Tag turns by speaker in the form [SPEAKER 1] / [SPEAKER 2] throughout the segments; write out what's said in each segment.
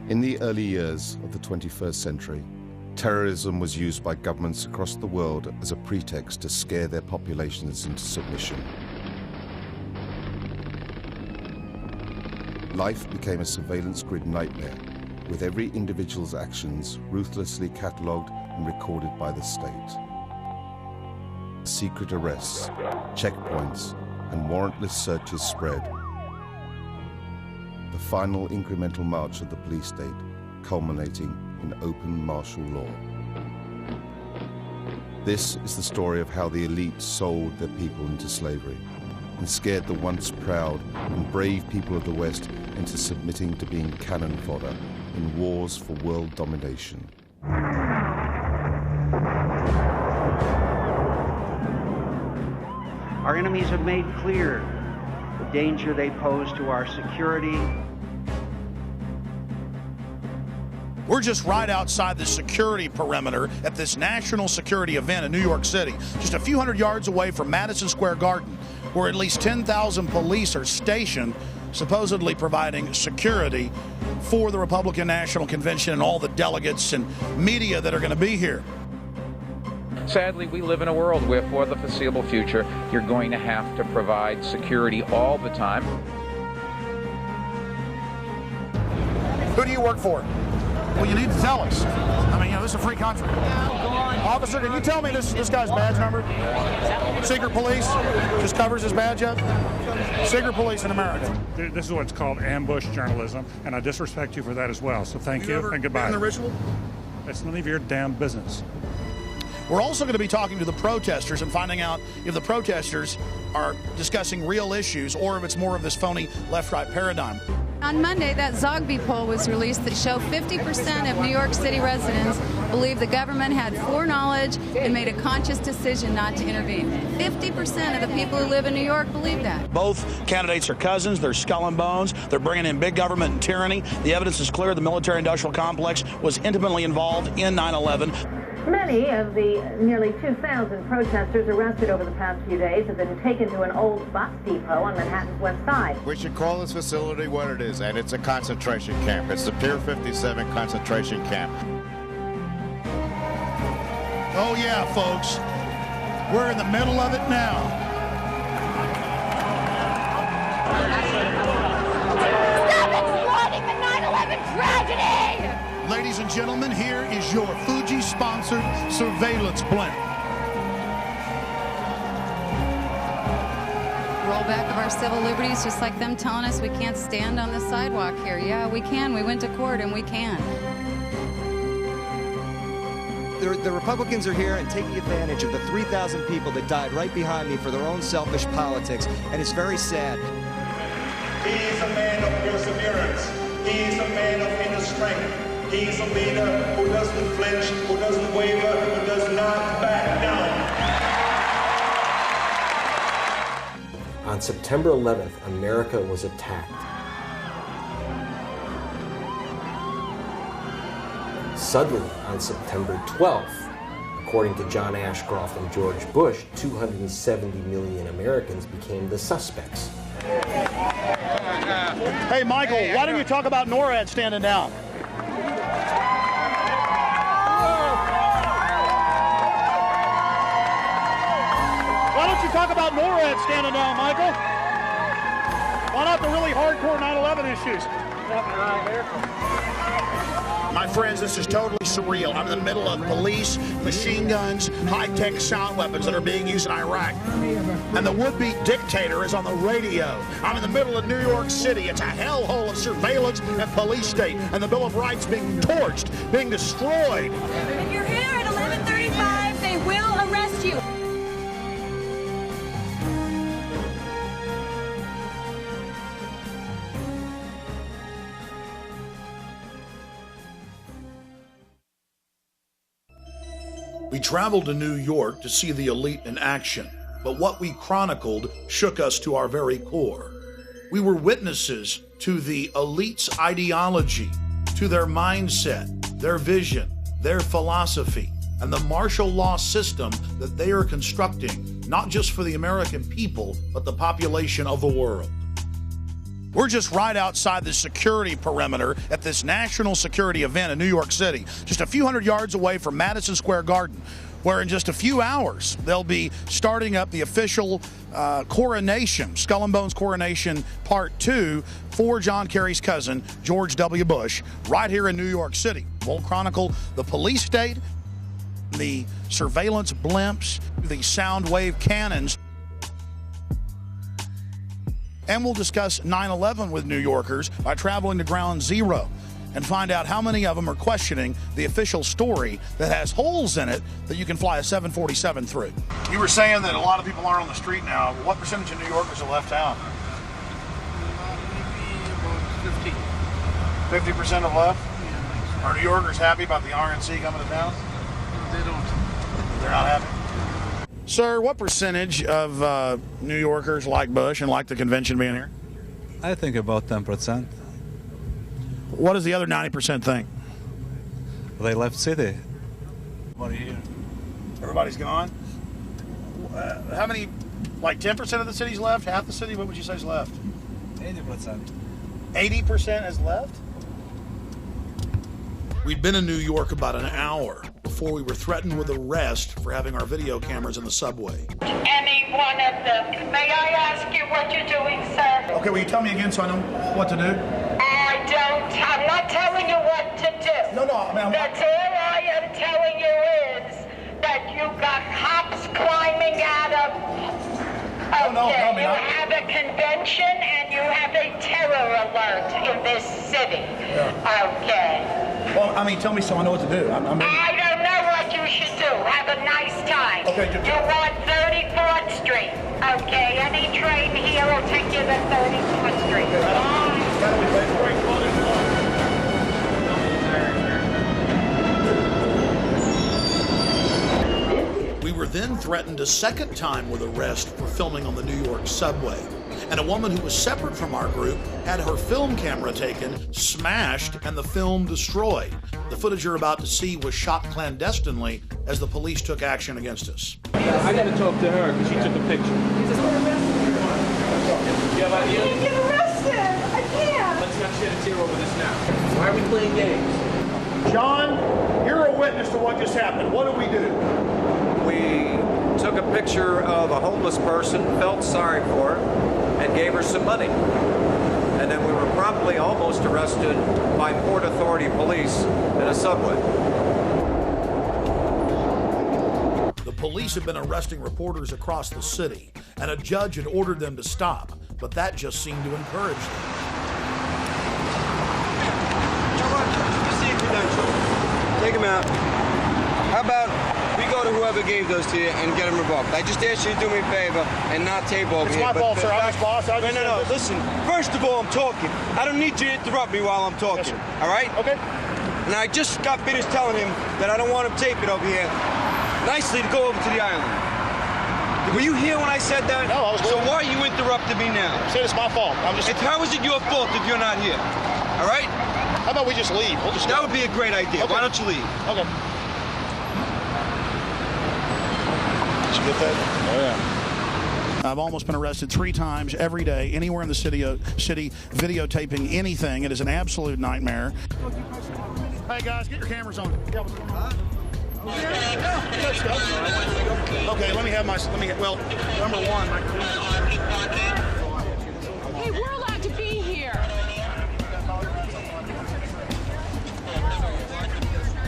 [SPEAKER 1] In the early years of the 21st century, terrorism was used by governments across the world as a pretext to scare their populations into submission. Life became a surveillance grid nightmare, with every individual's actions ruthlessly catalogued and recorded by the state. Secret arrests, checkpoints, and warrantless searches spread. The final incremental march of the police state, culminating in open martial law. This is the story of how the elite sold their people into slavery and scared the once proud and brave people of the West into submitting to being cannon fodder in wars for world domination.
[SPEAKER 2] Our enemies have made clear the danger they pose to our security.
[SPEAKER 3] We're just right outside the security perimeter at this national security event in New York City, just a few hundred yards away from Madison Square Garden, where at least 10,000 police are stationed, supposedly providing security for the Republican National Convention and all the delegates and media that are going to be here.
[SPEAKER 4] Sadly, we live in a world where, for the foreseeable future, you're going to have to provide security all the time.
[SPEAKER 3] Who do you work for? Well, you need to tell us. I mean, this is a free country. Officer, can you tell me this guy's badge number? Secret police just covers his badge up? Secret police in America.
[SPEAKER 5] This is what's called ambush journalism, and I disrespect you for that as well. So thank you and goodbye.
[SPEAKER 3] In the ritual?
[SPEAKER 5] It's none of your damn business.
[SPEAKER 3] We're also going to be talking to the protesters and finding out if the protesters are discussing real issues or if it's more of this phony left-right paradigm.
[SPEAKER 6] On Monday, that Zogby poll was released that showed 50% of New York City residents believe the government had foreknowledge and made a conscious decision not to intervene. 50% of the people who live in New York believe that.
[SPEAKER 3] Both candidates are cousins. They're skull and bones. They're bringing in big government and tyranny. The evidence is clear. The military-industrial complex was intimately involved in 9/11.
[SPEAKER 7] Many of the nearly 2,000 protesters arrested over the past few days have been taken to an old bus depot on Manhattan's west side.
[SPEAKER 8] We should call this facility what it is, and it's a concentration camp. It's the Pier 57 concentration camp.
[SPEAKER 3] Oh yeah, folks. We're in the middle of it now.
[SPEAKER 9] Stop exploiting the 9/11 tragedy!
[SPEAKER 3] Ladies and gentlemen, here is your Fuji-sponsored surveillance blimp.
[SPEAKER 6] Rollback of our civil liberties, just like them telling us we can't stand on the sidewalk here. Yeah, we can. We went to court and we can.
[SPEAKER 10] The Republicans are here and taking advantage of the 3,000 people that died right behind me for their own selfish politics, and it's very sad.
[SPEAKER 11] He is a man of perseverance. He is a man of inner strength. He is a leader who doesn't flinch, who doesn't waver, who does not back down.
[SPEAKER 12] On September 11th, America was attacked. Suddenly, on September 12th, according to John Ashcroft and George Bush, 270 million Americans became the suspects.
[SPEAKER 3] Hey, Michael, why don't you talk about NORAD standing down? Why don't you talk about NORAD standing down, Michael? Why not the really hardcore 9/11 issues? My friends, this is totally surreal. I'm in the middle of police, machine guns, high-tech sound weapons that are being used in Iraq. And the would-be dictator is on the radio. I'm in the middle of New York City. It's a hellhole of surveillance and police state. And the Bill of Rights being torched, being destroyed.
[SPEAKER 9] If you're here at 11:35, they will arrest you.
[SPEAKER 3] We traveled to New York to see the elite in action, but what we chronicled shook us to our very core. We were witnesses to the elite's ideology, to their mindset, their vision, their philosophy, and the martial law system that they are constructing, not just for the American people, but the population of the world. We're just right outside the security perimeter at this national security event in New York City, just a few hundred yards away from Madison Square Garden, where in just a few hours they'll be starting up the official coronation, Skull and Bones coronation part 2 for John Kerry's cousin, George W. Bush, right here in New York City. We'll chronicle the police state, the surveillance blimps, the sound wave cannons, and we'll discuss 9/11 with New Yorkers by traveling to Ground Zero and find out how many of them are questioning the official story that has holes in it that you can fly a 747 through. You were saying that a lot of people aren't on the street now. What percentage of New Yorkers have left town?
[SPEAKER 13] Maybe about 50.
[SPEAKER 3] 50% have left? Yeah. Are New Yorkers happy about the RNC coming to town?
[SPEAKER 13] No, they don't.
[SPEAKER 3] They're not happy? Sir, what percentage of New Yorkers like Bush and like the convention being here?
[SPEAKER 14] I think about 10%.
[SPEAKER 3] What does the other 90% think?
[SPEAKER 14] They left city.
[SPEAKER 3] What are you? Everybody's gone? How many, like 10% of the city's left? Half the city? What would you say is left?
[SPEAKER 14] 80%.
[SPEAKER 3] 80% has left? We'd been in New York about an hour before we were threatened with arrest for having our video cameras in the subway.
[SPEAKER 15] Any one of them. May I ask you what you're doing, sir?
[SPEAKER 3] Okay, will you tell me again so I know what to do?
[SPEAKER 15] I'm not telling you what to do.
[SPEAKER 3] No, ma'am.
[SPEAKER 15] That's all I am telling you is that you got cops climbing out of... Okay, you have a convention and you have a terror alert in this city. Yeah. Okay.
[SPEAKER 3] Well, I mean, tell me so I know what to do.
[SPEAKER 15] I don't know what you should do. Have a nice time.
[SPEAKER 3] Okay.
[SPEAKER 15] You're on 34th Street. Okay, any train here will take you to 34th Street.
[SPEAKER 3] How do we pay for it? We were then threatened a second time with arrest for filming on the New York subway. And a woman who was separate from our group had her film camera taken, smashed, and the film destroyed. The footage you're about to see was shot clandestinely as the police took action against us.
[SPEAKER 16] I got to talk to her because she took a picture.
[SPEAKER 9] I can't get arrested. I can't.
[SPEAKER 16] Let's not shed a tear over this now. Why are we playing games?
[SPEAKER 3] John, you're a witness to what just happened. What do we do?
[SPEAKER 17] We took a picture of a homeless person, felt sorry for her, and gave her some money. And then we were promptly almost arrested by Port Authority police in a subway.
[SPEAKER 3] The police have been arresting reporters across the city, and a judge had ordered them to stop, but that just seemed to encourage them.
[SPEAKER 18] Take him out. How about we go to whoever gave those to you and get them revoked? I just asked you to do me a favor and not tape over here.
[SPEAKER 3] It's my fault, sir. I'm his boss.
[SPEAKER 18] No. Listen. First of all, I'm talking. I don't need you to interrupt me while I'm talking. Yes, all right?
[SPEAKER 3] Okay.
[SPEAKER 18] And I just got finished telling him that I don't want him taping over here. Nicely to go over to the island. Were you here when I said that?
[SPEAKER 3] No, I was.
[SPEAKER 18] So why are you interrupting me now?
[SPEAKER 3] I said it's my fault.
[SPEAKER 18] How is it your fault if you're not here? All right?
[SPEAKER 3] How about we just leave?
[SPEAKER 18] That would be a great idea.
[SPEAKER 3] Okay.
[SPEAKER 18] Why don't you leave?
[SPEAKER 3] Okay. Did you get that? Oh, yeah. I've almost been arrested 3 times every day, anywhere in the city videotaping anything. It is an absolute nightmare. Hey, guys, get your cameras on. Okay, let me have well, number one.
[SPEAKER 9] Hey, we're allowed to be here.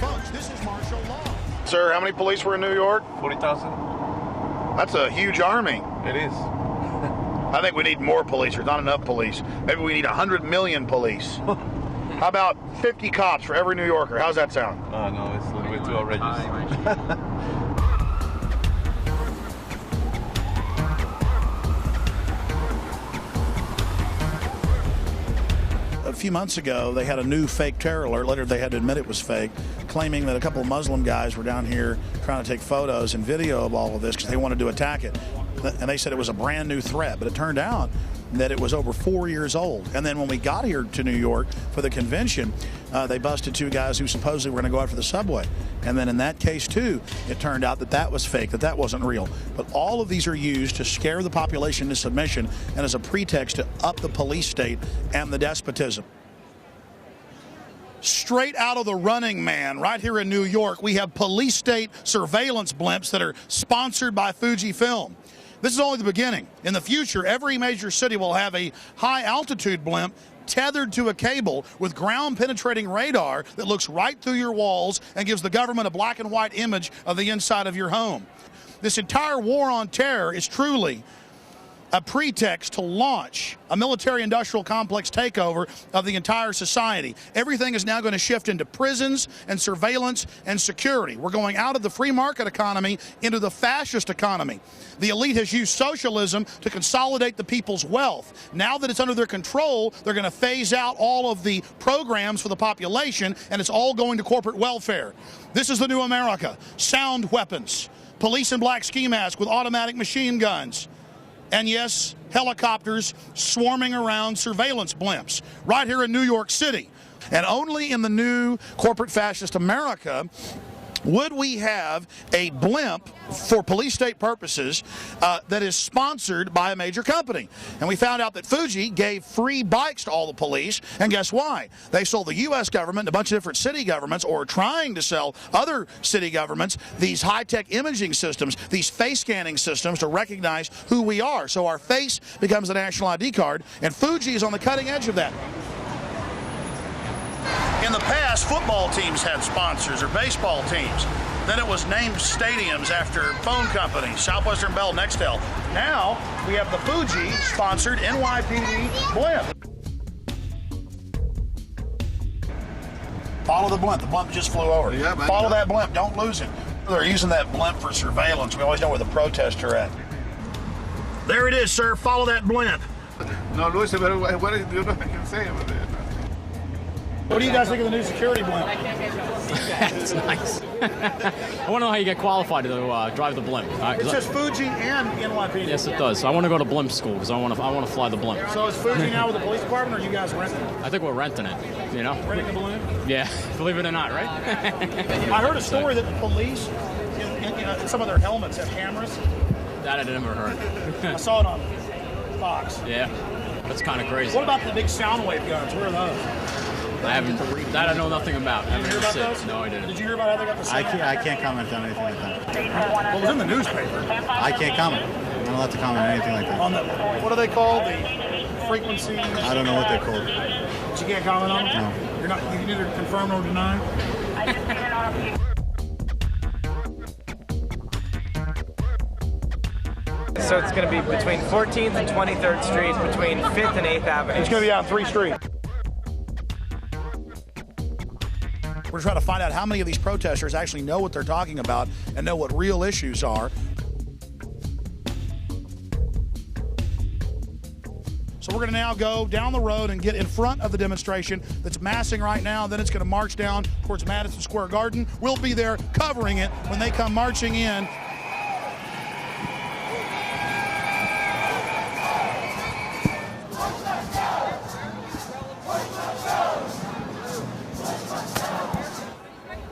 [SPEAKER 3] Folks, this is martial law. Sir, how many police were in New York?
[SPEAKER 16] 40,000.
[SPEAKER 3] That's a huge army.
[SPEAKER 16] It is.
[SPEAKER 3] I think we need more police. There's not enough police. Maybe we need 100 million police. How about 50 cops for every New Yorker? How's that sound?
[SPEAKER 16] No, it's a little bit too outrageous.
[SPEAKER 3] A few months ago, they had a new fake terror alert. Later, they had to admit it was fake, claiming that a couple of Muslim guys were down here trying to take photos and video of all of this because they wanted to attack it. And they said it was a brand new threat. But it turned out that it was over 4 years old. And then when we got here to New York for the convention, they busted 2 guys who supposedly were going to go after the subway. And then in that case, too, it turned out that that was fake, that wasn't real. But all of these are used to scare the population into submission and as a pretext to up the police state and the despotism. Straight out of The Running Man, right here in New York, we have police state surveillance blimps that are sponsored by Fujifilm. This is only the beginning. In the future, every major city will have a high-altitude blimp tethered to a cable with ground-penetrating radar that looks right through your walls and gives the government a black and white image of the inside of your home. This entire war on terror is truly a pretext to launch a military-industrial complex takeover of the entire society. Everything is now going to shift into prisons and surveillance and security. We're going out of the free market economy into the fascist economy. The elite has used socialism to consolidate the people's wealth. Now that it's under their control, they're going to phase out all of the programs for the population, and it's all going to corporate welfare. This is the new America. Sound weapons, police in black ski masks with automatic machine guns, and yes, helicopters swarming around surveillance blimps right here in New York City. And only in the new corporate fascist America would we have a blimp for police state purposes that is sponsored by a major company. And we found out that Fuji gave free bikes to all the police, and guess why? They sold the U.S. government and a bunch of different city governments, or trying to sell other city governments, these high-tech imaging systems, these face scanning systems to recognize who we are. So our face becomes a national ID card, and Fuji is on the cutting edge of that. In the past, football teams had sponsors, or baseball teams. Then it was named stadiums after phone companies, Southwestern Bell, Nextel. Now we have the Fuji-sponsored NYPD blimp. Follow the blimp. The blimp just flew over. Yeah, follow that blimp. Don't lose it. They're using that blimp for surveillance. We always know where the protests are at. There it is, sir. Follow that blimp.
[SPEAKER 13] No, Luis, but what is you know I can say about it?
[SPEAKER 3] What do you guys think of the new security blimp?
[SPEAKER 19] That's nice. I want to know how you get qualified to drive the blimp.
[SPEAKER 3] It says Fuji and NYPD.
[SPEAKER 19] Yes, it does. So I want to go to blimp school because I want to fly the blimp.
[SPEAKER 3] So is Fuji now with the police department, or are you guys renting it?
[SPEAKER 19] I think we're renting it. You know,
[SPEAKER 3] renting the blimp.
[SPEAKER 19] Yeah, believe it or not, right?
[SPEAKER 3] I heard a story that the police, in some of their helmets, have cameras.
[SPEAKER 19] That I never heard.
[SPEAKER 3] I saw it on Fox.
[SPEAKER 19] Yeah, that's kind of crazy.
[SPEAKER 3] What about the big sound wave guns? Where are those?
[SPEAKER 19] I haven't. That I know nothing about.
[SPEAKER 3] Did you hear about those?
[SPEAKER 19] No, I didn't.
[SPEAKER 3] Did you hear about how they got the sound?
[SPEAKER 20] I can't comment on anything like that.
[SPEAKER 3] Well, it was in the newspaper.
[SPEAKER 20] I can't comment. I'm not allowed to comment on anything like that.
[SPEAKER 3] On the, what are they called? The frequencies?
[SPEAKER 20] I don't know what they're called.
[SPEAKER 3] But you can't comment on them? No. You're not. You can neither confirm nor deny?
[SPEAKER 21] So it's going to be between 14th and 23rd Street, between 5th and 8th Avenue.
[SPEAKER 3] It's going to be on 3 streets. We're trying to find out how many of these protesters actually know what they're talking about and know what real issues are. So we're going to now go down the road and get in front of the demonstration that's massing right now. Then it's going to march down towards Madison Square Garden. We'll be there covering it when they come marching in.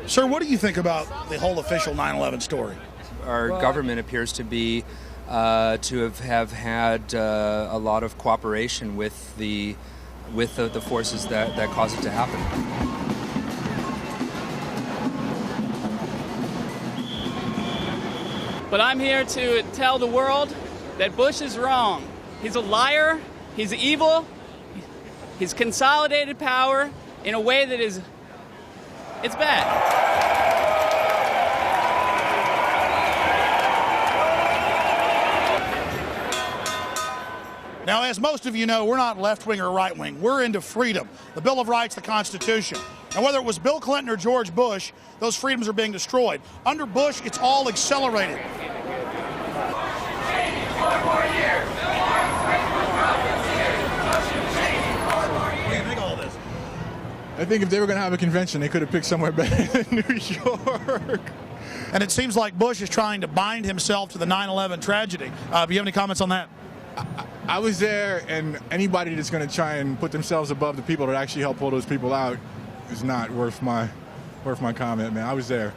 [SPEAKER 3] Sir, what do you think about the whole official 9/11 story?
[SPEAKER 22] Our government appears to be to have had a lot of cooperation with the forces that caused it to happen.
[SPEAKER 23] But I'm here to tell the world that Bush is wrong. He's a liar, he's evil, he's consolidated power in a way that is, it's bad.
[SPEAKER 3] Now, as most of you know, we're not left-wing or right-wing. We're into freedom, the Bill of Rights, the Constitution. And whether it was Bill Clinton or George Bush, those freedoms are being destroyed. Under Bush, it's all accelerated.
[SPEAKER 24] I think if they were going to have a convention, they could have picked somewhere better than New York.
[SPEAKER 3] And it seems like Bush is trying to bind himself to the 9/11 tragedy. Do you have any comments on that?
[SPEAKER 24] I was there, and anybody that's going to try and put themselves above the people that actually help pull those people out is not worth my comment, man. I was there.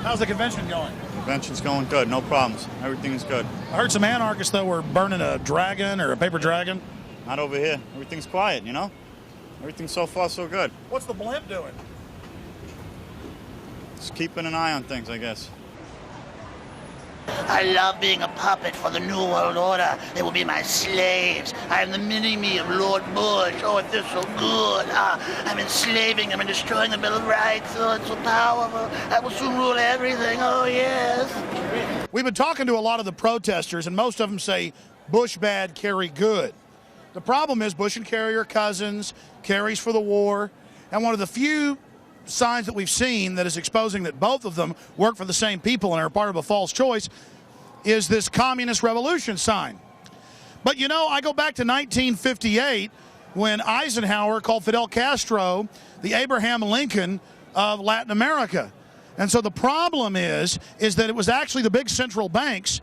[SPEAKER 3] How's the convention going?
[SPEAKER 1] Convention's going good, no problems. Everything is good.
[SPEAKER 3] I heard some anarchists, though, were burning a dragon or a paper dragon.
[SPEAKER 1] Not over here. Everything's quiet, you know? Everything's so far so good.
[SPEAKER 3] What's the blimp doing?
[SPEAKER 1] Just keeping an eye on things, I guess.
[SPEAKER 2] I love being a puppet for the New World Order. They will be my slaves. I am the mini-me of Lord Bush. Oh, it feels so good. I'm enslaving them and destroying the Bill of Rights. Oh, it's so powerful. I will soon rule everything. Oh, yes.
[SPEAKER 3] We've been talking to a lot of the protesters, and most of them say Bush bad, Kerry good. The problem is Bush and Kerry are cousins. Kerry's for the war. And one of the few signs that we've seen that is exposing that both of them work for the same people and are part of a false choice is this communist revolution sign. But you know, I go back to 1958 when Eisenhower called Fidel Castro the Abraham Lincoln of Latin America. And so the problem is that it was actually the big central banks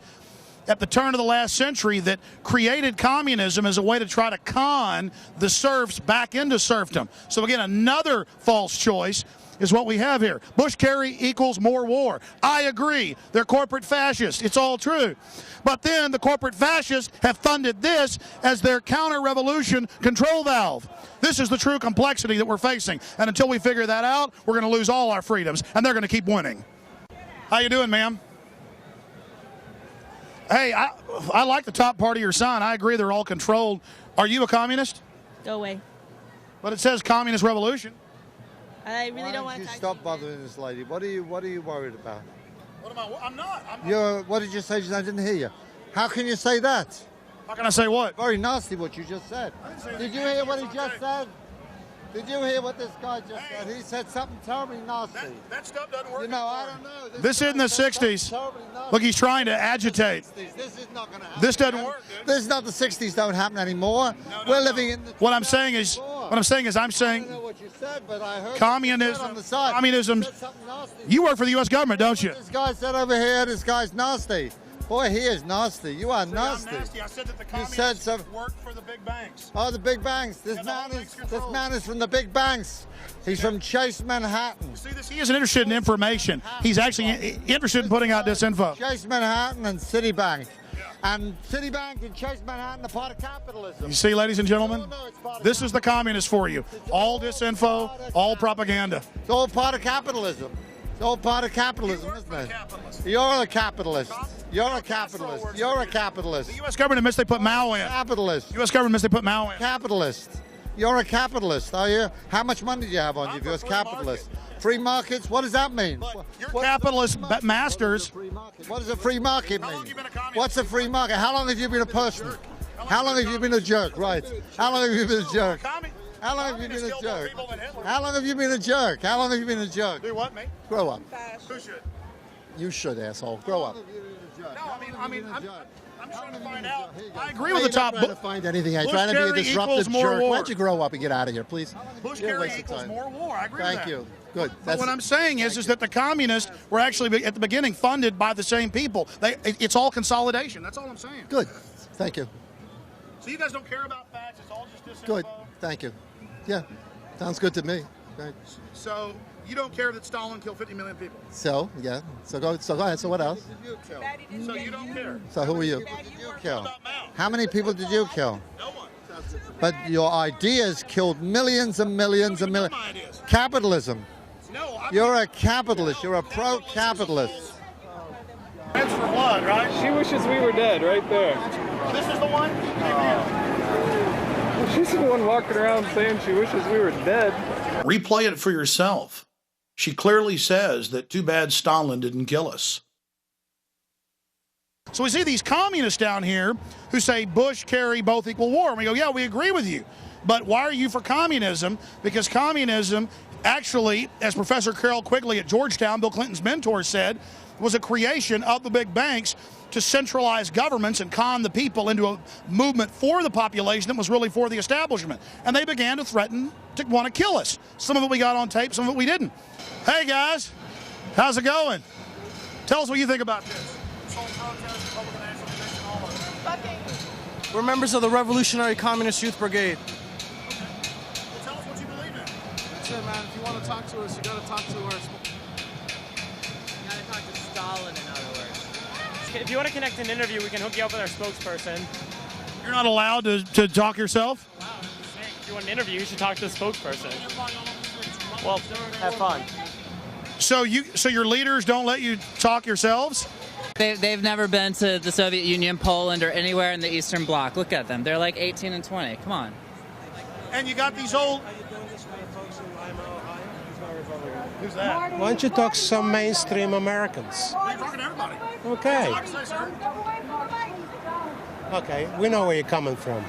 [SPEAKER 3] at the turn of the last century that created communism as a way to try to con the serfs back into serfdom. So again, another false choice is what we have here. Bush-Kerry equals more war. I agree. They're corporate fascists. It's all true. But then the corporate fascists have funded this as their counter-revolution control valve. This is the true complexity that we're facing. And until we figure that out, we're going to lose all our freedoms, and they're going to keep winning. How you doing, ma'am? Hey, I like the top part of your sign. I agree they're all controlled. Are you a communist?
[SPEAKER 4] Go away.
[SPEAKER 3] But it says communist revolution.
[SPEAKER 4] I really don't want to
[SPEAKER 5] stop bothering this lady. What are you worried about?
[SPEAKER 3] What am I? I'm not.
[SPEAKER 5] What did you say? I didn't hear you. How can you say that?
[SPEAKER 3] How can I say what?
[SPEAKER 5] Very nasty what you just said. Did you hear what he just said? Did you hear what this guy just said? He said something terribly nasty.
[SPEAKER 3] That stuff doesn't work.
[SPEAKER 5] You know, I don't know.
[SPEAKER 3] This is in the 60s. Look, he's trying to agitate.
[SPEAKER 5] This is not going to happen.
[SPEAKER 3] This doesn't work, dude.
[SPEAKER 5] This is not the 60s. Don't happen anymore. We're living in the.
[SPEAKER 3] What I'm saying is,
[SPEAKER 5] I don't know what you said, but I heard
[SPEAKER 3] communism.
[SPEAKER 5] on the side.
[SPEAKER 3] Communism. You work for the U.S. government, don't you?
[SPEAKER 5] This guy said over here, this guy's nasty. Boy, he is nasty. You are nasty.
[SPEAKER 3] I'm nasty. I said that the
[SPEAKER 5] communists
[SPEAKER 3] work for the big banks.
[SPEAKER 5] Oh, the big banks. This man is from the big banks. He's from Chase Manhattan.
[SPEAKER 3] See this? He isn't interested in information. He's actually interested in putting out disinfo.
[SPEAKER 5] Chase Manhattan and Citibank. And Citibank and Chase Manhattan are part of capitalism.
[SPEAKER 3] You see, ladies and gentlemen, this is the communists for you. All disinfo, all propaganda.
[SPEAKER 5] It's all part of capitalism. It's all part of capitalism, isn't it? You're a capitalist. You're a capitalist. You're a capitalist.
[SPEAKER 3] The U.S. government admits they put Mao in.
[SPEAKER 5] Capitalist.
[SPEAKER 3] U.S. government admits they put Mao in.
[SPEAKER 5] Capitalist. You're a capitalist, are you? How much money do you have on you if you're a capitalist? Free markets? What does that mean?
[SPEAKER 3] You're capitalist masters.
[SPEAKER 5] What does a free market mean? What's a free market? How long have you been a person? How long have you been a jerk? Right. How long have you been a jerk? How long have you been a jerk? How long have you been a jerk? How long have you been a jerk?
[SPEAKER 3] Do what, mate?
[SPEAKER 5] Grow up.
[SPEAKER 3] Who should?
[SPEAKER 5] You should, asshole. Grow up.
[SPEAKER 3] No, I mean, I'm trying to find out. I agree with the top.
[SPEAKER 5] I'm trying to find anything. I'm trying to be a disruptive jerk. Why don't you grow up and get out of here, please?
[SPEAKER 3] Bush-Kerry equals more war. I agree with that.
[SPEAKER 5] Thank you. Good.
[SPEAKER 3] But what I'm saying is that the communists were actually at the beginning funded by the same people. It's all consolidation. That's all I'm saying.
[SPEAKER 5] Good. Thank you.
[SPEAKER 3] So you guys don't care about facts. It's all just disinfo.
[SPEAKER 5] Good. Thank you. Yeah. Sounds good to me. Thanks.
[SPEAKER 3] So you don't care that Stalin killed 50 million people?
[SPEAKER 5] So, yeah. So go ahead. So what else?
[SPEAKER 3] So you don't care?
[SPEAKER 5] So who are you? Who did you kill? How many people did you kill?
[SPEAKER 3] No one.
[SPEAKER 5] But your ideas killed millions and millions and millions. Capitalism.
[SPEAKER 3] No,
[SPEAKER 5] you're a capitalist. You're a pro-capitalist.
[SPEAKER 3] That's for blood, right?
[SPEAKER 21] She wishes we were dead right there.
[SPEAKER 3] This is the one?
[SPEAKER 21] She's the one walking around saying she wishes we were dead.
[SPEAKER 3] Replay it for yourself. She clearly says that too bad Stalin didn't kill us. So we see these communists down here who say Bush, Kerry, both equal war. And we go, yeah, we agree with you. But why are you for communism? Because communism actually, as Professor Carol Quigley at Georgetown, Bill Clinton's mentor, said, was a creation of the big banks to centralize governments and con the people into a movement for the population that was really for the establishment. And they began to threaten to want to kill us. Some of it we got on tape, some of it we didn't. Hey guys, How's it going? Tell us what you think about this.
[SPEAKER 6] We're members of the Revolutionary Communist Youth Brigade.
[SPEAKER 3] Tell us what you believe in.
[SPEAKER 6] That's it, man. If you want to talk to us, you got to talk to us.
[SPEAKER 21] You gotta talk to Stalin, in other words. If you want to connect an interview, we can hook you up with our spokesperson.
[SPEAKER 3] You're not allowed to talk yourself?
[SPEAKER 21] If you want an interview, you should talk to the spokesperson. Well, have fun.
[SPEAKER 3] So your leaders don't let you talk yourselves?
[SPEAKER 7] They've never been to the Soviet Union, Poland, or anywhere in the Eastern Bloc. Look at them. They're like 18 and 20. Come on.
[SPEAKER 3] And you got these old... Who's that?
[SPEAKER 8] Why don't you talk to some mainstream Americans?
[SPEAKER 3] I'm talking to everybody.
[SPEAKER 8] Okay.
[SPEAKER 3] Like I say, sir.
[SPEAKER 8] Okay, we know where you're coming from.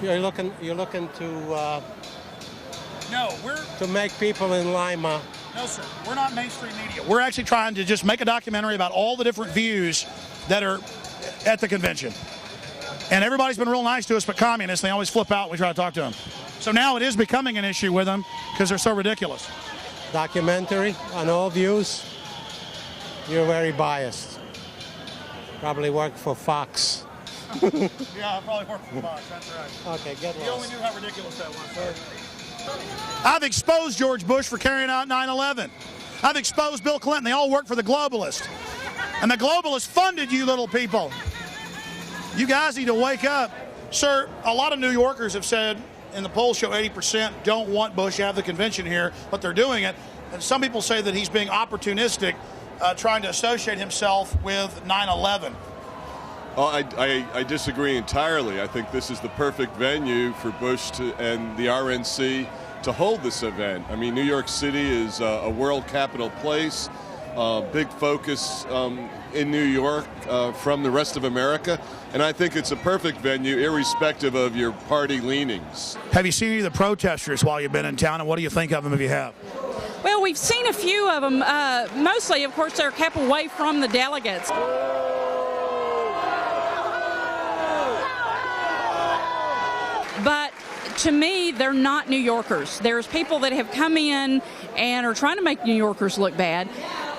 [SPEAKER 8] You're looking to
[SPEAKER 3] No, we're...
[SPEAKER 8] to make people in Lima.
[SPEAKER 3] No, sir. We're not mainstream media. We're actually trying to just make a documentary about all the different views that are at the convention. And everybody's been real nice to us, but communists, they always flip out when we try to talk to them. So now it is becoming an issue with them because they're so ridiculous.
[SPEAKER 8] Documentary on all views. You're very biased. Probably work for Fox.
[SPEAKER 3] Yeah, I probably work for Fox. That's right.
[SPEAKER 8] Okay, get lost.
[SPEAKER 3] You only knew how ridiculous that was, sir. I've exposed George Bush for carrying out 9/11. I've exposed Bill Clinton. They all work for the globalists. And the globalists funded you little people. You guys need to wake up. Sir, a lot of New Yorkers have said, and the polls show 80% don't want Bush to have the convention here, but they're doing it. And some people say that he's being opportunistic, trying to associate himself with 9/11.
[SPEAKER 10] I disagree entirely. I think this is the perfect venue for Bush and the RNC to hold this event. I mean, New York City is a world capital place, big focus in New York from the rest of America, and I think it's a perfect venue irrespective of your party leanings.
[SPEAKER 3] Have you seen any of the protesters while you've been in town, and what do you think of them if you have?
[SPEAKER 25] Well, we've seen a few of them. Mostly, of course, they're kept away from the delegates. But to me, they're not New Yorkers. There's people that have come in and are trying to make New Yorkers look bad.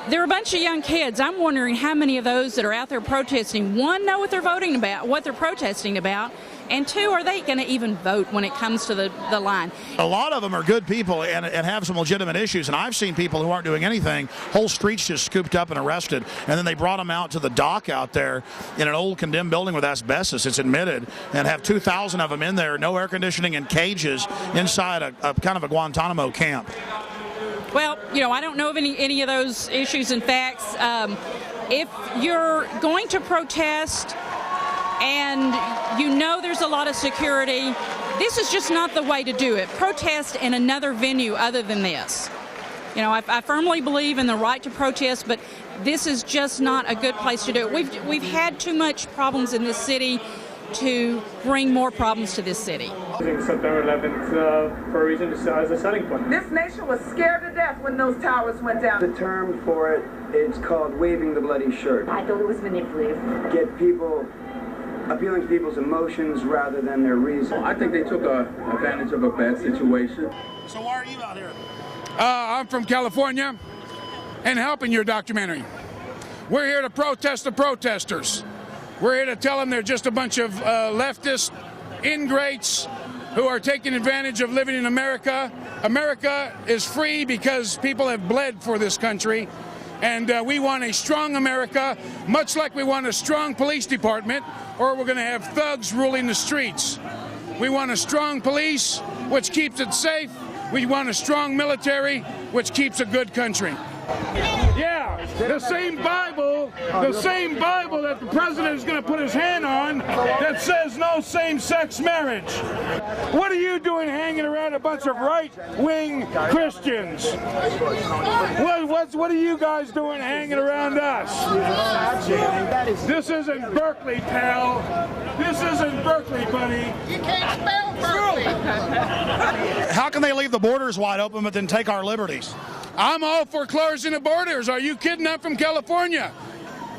[SPEAKER 25] They're a bunch of young kids. I'm wondering how many of those that are out there protesting, one, know what they're voting about, what they're protesting about, and two, are they going to even vote when it comes to the line? A
[SPEAKER 3] lot of them are good people and have some legitimate issues, and I've seen people who aren't doing anything, whole streets just scooped up and arrested, and then they brought them out to the dock out there in an old condemned building with asbestos, it's admitted, and have 2,000 of them in there, no air conditioning, and cages inside a kind of a Guantanamo camp.
[SPEAKER 25] Well, you know, I don't know of any of those issues and facts. If you're going to protest and you know there's a lot of security, this is just not the way to do it. Protest in another venue other than this. You know, I firmly believe in the right to protest, but this is just not a good place to do it. We've had too much problems in this city to bring more problems to this city.
[SPEAKER 21] September 11th for a reason as a selling point.
[SPEAKER 26] This nation was scared to death when those towers went down.
[SPEAKER 27] The term for it, it's called waving the bloody shirt.
[SPEAKER 28] I thought it was manipulative.
[SPEAKER 27] Get people, appealing to people's emotions rather than their reason.
[SPEAKER 29] I think they took advantage of a bad situation.
[SPEAKER 3] So why are you out here?
[SPEAKER 30] I'm from California and helping your documentary. We're here to protest the protesters. We're here to tell them they're just a bunch of leftist ingrates who are taking advantage of living in America. America is free because people have bled for this country, and we want a strong America, much like we want a strong police department, or we're going to have thugs ruling the streets. We want a strong police, which keeps it safe. We want a strong military, which keeps a good country. Yeah, the same Bible that the president is going to put his hand on that says no same-sex marriage. What are you doing hanging around a bunch of right-wing Christians? What are you guys doing hanging around us? This isn't Berkeley, pal. This isn't Berkeley, buddy.
[SPEAKER 26] You can't spell Berkeley.
[SPEAKER 3] How can they leave the borders wide open but then take our liberties?
[SPEAKER 30] I'm all for closing the borders. Are you kidding? I'm from California.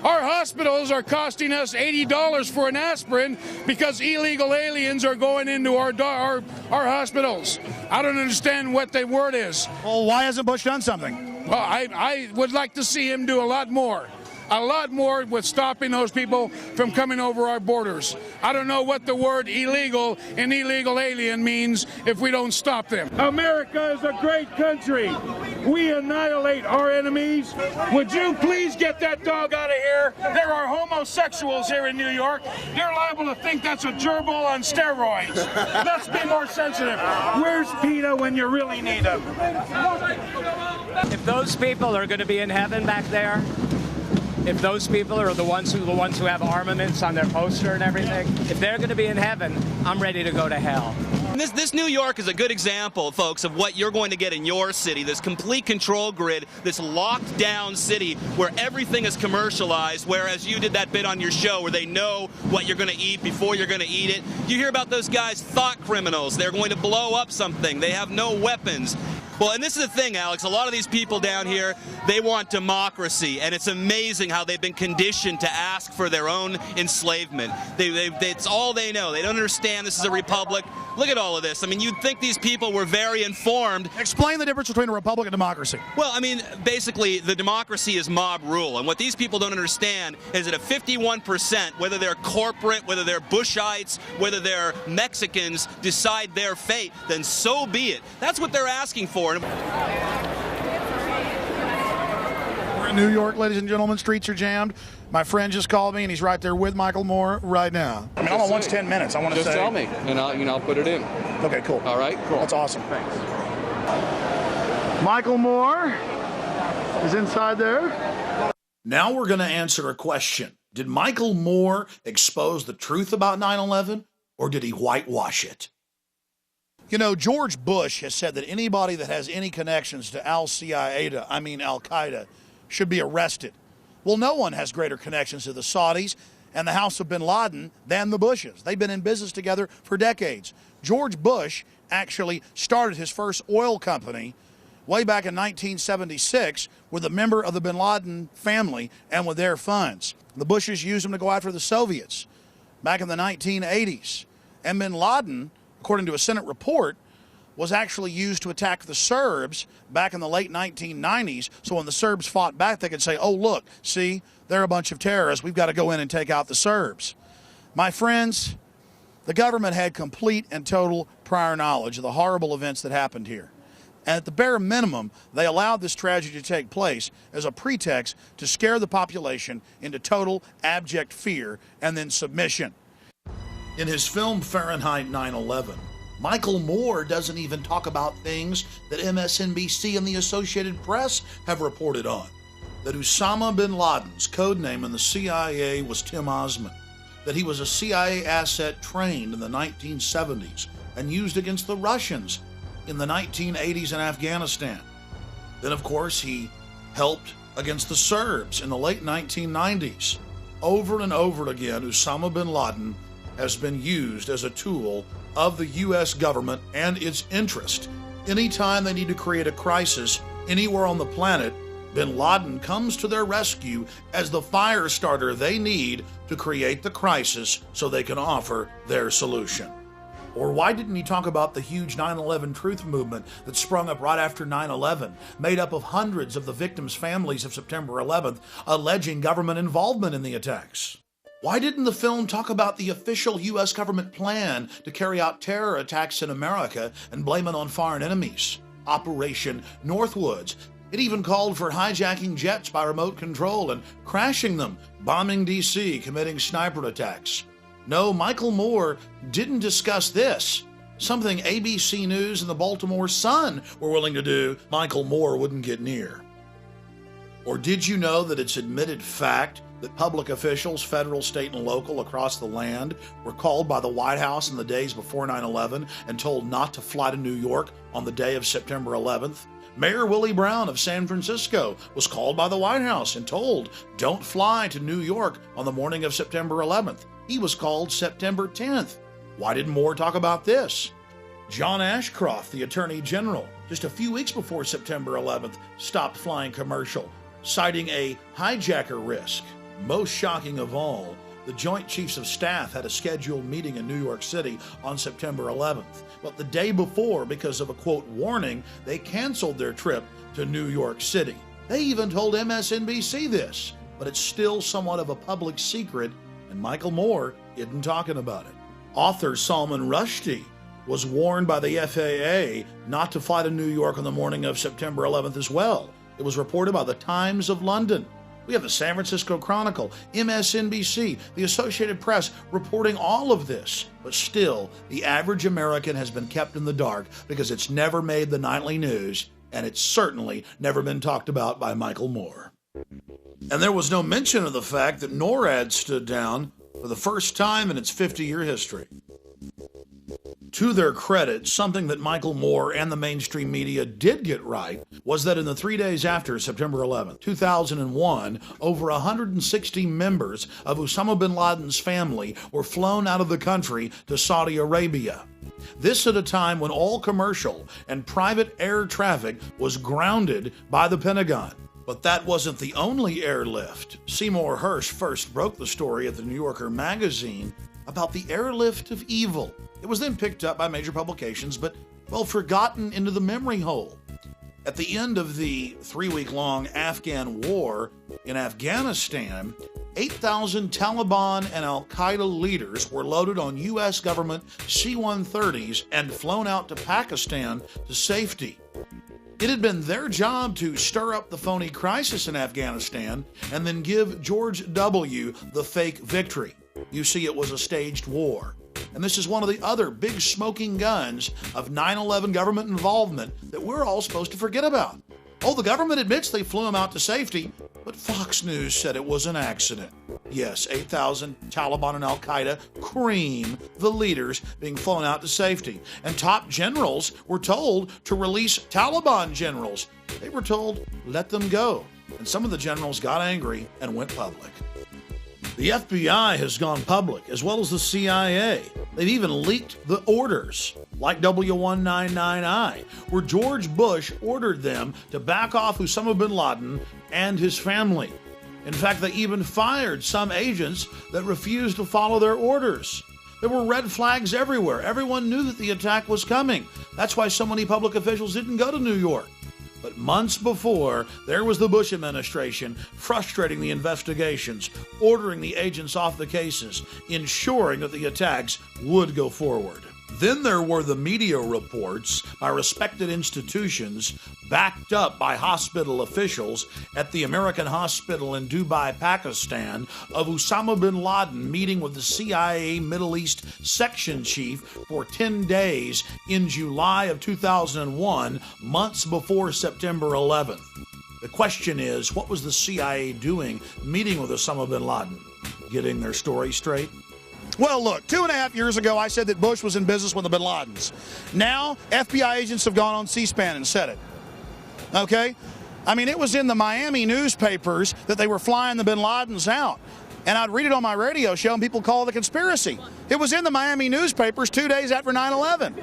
[SPEAKER 30] Our hospitals are costing us $80 for an aspirin because illegal aliens are going into our hospitals. I don't understand what the word is.
[SPEAKER 3] Well, why hasn't Bush done something?
[SPEAKER 30] Well, I would like to see him do a lot more with stopping those people from coming over our borders. I don't know what the word illegal and illegal alien means if we don't stop them. America is a great country. We annihilate our enemies. Would you please get that dog out of here? There are homosexuals here in New York. You're liable to think that's a gerbil on steroids. Let's be more sensitive. Where's PETA when you really need him?
[SPEAKER 21] If those people are going to be in heaven back there, if those people are the ones who have armaments on their poster and everything, if they're going to be in heaven, I'm ready to go to hell.
[SPEAKER 9] This New York is a good example, folks, of what you're going to get in your city, this complete control grid, this locked down city where everything is commercialized, whereas you did that bit on your show where they know what you're going to eat before you're going to eat it. You hear about those guys, thought criminals. They're going to blow up something. They have no weapons. Well, and this is the thing, Alex, a lot of these people down here, they want democracy, and it's amazing how they've been conditioned to ask for their own enslavement. It's all they know. They don't understand this is a republic. Look at all of this. I mean, you'd think these people were very informed.
[SPEAKER 3] Explain the difference between a republic and democracy.
[SPEAKER 9] Well, I mean, basically, the democracy is mob rule, and what these people don't understand is that if 51%, whether they're corporate, whether they're Bushites, whether they're Mexicans, decide their fate, then so be it. That's what they're asking for.
[SPEAKER 3] We're in New York, ladies and gentlemen. Streets are jammed. My friend just called me, and he's right there with Michael Moore right now. I mean, I'm on 10 minutes. I want to say.
[SPEAKER 11] Just tell me, and I'll put it in.
[SPEAKER 3] Okay, cool.
[SPEAKER 11] All right, cool.
[SPEAKER 3] That's awesome. Thanks. Michael Moore is inside there. Now we're going to answer a question. Did Michael Moore expose the truth about 9/11, or did he whitewash it? You know, George Bush has said that anybody that has any connections to Al-Qaeda, should be arrested. Well, no one has greater connections to the Saudis and the House of bin Laden than the Bushes. They've been in business together for decades. George Bush actually started his first oil company way back in 1976 with a member of the bin Laden family and with their funds. The Bushes used them to go after the Soviets back in the 1980s. And bin Laden, according to a Senate report, was actually used to attack the Serbs back in the late 1990s. So when the Serbs fought back, they could say, oh, look, see, they're a bunch of terrorists. We've got to go in and take out the Serbs. My friends, the government had complete and total prior knowledge of the horrible events that happened here. And at the bare minimum, they allowed this tragedy to take place as a pretext to scare the population into total abject fear and then submission. In his film Fahrenheit 9/11, Michael Moore doesn't even talk about things that MSNBC and the Associated Press have reported on. That Osama bin Laden's code name in the CIA was Tim Osman. That he was a CIA asset trained in the 1970s and used against the Russians in the 1980s in Afghanistan. Then, of course, he helped against the Serbs in the late 1990s. Over and over again, Osama bin Laden has been used as a tool of the U.S. government and its interest. Anytime they need to create a crisis anywhere on the planet, bin Laden comes to their rescue as the fire starter they need to create the crisis so they can offer their solution. Or why didn't he talk about the huge 9/11 truth movement that sprung up right after 9/11, made up of hundreds of the victims' families of September 11th, alleging government involvement in the attacks? Why didn't the film talk about the official U.S. government plan to carry out terror attacks in America and blame it on foreign enemies? Operation Northwoods. It even called for hijacking jets by remote control and crashing them, bombing D.C., committing sniper attacks. No, Michael Moore didn't discuss this. Something ABC News and the Baltimore Sun were willing to do, Michael Moore wouldn't get near. Or did you know that it's admitted fact that public officials, federal, state, and local across the land were called by the White House in the days before 9/11 and told not to fly to New York on the day of September 11th? Mayor Willie Brown of San Francisco was called by the White House and told, don't fly to New York on the morning of September 11th. He was called September 10th. Why didn't Moore talk about this? John Ashcroft, the Attorney General, just a few weeks before September 11th, stopped flying commercial, citing a hijacker risk. Most shocking of all, The Joint Chiefs of Staff had a scheduled meeting in New York City on September 11th. But the day before, because of a, quote, warning, they canceled their trip to New York City. They even told MSNBC this, but it's still somewhat of a public secret, and Michael Moore isn't talking about it. Author Salman Rushdie was warned by the FAA not to fly to New York on the morning of September 11th as well. It was reported by the Times of London. We have the San Francisco Chronicle, MSNBC, the Associated Press reporting all of this. But still, the average American has been kept in the dark because it's never made the nightly news, and it's certainly never been talked about by Michael Moore. And there was no mention of the fact that NORAD stood down for the first time in its 50-year history. To their credit, something that Michael Moore and the mainstream media did get right was that in the 3 days after September 11, 2001, over 160 members of Osama bin Laden's family were flown out of the country to Saudi Arabia. This at a time when all commercial and private air traffic was grounded by the Pentagon. But that wasn't the only airlift. Seymour Hersh first broke the story at the New Yorker magazine about the airlift of evil. It was then picked up by major publications, but, well, forgotten into the memory hole. At the end of the 3-week-long Afghan war in Afghanistan, 8,000 Taliban and al-Qaeda leaders were loaded on U.S. government C-130s and flown out to Pakistan to safety. It had been their job to stir up the phony crisis in Afghanistan and then give George W. the fake victory. You see, it was a staged war. And this is one of the other big smoking guns of 9/11 government involvement that we're all supposed to forget about. Oh, the government admits they flew him out to safety, but Fox News said it was an accident. Yes, 8,000 Taliban and al-Qaeda cream the leaders being flown out to safety. And top generals were told to release Taliban generals. They were told, let them go. And some of the generals got angry and went public. The FBI has gone public, as well as the CIA. They've even leaked the orders, like W199I, where George Bush ordered them to back off Osama bin Laden and his family. In fact, they even fired some agents that refused to follow their orders. There were red flags everywhere. Everyone knew that the attack was coming. That's why so many public officials didn't go to New York. But months before, there was the Bush administration frustrating the investigations, ordering the agents off the cases, ensuring that the attacks would go forward. Then there were the media reports by respected institutions, backed up by hospital officials at the American hospital in Dubai, Pakistan, of Osama bin Laden meeting with the CIA Middle East section chief for 10 days in July of 2001, months before September 11th. The question is, what was the CIA doing meeting with Osama bin Laden? Getting their story straight? Well, look, 2.5 years ago, I said that Bush was in business with the bin Ladens. Now, FBI agents have gone on C-SPAN and said it. Okay? I mean, it was in the Miami newspapers that they were flying the bin Ladens out. And I'd read it on my radio show, and people call it a conspiracy. It was in the Miami newspapers 2 days after 9/11.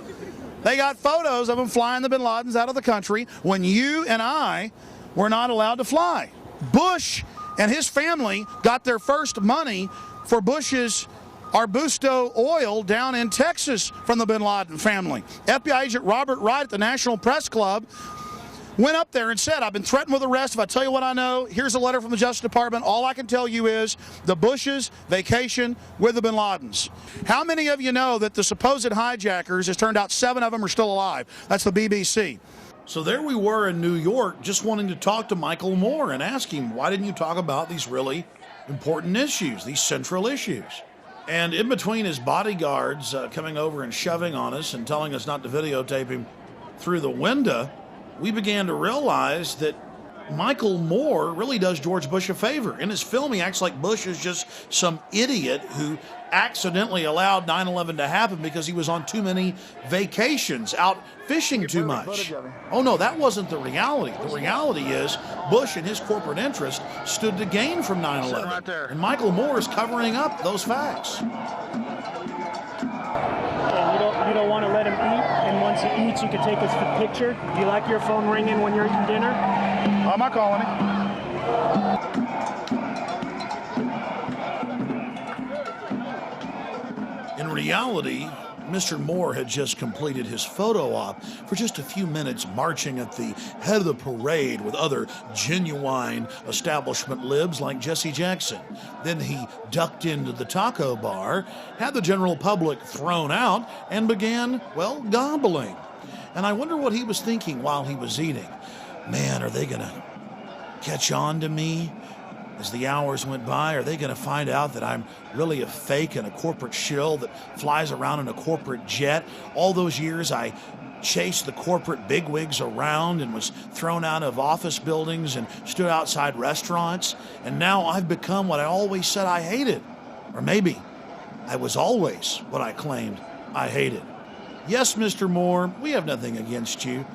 [SPEAKER 3] They got photos of them flying the bin Ladens out of the country when you and I were not allowed to fly. Bush and his family got their first money for Bush's Arbusto oil down in Texas from the bin Laden family. FBI agent Robert Wright at the National Press Club went up there and said, I've been threatened with arrest. If I tell you what I know, here's a letter from the Justice Department. All I can tell you is the Bushes vacation with the bin Ladens. How many of you know that the supposed hijackers, it turned out 7 of them are still alive? That's the BBC. So there we were in New York just wanting to talk to Michael Moore and ask him, why didn't you talk about these really important issues, these central issues? And in between his bodyguards coming over and shoving on us and telling us not to videotape him through the window, we began to realize that Michael Moore really does George Bush a favor. In his film, he acts like Bush is just some idiot who accidentally allowed 9/11 to happen because he was on too many vacations, out fishing too much. Oh no, that wasn't the reality. The reality is Bush and his corporate interest stood to gain from 9/11. And Michael Moore is covering up those facts.
[SPEAKER 12] You don't want to let him eat, and once he eats, you can take his picture. Do you like your phone ringing when you're eating dinner?
[SPEAKER 3] I'm not calling him. reality, Mr. Moore had just completed his photo op for just a few minutes marching at the head of the parade with other genuine establishment libs like Jesse Jackson. Then he ducked into the taco bar, had the general public thrown out, and began, well, gobbling. And I wonder what he was thinking while he was eating. Man, are they going to catch on to me? As the hours went by, are they going to find out that I'm really a fake and a corporate shill that flies around in a corporate jet? All those years I chased the corporate bigwigs around and was thrown out of office buildings and stood outside restaurants, and now I've become what I always said I hated. Or maybe I was always what I claimed I hated. Yes, Mr. Moore, we have nothing against you,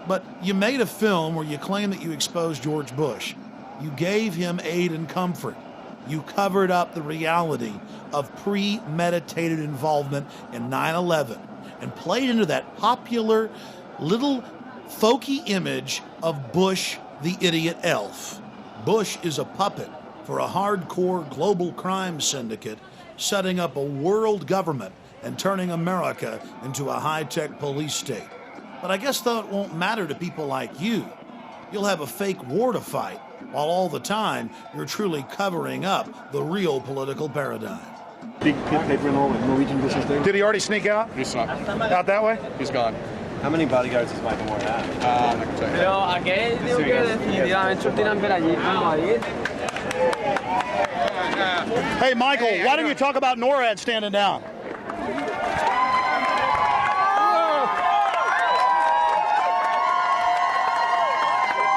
[SPEAKER 3] but you made a film where you claim that you exposed George Bush. You gave him aid and comfort. You covered up the reality of premeditated involvement in 9/11 and played into that popular little folky image of Bush the idiot elf. Bush is a puppet for a hardcore global crime syndicate setting up a world government and turning America into a high-tech police state. But I guess though it won't matter to people like you. You'll have a fake war to fight, while all the time you're truly covering up the real political paradigm.
[SPEAKER 12] Big paper and all with Norwegian Bush's thing.
[SPEAKER 3] Did he already sneak out?
[SPEAKER 11] He's not.
[SPEAKER 3] Out that way?
[SPEAKER 11] He's gone.
[SPEAKER 13] How many bodyguards does Michael Moore have?
[SPEAKER 11] I can tell you.
[SPEAKER 13] Pero aquel digo que definitivamente tiran ver allí como ahí.
[SPEAKER 3] Hey, Michael, why don't you talk about NORAD standing down?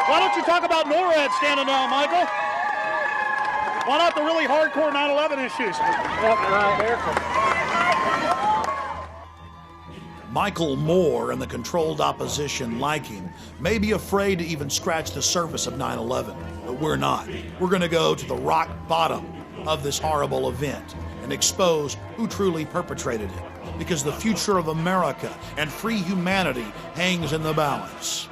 [SPEAKER 3] Why don't you talk about NORAD standing down, Michael? Why not the really hardcore 9/11 issues? Michael Moore and the controlled opposition like him may be afraid to even scratch the surface of 9/11, but we're not. We're going to go to the rock bottom of this horrible event and expose who truly perpetrated it, because the future of America and free humanity hangs in the balance.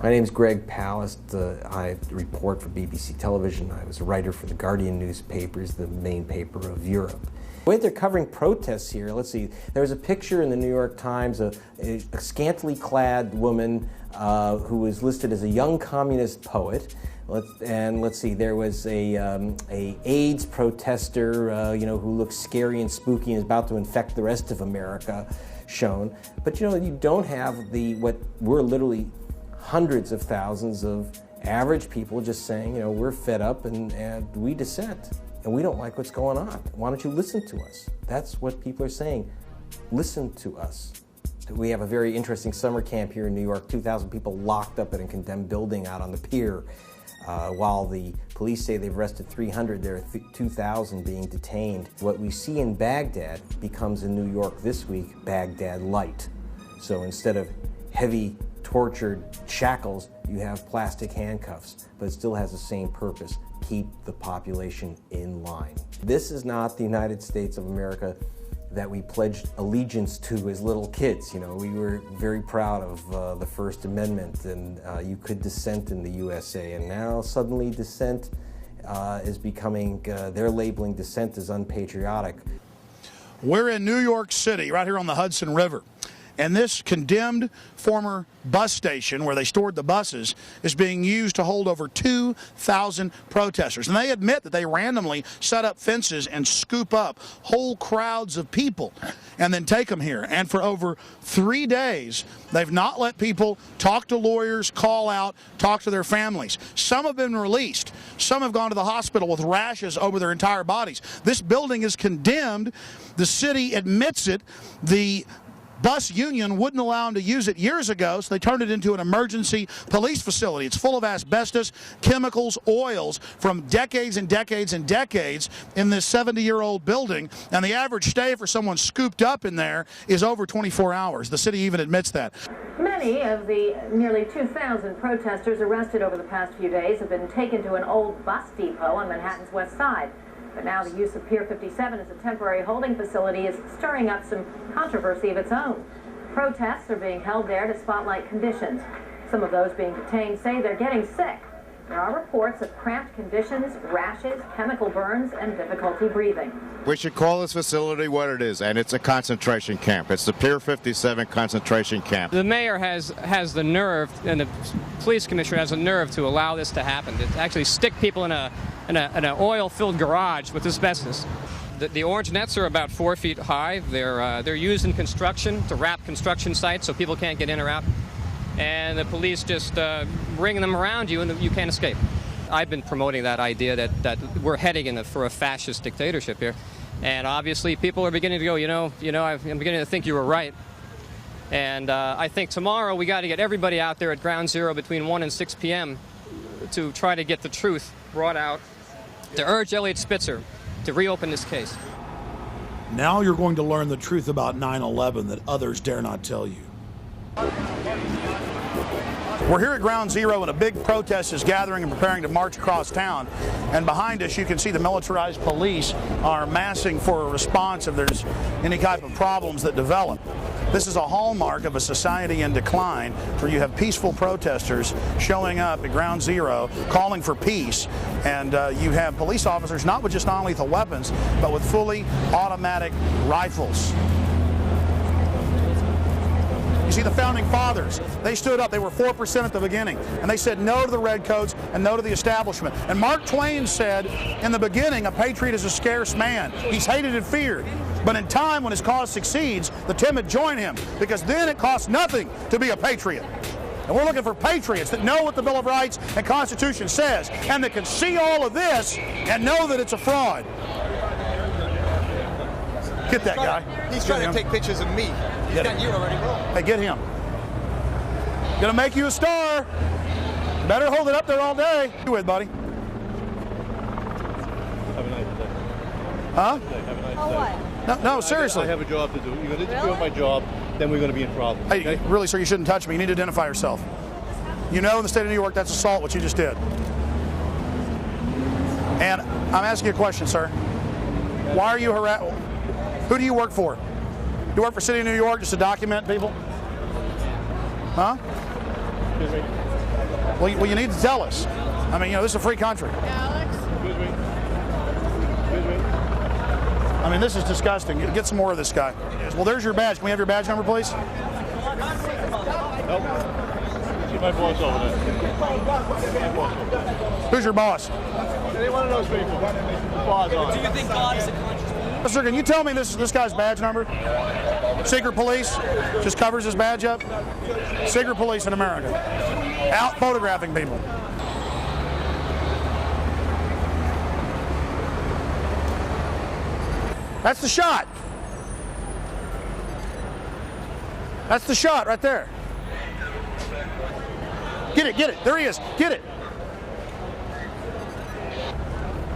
[SPEAKER 14] My name is Greg Palast. I report for BBC Television. I was a writer for the Guardian newspapers, the main paper of Europe. The way they're covering protests here, let's see, there was a picture in the New York Times of a scantily clad woman who was listed as a young communist poet. And let's see, there was a AIDS protester, who looks scary and spooky and is about to infect the rest of America shown. But you don't have what we're literally hundreds of thousands of average people just saying, we're fed up and we dissent and we don't like what's going on. Why don't you listen to us? That's what people are saying. Listen to us. We have a very interesting summer camp here in New York, 2,000 people locked up in a condemned building out on the pier. While the police say they've arrested 300, there are 2,000 being detained. What we see in Baghdad becomes in New York this week, Baghdad light. So instead of heavy tortured shackles, you have plastic handcuffs, but it still has the same purpose: keep the population in line. This is not the United States of America that we pledged allegiance to as little kids. We were very proud of the First Amendment, and you could dissent in the USA, and now suddenly dissent is becoming, they're labeling dissent as unpatriotic.
[SPEAKER 3] We're in New York City, right here on the Hudson River. And this condemned former bus station where they stored the buses is being used to hold over 2,000 protesters. And they admit that they randomly set up fences and scoop up whole crowds of people and then take them here. And for over 3 days, they've not let people talk to lawyers, call out, talk to their families. Some have been released. Some have gone to the hospital with rashes over their entire bodies. This building is condemned. The city admits it. The bus union wouldn't allow them to use it years ago, so they turned it into an emergency police facility. It's full of asbestos, chemicals, oils from decades and decades and decades in this 70-year-old building, and the average stay for someone scooped up in there is over 24 hours. The city even admits that.
[SPEAKER 15] Many of the nearly 2,000 protesters arrested over the past few days have been taken to an old bus depot on Manhattan's West Side. But now the use of Pier 57 as a temporary holding facility is stirring up some controversy of its own. Protests are being held there to spotlight conditions. Some of those being detained say they're getting sick. There are reports of cramped conditions, rashes, chemical burns, and difficulty breathing.
[SPEAKER 1] We should call this facility what it is, and it's a concentration camp. It's the Pier 57 concentration camp.
[SPEAKER 21] The mayor has the nerve, and the police commissioner has the nerve to allow this to happen, to actually stick people in an oil-filled garage with asbestos. The orange nets are about 4 feet high. They're used in construction to wrap construction sites so people can't get in or out. And the police just ring them around you and you can't escape. I've been promoting that idea that we're heading for a fascist dictatorship here. And obviously people are beginning to go, I'm beginning to think you were right. And I think tomorrow we got to get everybody out there at Ground Zero between 1 and 6 p.m. to try to get the truth brought out, to urge Elliot Spitzer to reopen this case.
[SPEAKER 3] Now you're going to learn the truth about 9/11 that others dare not tell you. We're here at Ground Zero, and a big protest is gathering and preparing to march across town. And behind us, you can see the militarized police are massing for a response if there's any type of problems that develop. This is a hallmark of a society in decline, where you have peaceful protesters showing up at Ground Zero, calling for peace, and you have police officers not with just non-lethal weapons, but with fully automatic rifles. You see the founding fathers, they stood up, they were 4% at the beginning, and they said no to the redcoats and no to the establishment. And Mark Twain said, in the beginning, a patriot is a scarce man. He's hated and feared. But in time, when his cause succeeds, the timid join him, because then it costs nothing to be a patriot. And we're looking for patriots that know what the Bill of Rights and Constitution says, and that can see all of this and know that it's a fraud. Get that guy.
[SPEAKER 16] He's trying to take pictures of me. He's got you already wrong.
[SPEAKER 3] Hey, get him. Gonna make you a star. Better hold it up there all day. You with, buddy?
[SPEAKER 17] Have a nice day.
[SPEAKER 3] Huh?
[SPEAKER 17] Have a nice day.
[SPEAKER 3] No, seriously.
[SPEAKER 17] I have a job to do. You're going to interfere with my job, then we're going to be in trouble.
[SPEAKER 3] Hey,
[SPEAKER 17] okay?
[SPEAKER 3] really, sir, you shouldn't touch me. You need to identify yourself. You know in the state of New York that's assault, what you just did. And I'm asking you a question, sir. Why are you harassed? Who do you work for? You work for the city of New York just to document people? Huh?
[SPEAKER 17] Excuse me.
[SPEAKER 3] Well, you need to tell us. I mean, this is a free country.
[SPEAKER 17] Excuse me. Excuse me.
[SPEAKER 3] I mean, this is disgusting. Get some more of this guy. Well, there's your badge. Can we have your badge number, please?
[SPEAKER 17] Nope. See my boss over there.
[SPEAKER 3] Who's your boss?
[SPEAKER 17] Any one of those people.
[SPEAKER 18] Do you think God is a conscious being?
[SPEAKER 3] Sir, can you tell me this guy's badge number? Secret police just covers his badge up. Secret police in America. Out photographing people. That's the shot. That's the shot right there. Get it. There he is. Get it.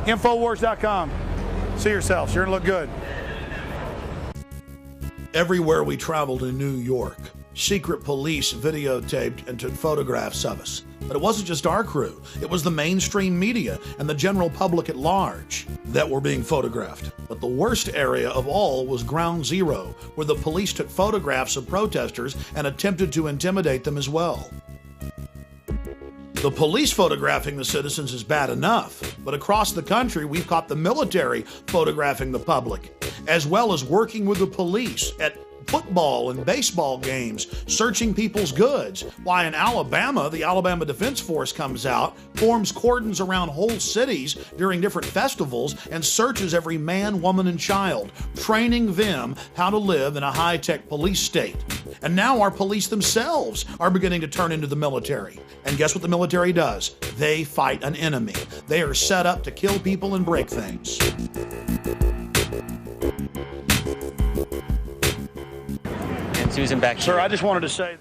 [SPEAKER 3] INFOWARS.com. See yourselves. You're going to look good. Everywhere we traveled in New York, secret police videotaped and took photographs of us. But it wasn't just our crew. It was the mainstream media and the general public at large that were being photographed. But the worst area of all was Ground Zero, where the police took photographs of protesters and attempted to intimidate them as well. The police photographing the citizens is bad enough, but across the country we've caught the military photographing the public, as well as working with the police at football and baseball games, searching people's goods. Why in Alabama, the Alabama Defense Force comes out, forms cordons around whole cities during different festivals, and searches every man, woman, and child, training them how to live in a high-tech police state. And now our police themselves are beginning to turn into the military. And guess what the military does? They fight an enemy. They are set up to kill people and break things.
[SPEAKER 19] Susan, back to
[SPEAKER 3] Sir, I just wanted to say that.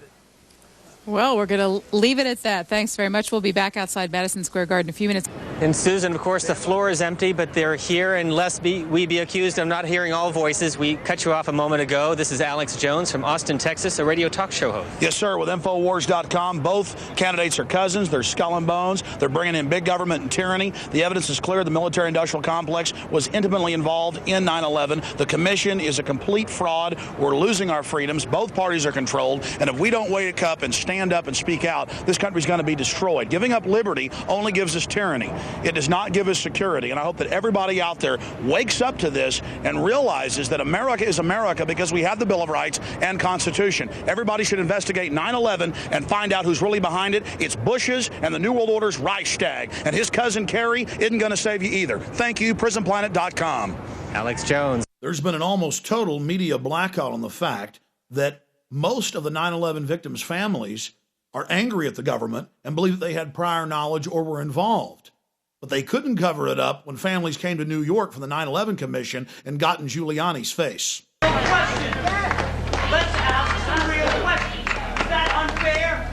[SPEAKER 20] Well, we're going to leave it at that. Thanks very much. We'll be back outside Madison Square Garden in a few minutes.
[SPEAKER 19] And Susan, of course, the floor is empty, but they're here, and lest we be accused of not hearing all voices. We cut you off a moment ago. This is Alex Jones from Austin, Texas, a radio talk show host.
[SPEAKER 3] Yes, sir, with INFOWARS.com. Both candidates are cousins. They're skull and bones. They're bringing in big government and tyranny. The evidence is clear. The military-industrial complex was intimately involved in 9/11. The commission is a complete fraud. We're losing our freedoms. Both parties are controlled. And if we don't wake up and stand stand up and speak out, this country's going to be destroyed. Giving up liberty only gives us tyranny. It does not give us security. And I hope that everybody out there wakes up to this and realizes that America is America because we have the Bill of Rights and Constitution. Everybody should investigate 9/11 and find out who's really behind it. It's Bush's and the New World Order's Reichstag. And his cousin Kerry isn't going to save you either. Thank you, PrisonPlanet.com.
[SPEAKER 19] Alex Jones.
[SPEAKER 3] There's been an almost total media blackout on the fact that most of the 9/11 victims' families are angry at the government and believe that they had prior knowledge or were involved. But they couldn't cover it up when families came to New York from the 9/11 Commission and got in Giuliani's face.
[SPEAKER 18] Question. Let's ask some real questions. Is that unfair?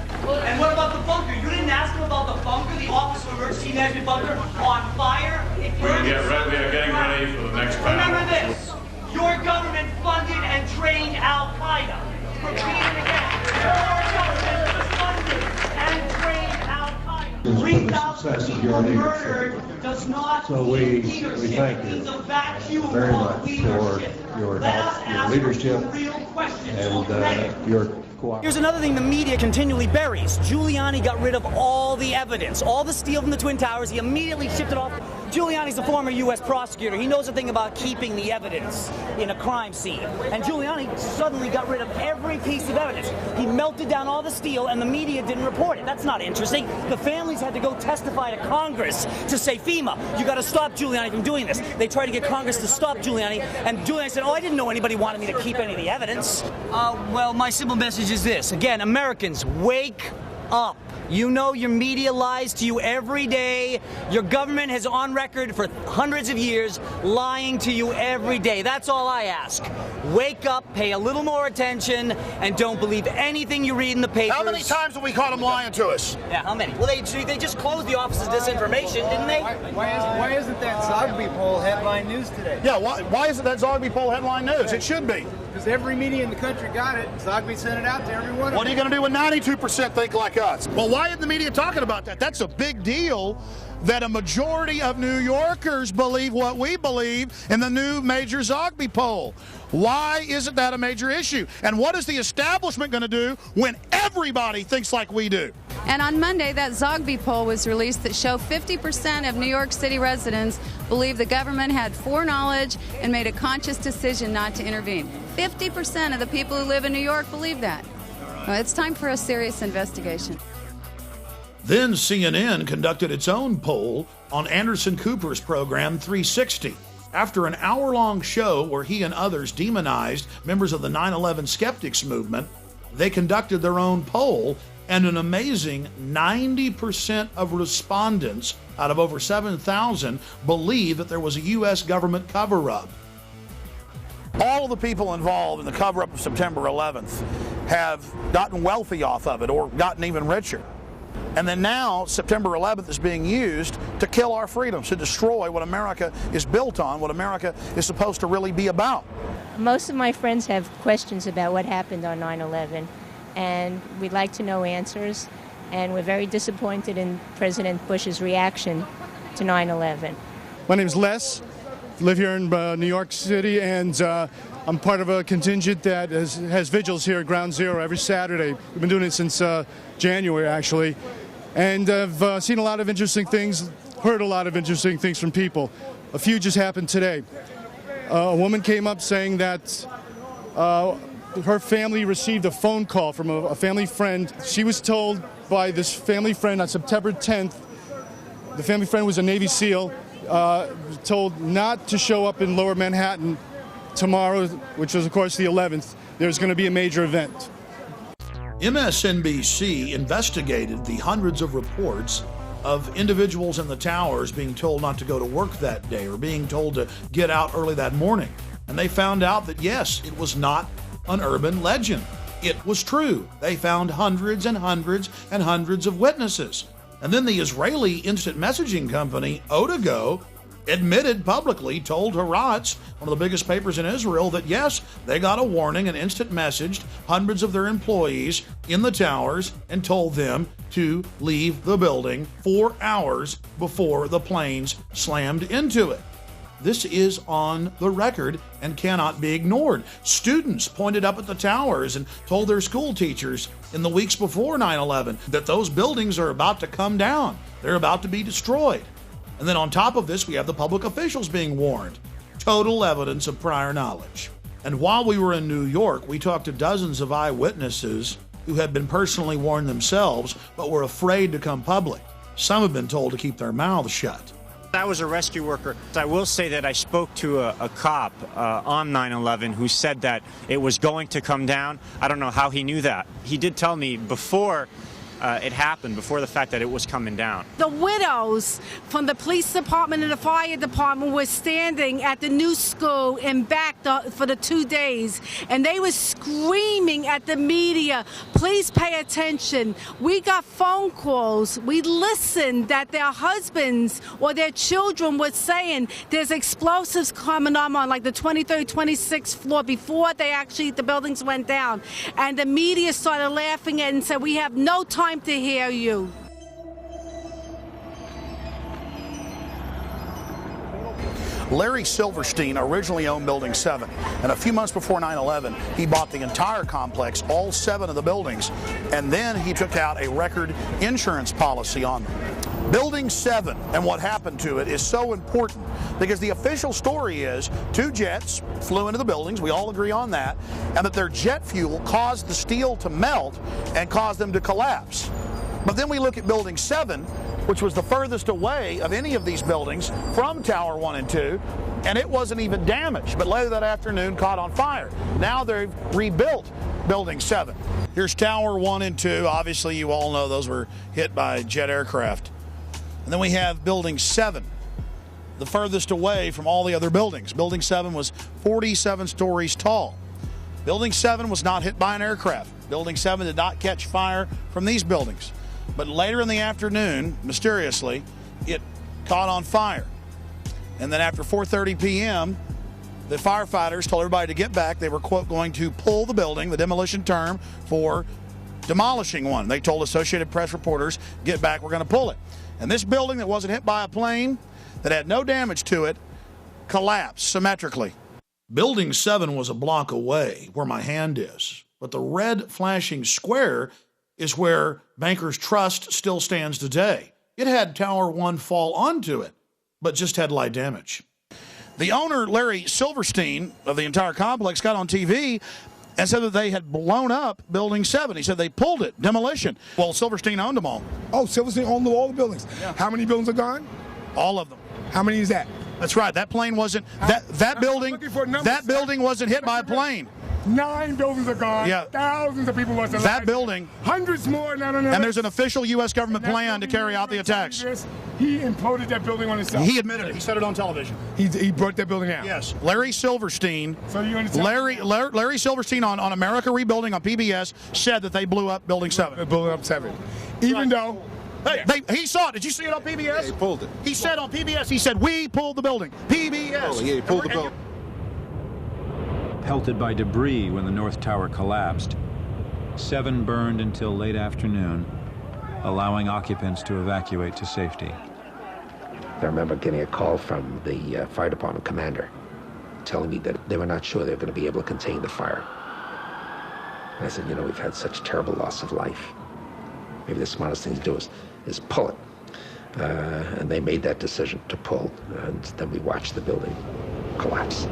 [SPEAKER 18] And what about the bunker? You didn't ask him about the bunker, the Office of Emergency Management bunker on fire?
[SPEAKER 2] We are getting ready for the next battle.
[SPEAKER 18] Remember this. Your government funded and trained Al-Qaeda. Repeat it again. Your government funded and trained Al-Qaeda. 3,000 people murdered does not
[SPEAKER 4] so we
[SPEAKER 18] leadership.
[SPEAKER 4] thank you
[SPEAKER 18] It's a vacuum
[SPEAKER 4] very
[SPEAKER 18] of
[SPEAKER 4] much
[SPEAKER 18] leadership.
[SPEAKER 4] for your
[SPEAKER 18] Let us
[SPEAKER 4] help, your
[SPEAKER 18] ask
[SPEAKER 4] leadership,
[SPEAKER 18] real questions.
[SPEAKER 4] and your cooperation.
[SPEAKER 5] Here's another thing the media continually buries. Giuliani got rid of all the evidence, all the steel from the Twin Towers. He immediately shipped it off. Giuliani's a former U.S. prosecutor. He knows a thing about keeping the evidence in a crime scene. And Giuliani suddenly got rid of every piece of evidence. He melted down all the steel, and the media didn't report it. That's not interesting. The families had to go testify to Congress to say, FEMA, you got to stop Giuliani from doing this. They tried to get Congress to stop Giuliani, and Giuliani said, oh, I didn't know anybody wanted me to keep any of the evidence. Well, my simple message is this. Again, Americans, wake up. You know your media lies to you every day. Your government has on record for hundreds of years lying to you every day. That's all I ask. Wake up, pay a little more attention, and don't believe anything you read in the papers.
[SPEAKER 3] How many times have we caught them lying to us?
[SPEAKER 5] Yeah, how many? Well, they just closed the Office of Disinformation, didn't they?
[SPEAKER 16] Why isn't that Zogby poll headline news today?
[SPEAKER 3] Yeah, why isn't that Zogby poll headline news? It should be.
[SPEAKER 16] Because every media in the country got it. Zogby sent it out to everyone.
[SPEAKER 3] What are you going to do when 92% think like us? Well, why isn't the media talking about that? That's a big deal that a majority of New Yorkers believe what we believe in the new major Zogby poll. Why isn't that a major issue? And what is the establishment going to do when everybody thinks like we do?
[SPEAKER 6] And on Monday, that Zogby poll was released that showed 50% of New York City residents believe the government had foreknowledge and made a conscious decision not to intervene. 50% of the people who live in New York believe that. Well, it's time for a serious investigation.
[SPEAKER 3] Then CNN conducted its own poll on Anderson Cooper's program 360. After an hour-long show where he and others demonized members of the 9/11 skeptics movement, they conducted their own poll, and an amazing 90% of respondents out of over 7,000 believe that there was a U.S. government cover-up. All of the people involved in the cover-up of September 11th have gotten wealthy off of it or gotten even richer. And then now, September 11th is being used to kill our freedoms, to destroy what America is built on, what America is supposed to really be about.
[SPEAKER 7] Most of my friends have questions about what happened on 9/11, and we'd like to know answers, and we're very disappointed in President Bush's reaction to 9/11.
[SPEAKER 8] My name's Les, live here in New York City, and I'm part of a contingent that has vigils here at Ground Zero every Saturday. We've been doing it since January, actually. And I've seen a lot of interesting things, heard a lot of interesting things from people. A few just happened today. A woman came up saying that her family received a phone call from a family friend. She was told by this family friend on September 10th, the family friend was a Navy SEAL, told not to show up in Lower Manhattan tomorrow, which was, of course, the 11th. There's going to be a major event.
[SPEAKER 3] MSNBC investigated the hundreds of reports of individuals in the towers being told not to go to work that day or being told to get out early that morning. And they found out that, yes, it was not an urban legend. It was true. They found hundreds and hundreds and hundreds of witnesses. And then the Israeli instant messaging company, Otago, admitted publicly, told Haaretz, one of the biggest papers in Israel, that yes, they got a warning and instant messaged hundreds of their employees in the towers and told them to leave the building 4 hours before the planes slammed into it. This is on the record and cannot be ignored. Students pointed up at the towers and told their school teachers in the weeks before 9/11 that those buildings are about to come down. They're about to be destroyed. And then on top of this, we have the public officials being warned. Total evidence of prior knowledge. And while we were in New York, we talked to dozens of eyewitnesses who had been personally warned themselves but were afraid to come public. Some have been told to keep their mouths shut.
[SPEAKER 10] I was a rescue worker. I will say that I spoke to a cop on 9/11 who said that it was going to come down. I don't know how he knew that. He did tell me before it happened, before the fact that it was coming down.
[SPEAKER 22] The widows from the police department and the fire department were standing at the new school in back for the 2 days, and they were screaming at the media, please pay attention. We got phone calls. We listened that their husbands or their children were saying there's explosives coming on like the 23rd, 26th floor before the buildings went down. And the media started laughing and said, we have no time to hear you.
[SPEAKER 3] Larry Silverstein originally owned Building 7, and a few months before 9/11, he bought the entire complex, all 7 of the buildings, and then he took out a record insurance policy on them. Building 7 and what happened to it is so important because the official story is 2 jets flew into the buildings, we all agree on that, and that their jet fuel caused the steel to melt and caused them to collapse. But then we look at Building 7, which was the furthest away of any of these buildings from Tower 1 and 2, and it wasn't even damaged, but later that afternoon caught on fire. Now they've rebuilt Building 7. Here's Tower 1 and 2. Obviously, you all know those were hit by jet aircraft. And then we have Building 7, the furthest away from all the other buildings. Building 7 was 47 stories tall. Building 7 was not hit by an aircraft. Building 7 did not catch fire from these buildings. But later in the afternoon, mysteriously, it caught on fire. And then after 4:30 p.m., the firefighters told everybody to get back. They were, quote, going to pull the building, the demolition term for demolishing one. They told Associated Press reporters, get back, we're going to pull it. And this building that wasn't hit by a plane, that had no damage to it, collapsed symmetrically. Building 7 was a block away where my hand is. But the red flashing square is where Bankers Trust still stands today. It had Tower 1 fall onto it, but just had light damage. The owner, Larry Silverstein, of the entire complex, got on TV and said that they had blown up Building 7. He said they pulled it, demolition. Well, Silverstein owned them all.
[SPEAKER 23] Oh, Silverstein owned all the buildings. Yeah. How many buildings are gone?
[SPEAKER 3] All of them.
[SPEAKER 23] How many is that?
[SPEAKER 3] That's right. That plane wasn't, that building wasn't hit by a plane.
[SPEAKER 23] 9 buildings are gone.
[SPEAKER 3] Yeah.
[SPEAKER 23] Thousands of people lost their lives.
[SPEAKER 3] That building.
[SPEAKER 23] Hundreds more.
[SPEAKER 3] And there's an official U.S. government plan to carry out the attacks.
[SPEAKER 23] He imploded that building on himself.
[SPEAKER 3] He admitted it. He said it on television.
[SPEAKER 23] He brought that building out.
[SPEAKER 3] Yes. Larry Silverstein.
[SPEAKER 23] So you understand?
[SPEAKER 3] Larry Silverstein on America Rebuilding on PBS said that they blew up Building 7.
[SPEAKER 23] Building up 7. Even though.
[SPEAKER 3] He saw it. Did you see it on PBS?
[SPEAKER 24] Yeah, he pulled it.
[SPEAKER 3] He said on PBS, he said, we pulled the building. PBS.
[SPEAKER 24] Oh, yeah, he pulled the building.
[SPEAKER 25] Pelted by debris when the North Tower collapsed. 7 burned until late afternoon, allowing occupants to evacuate to safety.
[SPEAKER 26] I remember getting a call from the fire department commander telling me that they were not sure they were going to be able to contain the fire. And I said, you know, we've had such terrible loss of life. Maybe the smartest thing to do is pull it. And they made that decision to pull, and then we watched the building collapse.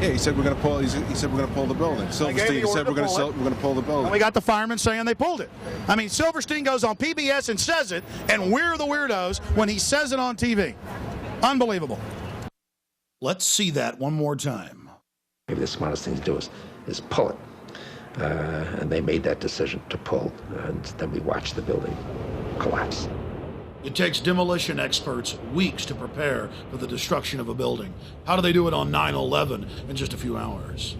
[SPEAKER 24] Yeah, he said we're going to pull. He said we're going to pull the building. Silverstein said we're going to pull the building.
[SPEAKER 3] And we got the firemen saying they pulled it. I mean, Silverstein goes on PBS and says it, and we're the weirdos when he says it on TV. Unbelievable. Let's see that one more time.
[SPEAKER 26] Maybe the smartest thing to do is pull it. And they made that decision to pull, and then we watched the building collapse.
[SPEAKER 3] It takes demolition experts weeks to prepare for the destruction of a building. How do they do it on 9/11 in just a few hours?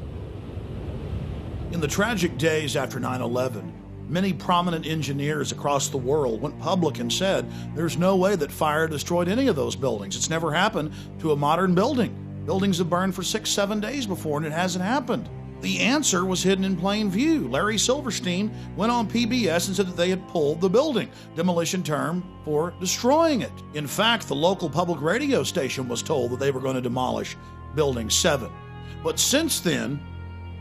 [SPEAKER 3] In the tragic days after 9/11, many prominent engineers across the world went public and said there's no way that fire destroyed any of those buildings. It's never happened to a modern building. Buildings have burned for 6-7 days before, and it hasn't happened. The answer was hidden in plain view. Larry Silverstein went on PBS and said that they had pulled the building, demolition term for destroying it. In fact, the local public radio station was told that they were going to demolish Building 7. But since then,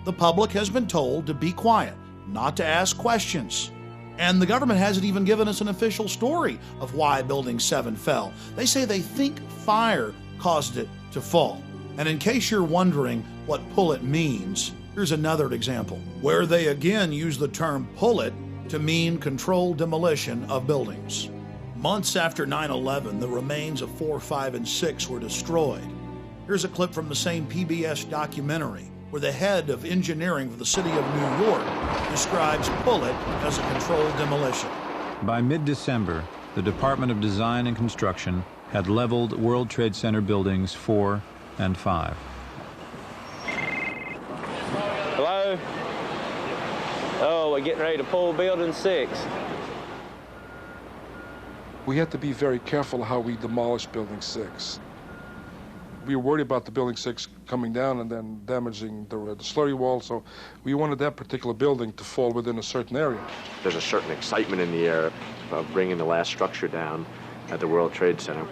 [SPEAKER 3] the public has been told to be quiet, not to ask questions. And the government hasn't even given us an official story of why Building 7 fell. They say they think fire caused it to fall. And in case you're wondering what pull it means, here's another example, where they again use the term pull it to mean controlled demolition of buildings. Months after 9/11, the remains of 4, 5, and 6 were destroyed. Here's a clip from the same PBS documentary, where the head of engineering for the city of New York describes pull it as a controlled demolition.
[SPEAKER 25] By mid-December, the Department of Design and Construction had leveled World Trade Center buildings 4 and 5.
[SPEAKER 9] Hello? Oh, we're getting ready to pull Building 6.
[SPEAKER 11] We have to be very careful how we demolish Building 6. We were worried about the Building 6 coming down and then damaging the slurry wall, so we wanted that particular building to fall within a certain area.
[SPEAKER 12] There's a certain excitement in the air of bringing the last structure down at the World Trade Center.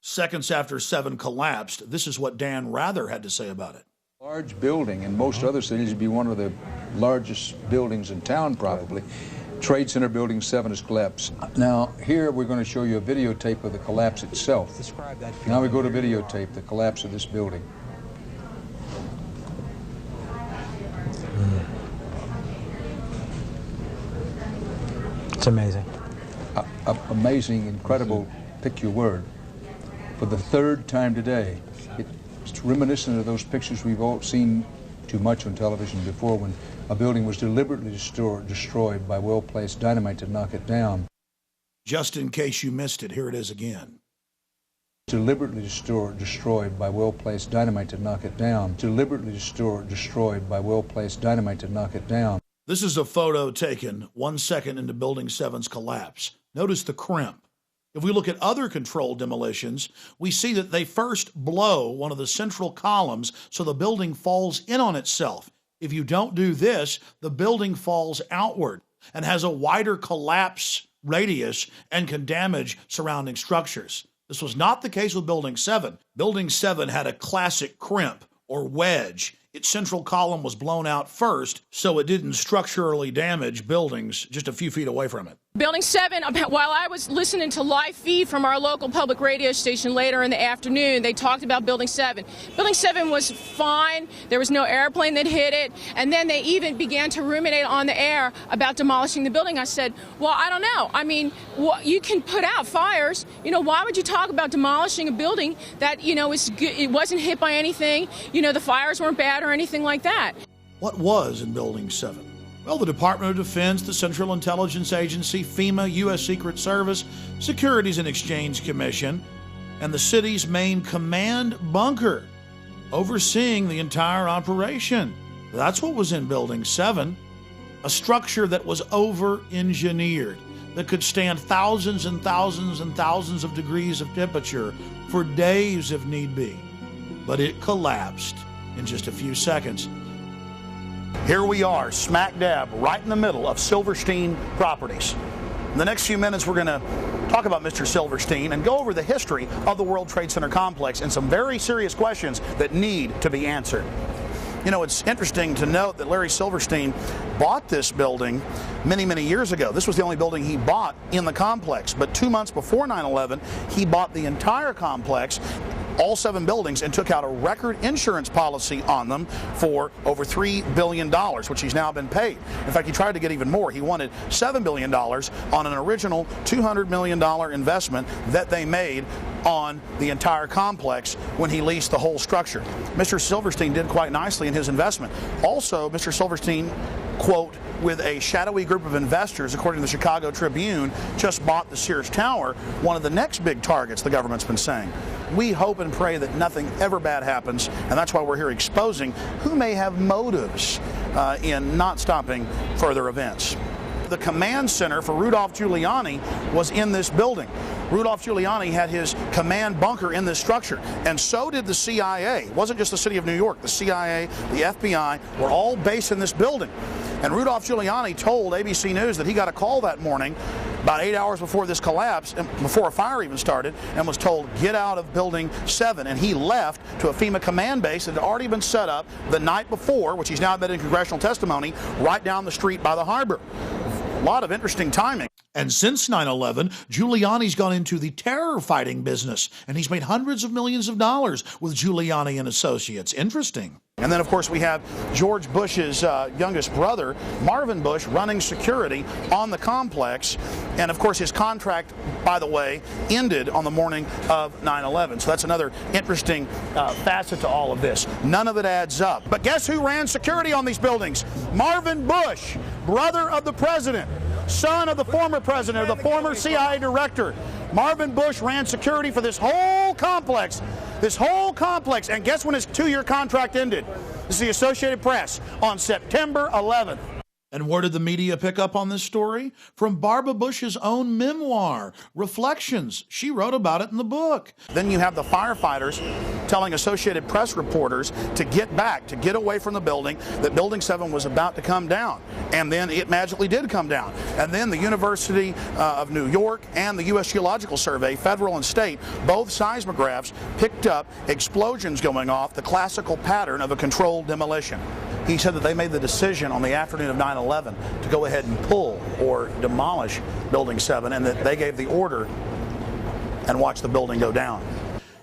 [SPEAKER 3] Seconds after 7 collapsed, this is what Dan Rather had to say about it.
[SPEAKER 13] Large building, in most other cities, would be one of the largest buildings in town, probably. Trade Center Building 7 has collapsed. Now, here we're going to show you a videotape of the collapse itself.
[SPEAKER 14] Describe that.
[SPEAKER 13] Now we go to videotape, the collapse of this building.
[SPEAKER 14] It's amazing.
[SPEAKER 13] Amazing, incredible, pick your word. For the third time today, it's reminiscent of those pictures we've all seen too much on television before, when a building was deliberately destroyed by well-placed dynamite to knock it down.
[SPEAKER 3] Just in case you missed it, here it is again.
[SPEAKER 13] Deliberately destroyed by well-placed dynamite to knock it down. Deliberately destroyed by well-placed dynamite to knock it down.
[SPEAKER 3] This is a photo taken 1 second into Building 7's collapse. Notice the crimp. If we look at other controlled demolitions, we see that they first blow one of the central columns so the building falls in on itself. If you don't do this, the building falls outward and has a wider collapse radius and can damage surrounding structures. This was not the case with Building 7. Building 7 had a classic crimp or wedge. Its central column was blown out first, so it didn't structurally damage buildings just a few feet away from it.
[SPEAKER 15] Building 7, while I was listening to live feed from our local public radio station later in the afternoon, they talked about Building 7. Building 7 was fine. There was no airplane that hit it. And then they even began to ruminate on the air about demolishing the building. I said, well, I don't know. I mean, you can put out fires. You know, why would you talk about demolishing a building that, you know, it wasn't hit by anything? You know, the fires weren't bad or anything like that.
[SPEAKER 3] What was in Building 7? Well, the Department of Defense, the Central Intelligence Agency, FEMA, U.S. Secret Service, Securities and Exchange Commission, and the city's main command bunker, overseeing the entire operation. That's what was in Building 7, a structure that was over-engineered, that could stand thousands and thousands and thousands of degrees of temperature for days if need be. But it collapsed in just a few seconds. Here we are, smack dab, right in the middle of Silverstein Properties. In the next few minutes, we're going to talk about Mr. Silverstein and go over the history of the World Trade Center complex and some very serious questions that need to be answered. You know, it's interesting to note that Larry Silverstein bought this building many, many years ago. This was the only building he bought in the complex. But 2 months before 9/11, he bought the entire complex, all 7 buildings, and took out a record insurance policy on them for over $3 billion, which he's now been paid. In fact, he tried to get even more. He wanted $7 billion on an original $200 million investment that they made on the entire complex when he leased the whole structure. Mr. Silverstein did quite nicely in his investment. Also, Mr. Silverstein, quote, with a shadowy group of investors, according to the Chicago Tribune, just bought the Sears Tower, one of the next big targets the government's been saying. We hope and pray that nothing ever bad happens, and that's why we're here exposing who may have motives in not stopping further events. The command center for Rudolph Giuliani was in this building. Rudolph Giuliani had his command bunker in this structure, and so did the CIA. It wasn't just the city of New York. The CIA, the FBI were all based in this building. And Rudolph Giuliani told ABC News that he got a call that morning about 8 hours before this collapse, before a fire even started, and was told, get out of Building 7. And he left to a FEMA command base that had already been set up the night before, which he's now admitted in congressional testimony, right down the street by the harbor. A lot of interesting timing.
[SPEAKER 1] And since 9/11, Giuliani's gone into the terror fighting business, and he's made hundreds of millions of dollars with Giuliani and Associates. Interesting.
[SPEAKER 3] And then, of course, we have George Bush's youngest brother, Marvin Bush, running security on the complex. And, of course, his contract, by the way, ended on the morning of 9/11. So that's another interesting facet to all of this. None of it adds up. But guess who ran security on these buildings? Marvin Bush, brother of the president, son of the former president, or the former CIA director. Marvin Bush ran security for this whole complex. And guess when his 2-year contract ended? This is the Associated Press on September 11th.
[SPEAKER 1] And where did the media pick up on this story? From Barbara Bush's own memoir, Reflections. She wrote about it in the book.
[SPEAKER 3] Then you have the firefighters telling Associated Press reporters to get back, to get away from the building, that Building 7 was about to come down. And then it magically did come down. And then the University of New York and the U.S. Geological Survey, federal and state, both seismographs picked up explosions going off, the classical pattern of a controlled demolition. He said that they made the decision on the afternoon of 9/11 to go ahead and pull or demolish Building 7, and that they gave the order and watched the building go down.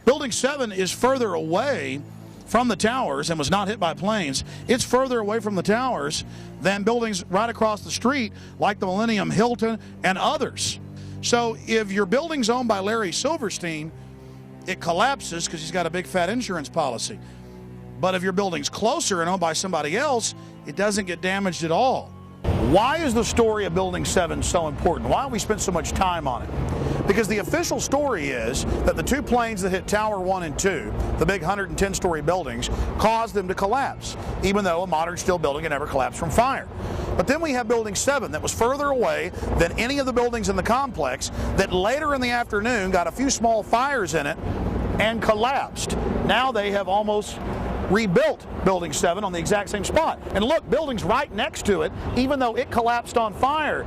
[SPEAKER 1] Building 7 is further away from the towers and was not hit by planes. It's further away from the towers than buildings right across the street like the Millennium Hilton and others. So if your building's owned by Larry Silverstein, it collapses because he's got a big fat insurance policy. But if your building's closer and owned by somebody else, it doesn't get damaged at all.
[SPEAKER 3] Why is the story of Building 7 so important? Why have we spent so much time on it? Because the official story is that the 2 planes that hit Tower 1 and 2, the big 110-story buildings, caused them to collapse, even though a modern steel building had never collapsed from fire. But then we have Building 7 that was further away than any of the buildings in the complex that later in the afternoon got a few small fires in it and collapsed. Now they have almost rebuilt Building 7 on the exact same spot. And look, buildings right next to it, even though it collapsed on fire,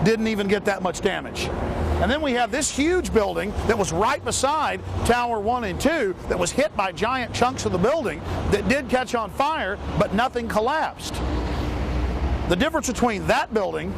[SPEAKER 3] didn't even get that much damage. And then we have this huge building that was right beside Tower 1 and 2 that was hit by giant chunks of the building that did catch on fire, but nothing collapsed. The difference between that building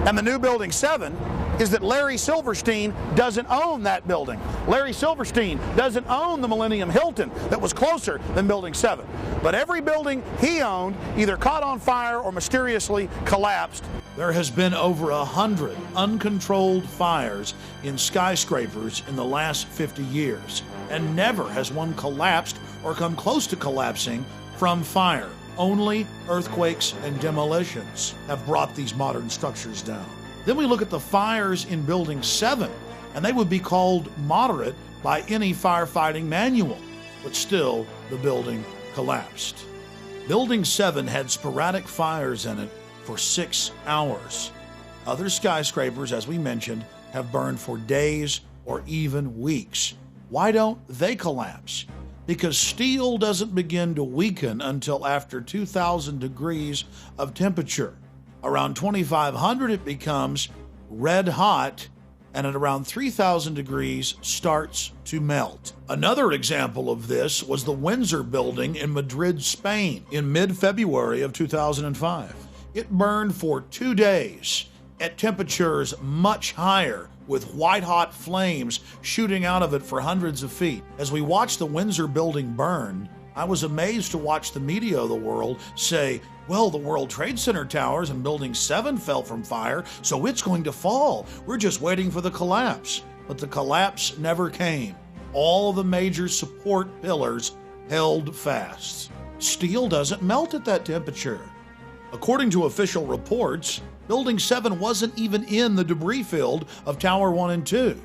[SPEAKER 3] and the new Building 7 is that Larry Silverstein doesn't own that building. Larry Silverstein doesn't own the Millennium Hilton that was closer than Building 7. But every building he owned either caught on fire or mysteriously collapsed.
[SPEAKER 1] There has been over 100 uncontrolled fires in skyscrapers in the last 50 years, and never has one collapsed or come close to collapsing from fire. Only earthquakes and demolitions have brought these modern structures down. Then we look at the fires in Building 7, and they would be called moderate by any firefighting manual, but still the building collapsed. Building 7 had sporadic fires in it for 6 hours. Other skyscrapers, as we mentioned, have burned for days or even weeks. Why don't they collapse? Because steel doesn't begin to weaken until after 2,000 degrees of temperature. Around 2,500 it becomes red hot, and at around 3,000 degrees starts to melt. Another example of this was the Windsor building in Madrid, Spain in mid-February of 2005. It burned for 2 days at temperatures much higher, with white-hot flames shooting out of it for hundreds of feet. As we watched the Windsor building burn, I was amazed to watch the media of the world say, well, the World Trade Center towers and Building 7 fell from fire, so it's going to fall. We're just waiting for the collapse. But the collapse never came. All the major support pillars held fast. Steel doesn't melt at that temperature. According to official reports, Building 7 wasn't even in the debris field of Tower 1 and 2.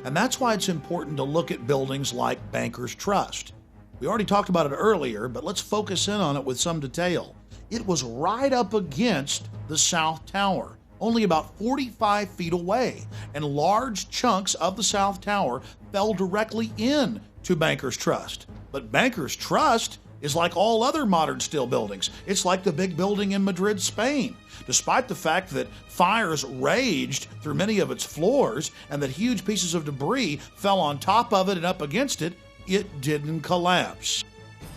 [SPEAKER 1] And that's why it's important to look at buildings like Bankers Trust. We already talked about it earlier, but let's focus in on it with some detail. It was right up against the South Tower, only about 45 feet away, and large chunks of the South Tower fell directly in to Bankers Trust. But Bankers Trust is like all other modern steel buildings. It's like the big building in Madrid, Spain. Despite the fact that fires raged through many of its floors and that huge pieces of debris fell on top of it and up against it, it didn't collapse.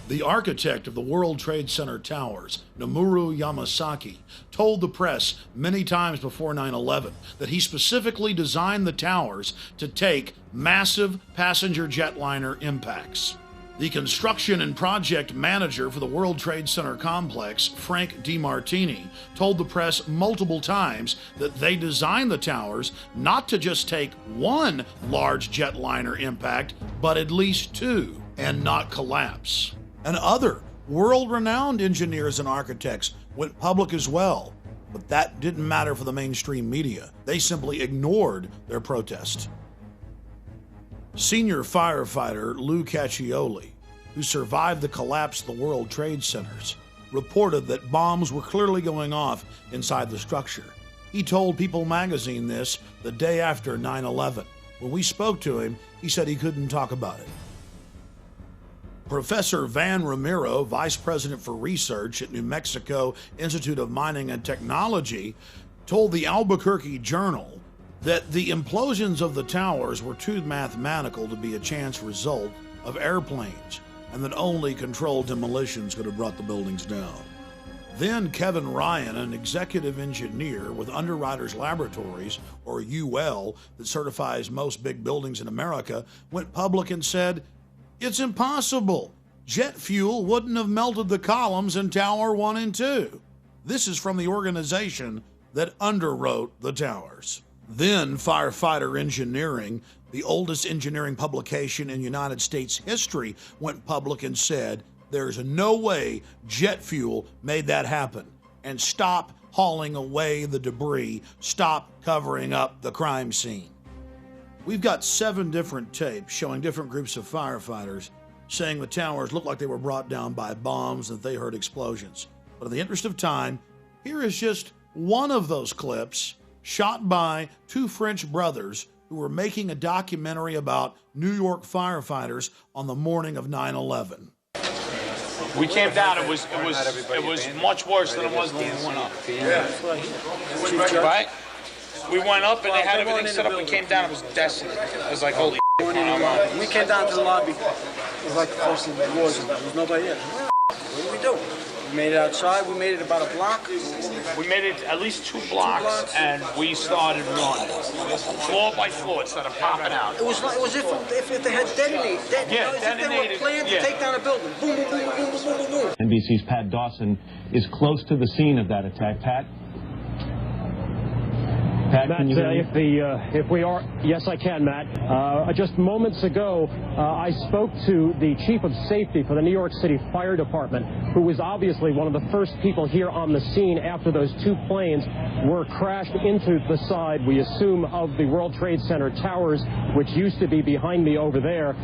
[SPEAKER 1] The architect of the World Trade Center towers, Nomura Yamasaki, told the press many times before 9/11 that he specifically designed the towers to take massive passenger jetliner impacts. The construction and project manager for the World Trade Center complex, Frank DiMartini, told the press multiple times that they designed the towers not to just take one large jetliner impact, but at least two, and not collapse. And other world-renowned engineers and architects went public as well, but that didn't matter for the mainstream media. They simply ignored their protest. Senior firefighter Lou Caccioli, who survived the collapse of the World Trade Centers, reported that bombs were clearly going off inside the structure. He told People magazine this the day after 9/11. When we spoke to him, he said he couldn't talk about it. Professor Van Ramiro, Vice President for Research at New Mexico Institute of Mining and Technology, told the Albuquerque Journal that the implosions of the towers were too mathematical to be a chance result of airplanes, and that only controlled demolitions could have brought the buildings down. Then Kevin Ryan, an executive engineer with Underwriters Laboratories, or UL, that certifies most big buildings in America, went public and said, "It's impossible. Jet fuel wouldn't have melted the columns in Tower 1 and 2. This is from the organization that underwrote the towers. Then Firefighter Engineering, the oldest engineering publication in United States history, went public and said, there's no way jet fuel made that happen. And stop hauling away the debris. Stop covering up the crime scene. We've got 7 different tapes showing different groups of firefighters saying the towers looked like they were brought down by bombs and that they heard explosions. But in the interest of time, here is just one of those clips shot by 2 French brothers who were making a documentary about New York firefighters on the morning of 9/11.
[SPEAKER 2] We came down. It was much worse than it was when we went up. Yeah. Right? We went up and they had everything set up. We came down. It was desolate. It was like, holy shit.
[SPEAKER 17] We came down to the lobby. It was like the first thing there was nobody there. What did we do? We made it outside. We made it about a block.
[SPEAKER 2] We made it at least 2 blocks, and we started running. Floor by floor, it started popping out.
[SPEAKER 17] It was if they had detonated.
[SPEAKER 2] Yeah,
[SPEAKER 17] if they were planned to take down a building. Boom, boom, boom, boom, boom, boom, boom.
[SPEAKER 18] NBC's Pat Dawson is close to the scene of that attack. Pat? Pat,
[SPEAKER 19] Matt,
[SPEAKER 18] can you hear me?
[SPEAKER 19] if we are, yes, I can, Matt. Just moments ago, I spoke to the chief of safety for the New York City Fire Department, who was obviously one of the first people here on the scene after those 2 planes were crashed into the side, we assume, of the World Trade Center towers, which used to be behind me over there.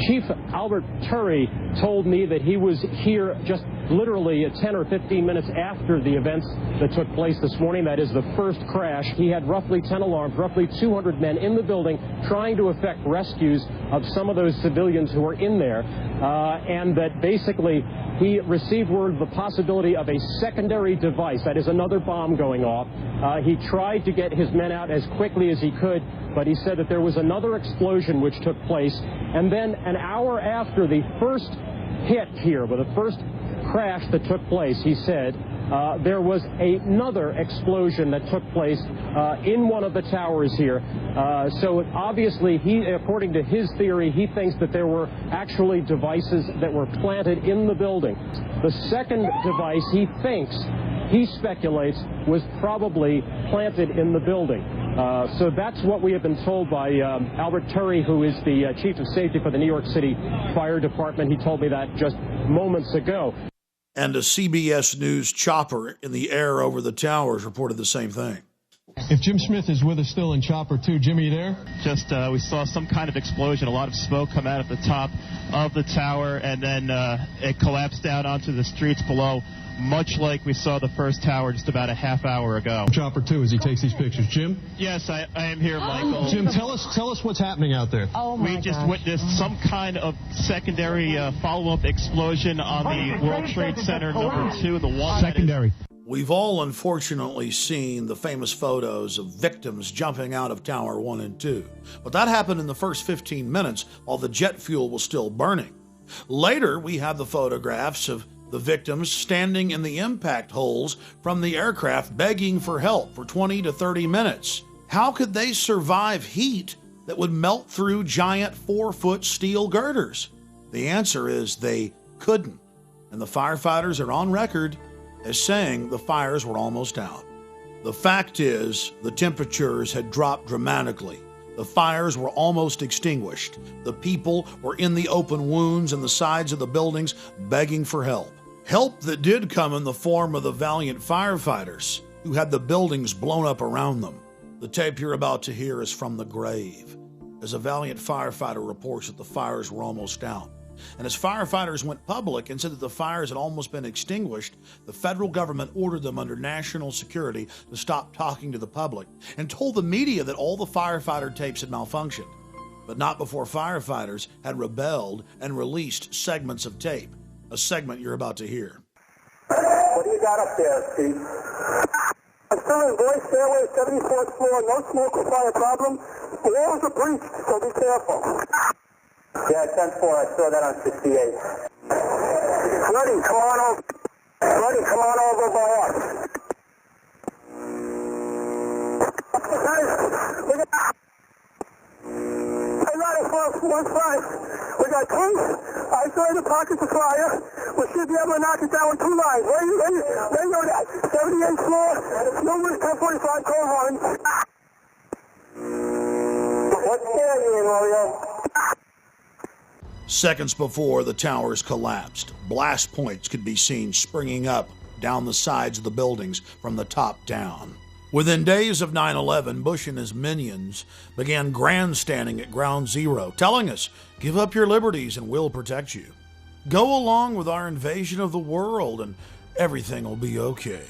[SPEAKER 19] Chief Albert Turry told me that he was here just literally 10 or 15 minutes after the events that took place this morning. That is the first crash. He had roughly 10 alarms, roughly 200 men in the building trying to effect rescues of some of those civilians who were in there, and that basically he received word of the possibility of a secondary device, that is another bomb going off. He tried to get his men out as quickly as he could, but he said that there was another explosion which took place, and then an hour after the first hit here, with the first crash that took place, he said, there was another explosion that took place in one of the towers here. So obviously, according to his theory, he thinks that there were actually devices that were planted in the building. The second device he speculates was probably planted in the building. So that's what we have been told by Albert Turry, who is the chief of safety for the New York City Fire Department. He told me that just moments ago.
[SPEAKER 1] And a CBS News chopper in the air over the towers reported the same thing.
[SPEAKER 18] If Jim Smith is with us still in Chopper 2, Jimmy, you there?
[SPEAKER 4] Just, we saw some kind of explosion, a lot of smoke come out at the top of the tower, and then it collapsed down onto the streets below, much like we saw the first tower just about a half hour ago.
[SPEAKER 18] Chopper 2 as he takes these pictures. Jim?
[SPEAKER 4] Yes, I am here, Michael.
[SPEAKER 18] Jim, tell us what's happening out there.
[SPEAKER 4] We just witnessed some kind of secondary follow-up explosion on the World Trade Center #2, the one
[SPEAKER 18] secondary.
[SPEAKER 1] We've all unfortunately seen the famous photos of victims jumping out of Tower 1 and 2, but that happened in the first 15 minutes while the jet fuel was still burning. Later, we have the photographs of the victims standing in the impact holes from the aircraft begging for help for 20 to 30 minutes. How could they survive heat that would melt through giant 4-foot steel girders? The answer is they couldn't, and the firefighters are on record as saying the fires were almost out. The fact is, the temperatures had dropped dramatically. The fires were almost extinguished. The people were in the open wounds in the sides of the buildings begging for help. Help that did come in the form of the valiant firefighters who had the buildings blown up around them. The tape you're about to hear is from the grave, as a valiant firefighter reports that the fires were almost out. And as firefighters went public and said that the fires had almost been extinguished, the federal government ordered them under national security to stop talking to the public and told the media that all the firefighter tapes had malfunctioned, but not before firefighters had rebelled and released segments of tape, a segment you're about to hear.
[SPEAKER 5] What do you got up there, Steve? I'm still in voice stairway, 74th floor, no smoke or fire problem. The walls are breached, so be careful. Yeah, 10-4, I saw that on 68. Freddie, come on over. Freddie, come on over by us. Guys, we got... Hey, Roddy, 415. We got police, isolated pockets of fire. We should be able to knock it down with 2 lines. Where you know that? 78th floor, numerous 1045 code lines. What scared you, Mario?
[SPEAKER 1] Seconds before the towers collapsed, blast points could be seen springing up down the sides of the buildings from the top down. Within days of 9/11, Bush and his minions began grandstanding at Ground Zero, telling us, "Give up your liberties and we'll protect you. Go along with our invasion of the world and everything will be okay."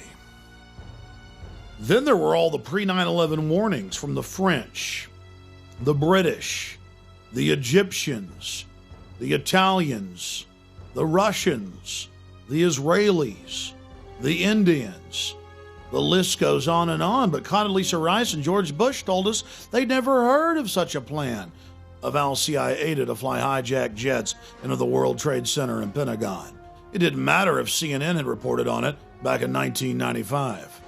[SPEAKER 1] Then there were all the pre-9/11 warnings from the French, the British, the Egyptians, the Italians, the Russians, the Israelis, the Indians. The list goes on, but Condoleezza Rice and George Bush told us they'd never heard of such a plan of al-CIA to fly hijacked jets into the World Trade Center and Pentagon. It didn't matter if CNN had reported on it back in 1995.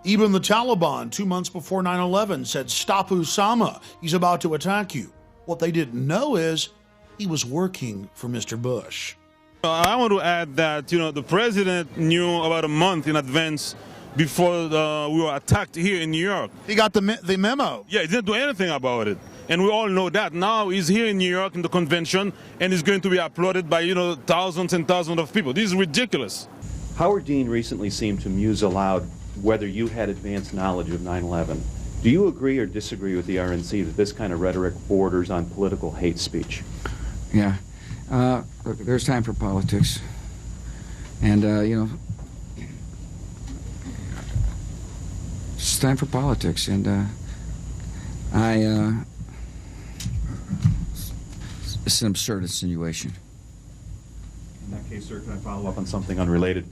[SPEAKER 1] Even the Taliban, 2 months before 9/11, said, "Stop Osama, he's about to attack you." What they didn't know is he was working for Mr. Bush.
[SPEAKER 6] I want to add that, the president knew about a month in advance before we were attacked here in New York.
[SPEAKER 1] He got the memo.
[SPEAKER 6] Yeah, he didn't do anything about it. And we all know that. Now he's here in New York in the convention, and he's going to be applauded by, thousands and thousands of people. This is ridiculous.
[SPEAKER 16] Howard Dean recently seemed to muse aloud whether you had advanced knowledge of 9/11. Do you agree or disagree with the RNC that this kind of rhetoric borders on political hate speech?
[SPEAKER 20] Yeah. Look, there's time for politics. And, it's time for politics. And, it's an absurd insinuation.
[SPEAKER 16] In that case, sir, can I follow up on something unrelated?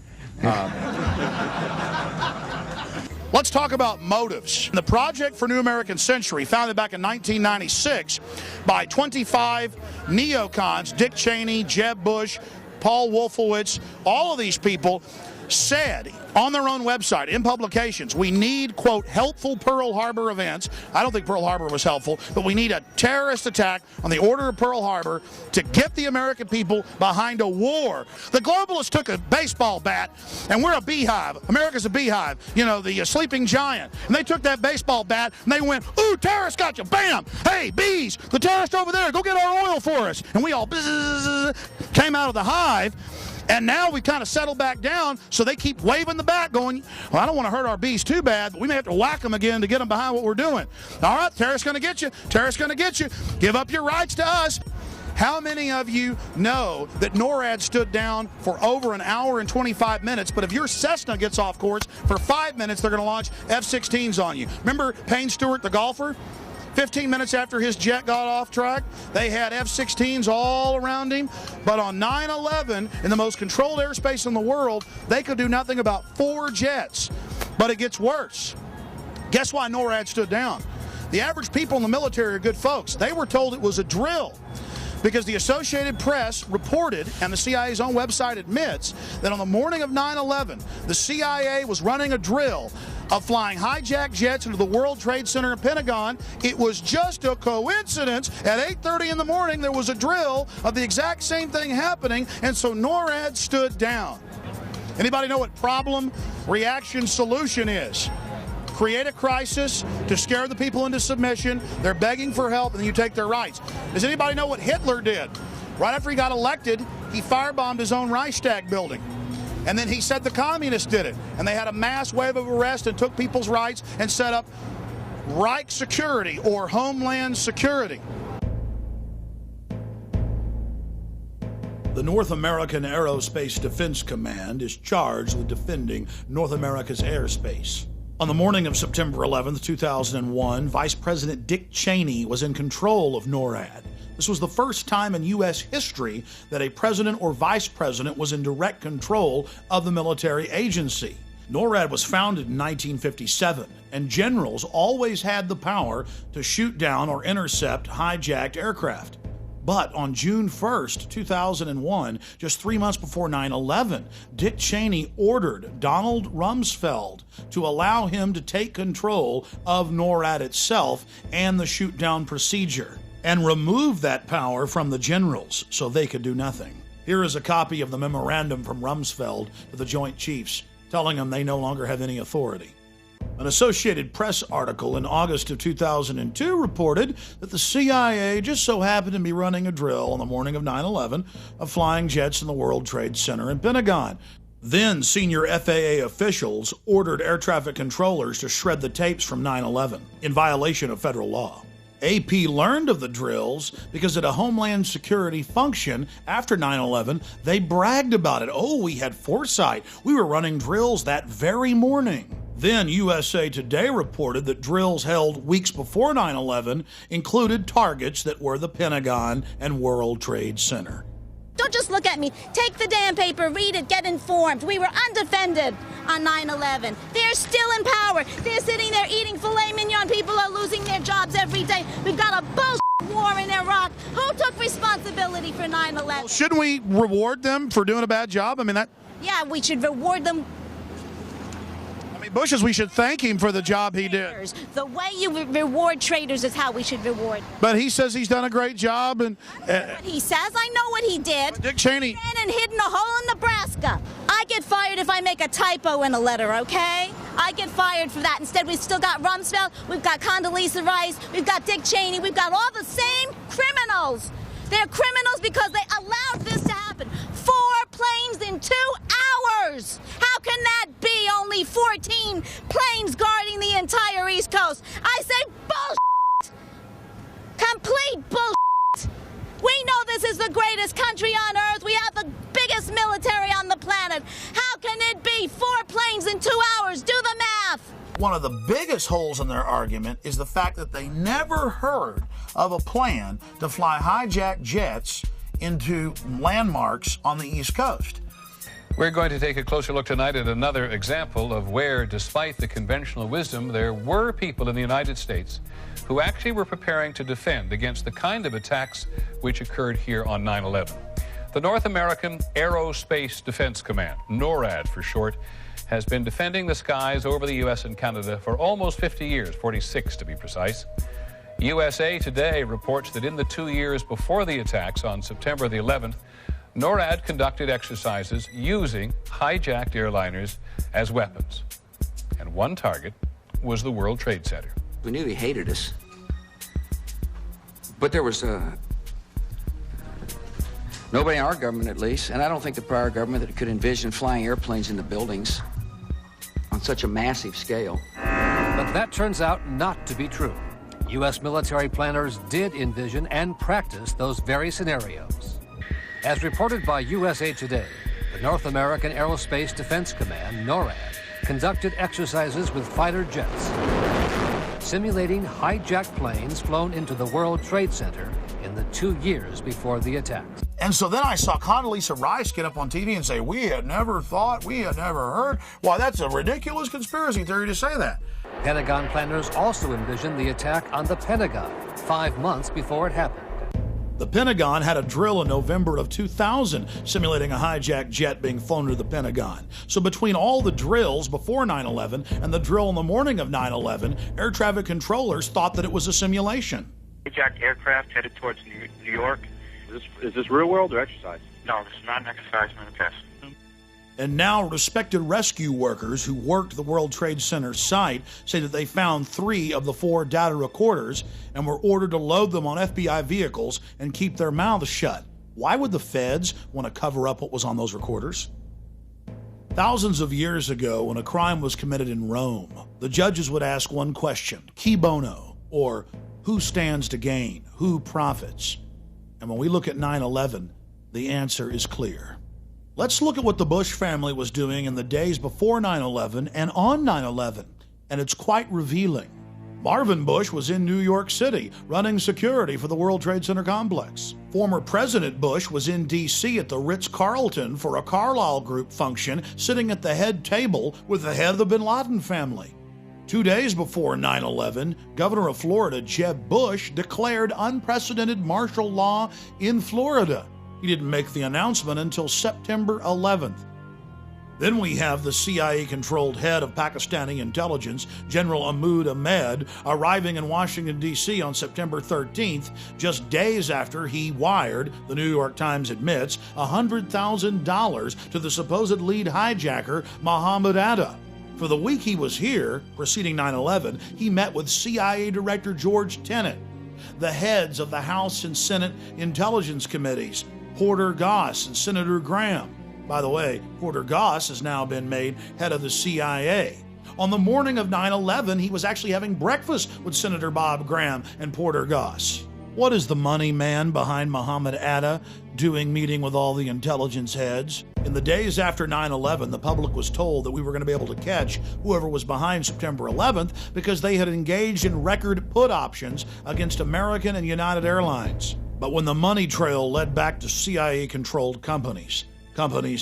[SPEAKER 3] Let's talk about motives. The Project for New American Century, founded back in 1996 by 25 neocons, Dick Cheney, Jeb Bush, Paul Wolfowitz, all of these people said on their own website, in publications, we need, quote, helpful Pearl Harbor events. I don't think Pearl Harbor was helpful, but we need a terrorist attack on the order of Pearl Harbor to get the American people behind a war. The globalists took a baseball bat, and we're a beehive. America's a beehive, the sleeping giant. And they took that baseball bat, and they went, ooh, terrorists got you, bam! Hey, bees, the terrorist over there, go get our oil for us. And we all came out of the hive. And now we kind of settled back down, so they keep waving the bat going, well, I don't want to hurt our bees too bad, but we may have to whack them again to get them behind what we're doing. All right, tariff's going to get you. Tariff's going to get you. Give up your rights to us. How many of you know that NORAD stood down for over an hour and 25 minutes, but if your Cessna gets off course for 5 minutes, they're going to launch F-16s on you? Remember Payne Stewart, the golfer? 15 minutes after his jet got off track, they had F-16s all around him. But on 9/11, in the most controlled airspace in the world, they could do nothing about 4 jets. But it gets worse. Guess why NORAD stood down? The average people in the military are good folks. They were told it was a drill, because the Associated Press reported, and the CIA's own website admits, that on the morning of 9/11, the CIA was running a drill of flying hijacked jets into the World Trade Center and Pentagon. It was just a coincidence. At 8:30 in the morning, there was a drill of the exact same thing happening, and so NORAD stood down. Anybody know what problem, reaction, solution is? Create a crisis to scare the people into submission. They're begging for help, and then you take their rights. Does anybody know what Hitler did? Right after he got elected, he firebombed his own Reichstag building. And then he said the communists did it. And they had a mass wave of arrest and took people's rights and set up Reich Security, or Homeland Security.
[SPEAKER 1] The North American Aerospace Defense Command is charged with defending North America's airspace. On the morning of September 11th, 2001, Vice President Dick Cheney was in control of NORAD. This was the first time in U.S. history that a president or vice president was in direct control of the military agency. NORAD was founded in 1957, and generals always had the power to shoot down or intercept hijacked aircraft. But on June 1st, 2001, just 3 months before 9/11, Dick Cheney ordered Donald Rumsfeld to allow him to take control of NORAD itself and the shoot-down procedure, and remove that power from the generals so they could do nothing. Here is a copy of the memorandum from Rumsfeld to the Joint Chiefs, telling them they no longer have any authority. An Associated Press article in August of 2002 reported that the CIA just so happened to be running a drill on the morning of 9/11 of flying jets in the World Trade Center and Pentagon. Then senior FAA officials ordered air traffic controllers to shred the tapes from 9/11 in violation of federal law. AP learned of the drills because at a Homeland Security function after 9/11, they bragged about it. Oh, we had foresight. We were running drills that very morning. Then USA Today reported that drills held weeks before 9/11 included targets that were the Pentagon and World Trade Center.
[SPEAKER 7] Don't just look at me. Take the damn paper, read it, get informed. We were undefended on 9/11. They're still in power. They're sitting there eating filet mignon. People are losing their jobs every day. We've got a bullshit war in Iraq. Who took responsibility for 9/11?
[SPEAKER 3] Well, shouldn't we reward them for doing a bad job? I mean, that...
[SPEAKER 7] Yeah, we should reward them.
[SPEAKER 3] Bush, we should thank him for the job he did.
[SPEAKER 7] The way you reward traitors is how we should reward.
[SPEAKER 3] But he says he's done a great job. And
[SPEAKER 7] what he says, I know what he did.
[SPEAKER 3] Dick Cheney.
[SPEAKER 7] He ran and hid in a hole in Nebraska. I get fired if I make a typo in a letter, okay? I get fired for that. Instead, we've still got Rumsfeld, we've got Condoleezza Rice, we've got Dick Cheney, we've got all the same criminals. They're criminals because they allowed this to happen. 4 planes in 2 hours. How can that be? Only 14 planes guarding the entire East Coast. I say bullshit. Complete bullshit. We know this is the greatest country on earth. We have the biggest military on the planet. How can it be 4 planes in 2 hours? Do the math.
[SPEAKER 3] One of the biggest holes in their argument is the fact that they never heard of a plan to fly hijacked jets into landmarks on the East Coast.
[SPEAKER 8] We're going to take a closer look tonight at another example of where, despite the conventional wisdom, there were people in the United States who actually were preparing to defend against the kind of attacks which occurred here on 9/11. The North American Aerospace Defense Command, NORAD for short, has been defending the skies over the U.S. and Canada for almost 50 years, 46 to be precise. USA Today reports that in the 2 years before the attacks on September the 11th, NORAD conducted exercises using hijacked airliners as weapons. And one target was the World Trade Center.
[SPEAKER 20] We knew he hated us. But there was Nobody in our government, at least, and I don't think the prior government that could envision flying airplanes into buildings on such a massive scale.
[SPEAKER 10] But that turns out not to be true. U.S. military planners did envision and practice those very scenarios. As reported by USA Today, the North American Aerospace Defense Command, NORAD, conducted exercises with fighter jets, simulating hijacked planes flown into the World Trade Center in the 2 years before the attacks.
[SPEAKER 3] And so then I saw Condoleezza Rice get up on TV and say, we had never thought, we had never heard. Why, that's a ridiculous conspiracy theory to say that.
[SPEAKER 10] Pentagon planners also envisioned the attack on the Pentagon 5 months before it happened.
[SPEAKER 3] The Pentagon had a drill in November of 2000 simulating a hijacked jet being flown to the Pentagon. So between all the drills before 9/11 and the drill in the morning of 9/11, air traffic controllers thought that it was a simulation.
[SPEAKER 21] Hijacked aircraft headed towards New York. Is this real world or exercise? No, this is not an exercise, manifest.
[SPEAKER 3] And now respected rescue workers who worked the World Trade Center site say that they found 3 of the 4 data recorders and were ordered to load them on FBI vehicles and keep their mouths shut. Why would the feds want to cover up what was on those recorders? Thousands of years ago, when a crime was committed in Rome, the judges would ask one question, qui bono, or who stands to gain, who profits? And when we look at 9/11, the answer is clear. Let's look at what the Bush family was doing in the days before 9/11 and on 9/11, and it's quite revealing. Marvin Bush was in New York City running security for the World Trade Center complex. Former President Bush was in D.C. at the Ritz-Carlton for a Carlyle Group function, sitting at the head table with the head of the bin Laden family. 2 days before 9/11, Governor of Florida, Jeb Bush, declared unprecedented martial law in Florida. He didn't make the announcement until September 11th. Then we have the CIA-controlled head of Pakistani intelligence, General Ahmad Ahmed, arriving in Washington, D.C. on September 13th, just days after he wired, the New York Times admits, $100,000 to the supposed lead hijacker, Mohammed Atta. For the week he was here, preceding 9/11, he met with CIA Director George Tenet, the heads of the House and Senate Intelligence Committees, Porter Goss and Senator Graham. By the way, Porter Goss has now been made head of the CIA. On the morning of 9/11, he was actually having breakfast with Senator Bob Graham and Porter Goss. What is the money man behind Mohammed Atta doing meeting with all the intelligence heads? In the days after 9/11, the public was told that we were going to be able to catch whoever was behind September 11th because they had engaged in record put options against American and United Airlines. But when the money trail led back to CIA-controlled companies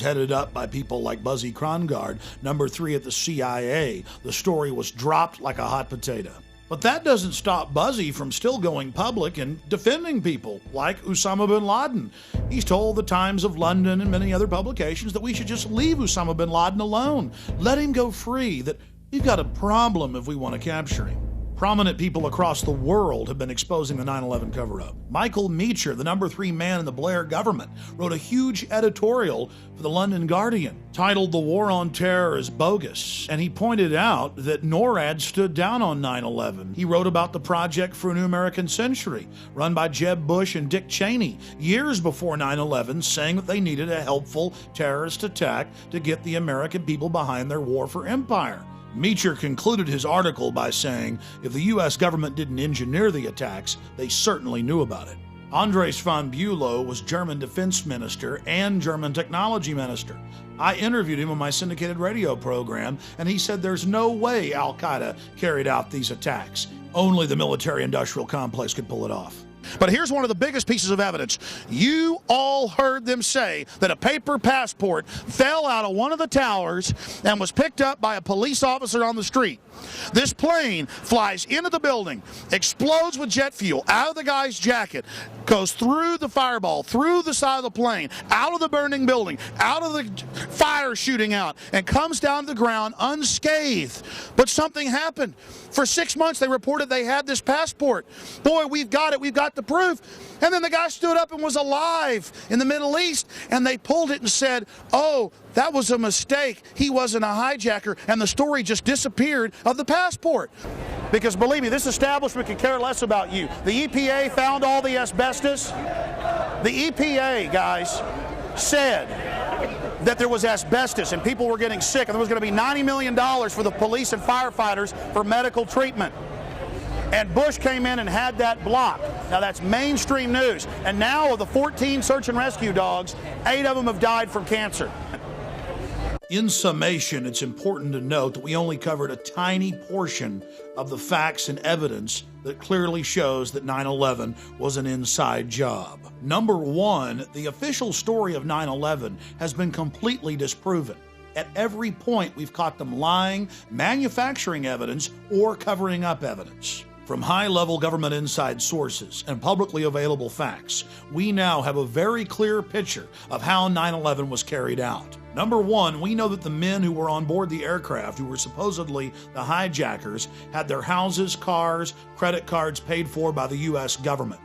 [SPEAKER 3] headed up by people like Buzzy Krongard, number 3 at the CIA, the story was dropped like a hot potato. But that doesn't stop Buzzy from still going public and defending people like Osama bin Laden. He's told the Times of London and many other publications that we should just leave Osama bin Laden alone. Let him go free, that we've got a problem if we want to capture him. Prominent people across the world have been exposing the 9/11 cover-up. Michael Meacher, the number 3 man in the Blair government, wrote a huge editorial for the London Guardian titled "The War on Terror is Bogus," and he pointed out that NORAD stood down on 9/11. He wrote about the Project for a New American Century, run by Jeb Bush and Dick Cheney, years before 9/11, saying that they needed a helpful terrorist attack to get the American people behind their war for empire. Meacher concluded his article by saying, if the U.S. government didn't engineer the attacks, they certainly knew about it. Andres von Bülow was German defense minister and German technology minister. I interviewed him on my syndicated radio program, and he said there's no way Al-Qaeda carried out these attacks. Only the military-industrial complex could pull it off. But here's one of the biggest pieces of evidence. You all heard them say that a paper passport fell out of one of the towers and was picked up by a police officer on the street. This plane flies into the building, explodes with jet fuel out of the guy's jacket, goes through the fireball, through the side of the plane, out of the burning building, out of the fire shooting out, and comes down to the ground unscathed. But something happened. For 6 months, they reported they had this passport. Boy, we've got it. We've got the proof. And then the guy stood up and was alive in the Middle East, and they pulled it and said, oh, that was a mistake. He wasn't a hijacker, and the story just disappeared of the passport. Because believe me, this establishment could care less about you. The EPA found all the asbestos. The EPA, guys, said that there was asbestos and people were getting sick, and there was going to be $90 million for the police and firefighters for medical treatment. And Bush came in and had that blocked. Now that's mainstream news. And now of the 14 search and rescue dogs, 8 of them have died from cancer.
[SPEAKER 1] In summation, it's important to note that we only covered a tiny portion of the facts and evidence that clearly shows that 9/11 was an inside job. Number one, the official story of 9/11 has been completely disproven. At every point, we've caught them lying, manufacturing evidence, or covering up evidence. From high-level government inside sources and publicly available facts, we now have a very clear picture of how 9/11 was carried out. Number one, we know that the men who were on board the aircraft, who were supposedly the hijackers, had their houses, cars, credit cards paid for by the U.S. government.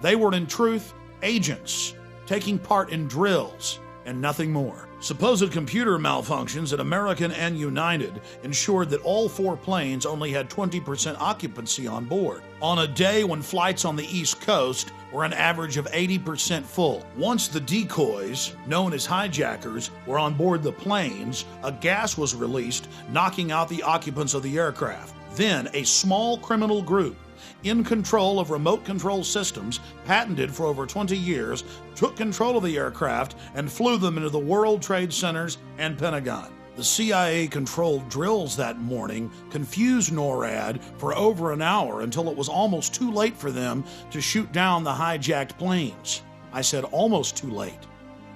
[SPEAKER 1] They were, in truth, agents taking part in drills and nothing more. Supposed computer malfunctions at American and United ensured that all 4 planes only had 20% occupancy on board, on a day when flights on the East Coast were an average of 80% full. Once the decoys, known as hijackers, were on board the planes, a gas was released, knocking out the occupants of the aircraft. Then a small criminal group, in control of remote control systems patented for over 20 years, took control of the aircraft and flew them into the World Trade Centers and Pentagon. The CIA-controlled drills that morning confused NORAD for over an hour until it was almost too late for them to shoot down the hijacked planes. I said almost too late.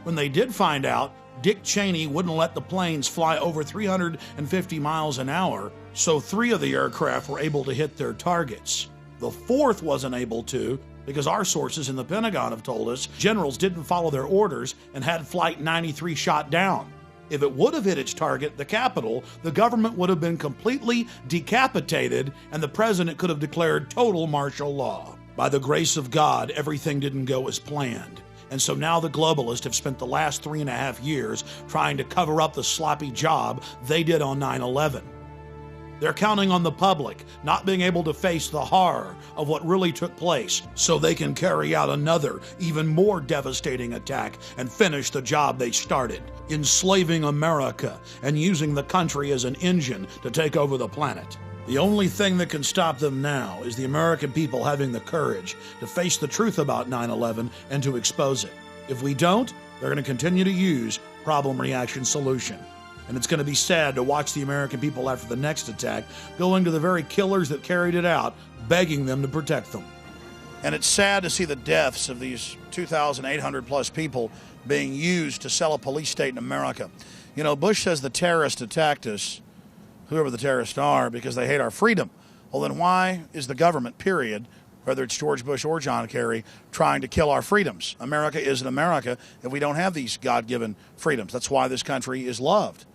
[SPEAKER 1] When they did find out, Dick Cheney wouldn't let the planes fly over 350 miles an hour, so 3 of the aircraft were able to hit their targets. The 4th wasn't able to because our sources in the Pentagon have told us generals didn't follow their orders and had Flight 93 shot down. If it would have hit its target, the Capitol, the government would have been completely decapitated and the president could have declared total martial law. By the grace of God, everything didn't go as planned. And so now the globalists have spent the last 3.5 years trying to cover up the sloppy job they did on 9/11. They're counting on the public not being able to face the horror of what really took place so they can carry out another, even more devastating attack and finish the job they started, enslaving America and using the country as an engine to take over the planet. The only thing that can stop them now is the American people having the courage to face the truth about 9/11 and to expose it. If we don't, they're going to continue to use problem, reaction, solution. And it's going to be sad to watch the American people after the next attack going to the very killers that carried it out, begging them to protect them.
[SPEAKER 3] And it's sad to see the deaths of these 2,800 plus people being used to sell a police state in America. You know, Bush says the terrorists attacked us, whoever the terrorists are, because they hate our freedom. Well, then why is the government, period, whether it's George Bush or John Kerry, trying to kill our freedoms? America isn't America if we don't have these God-given freedoms. That's why this country is loved.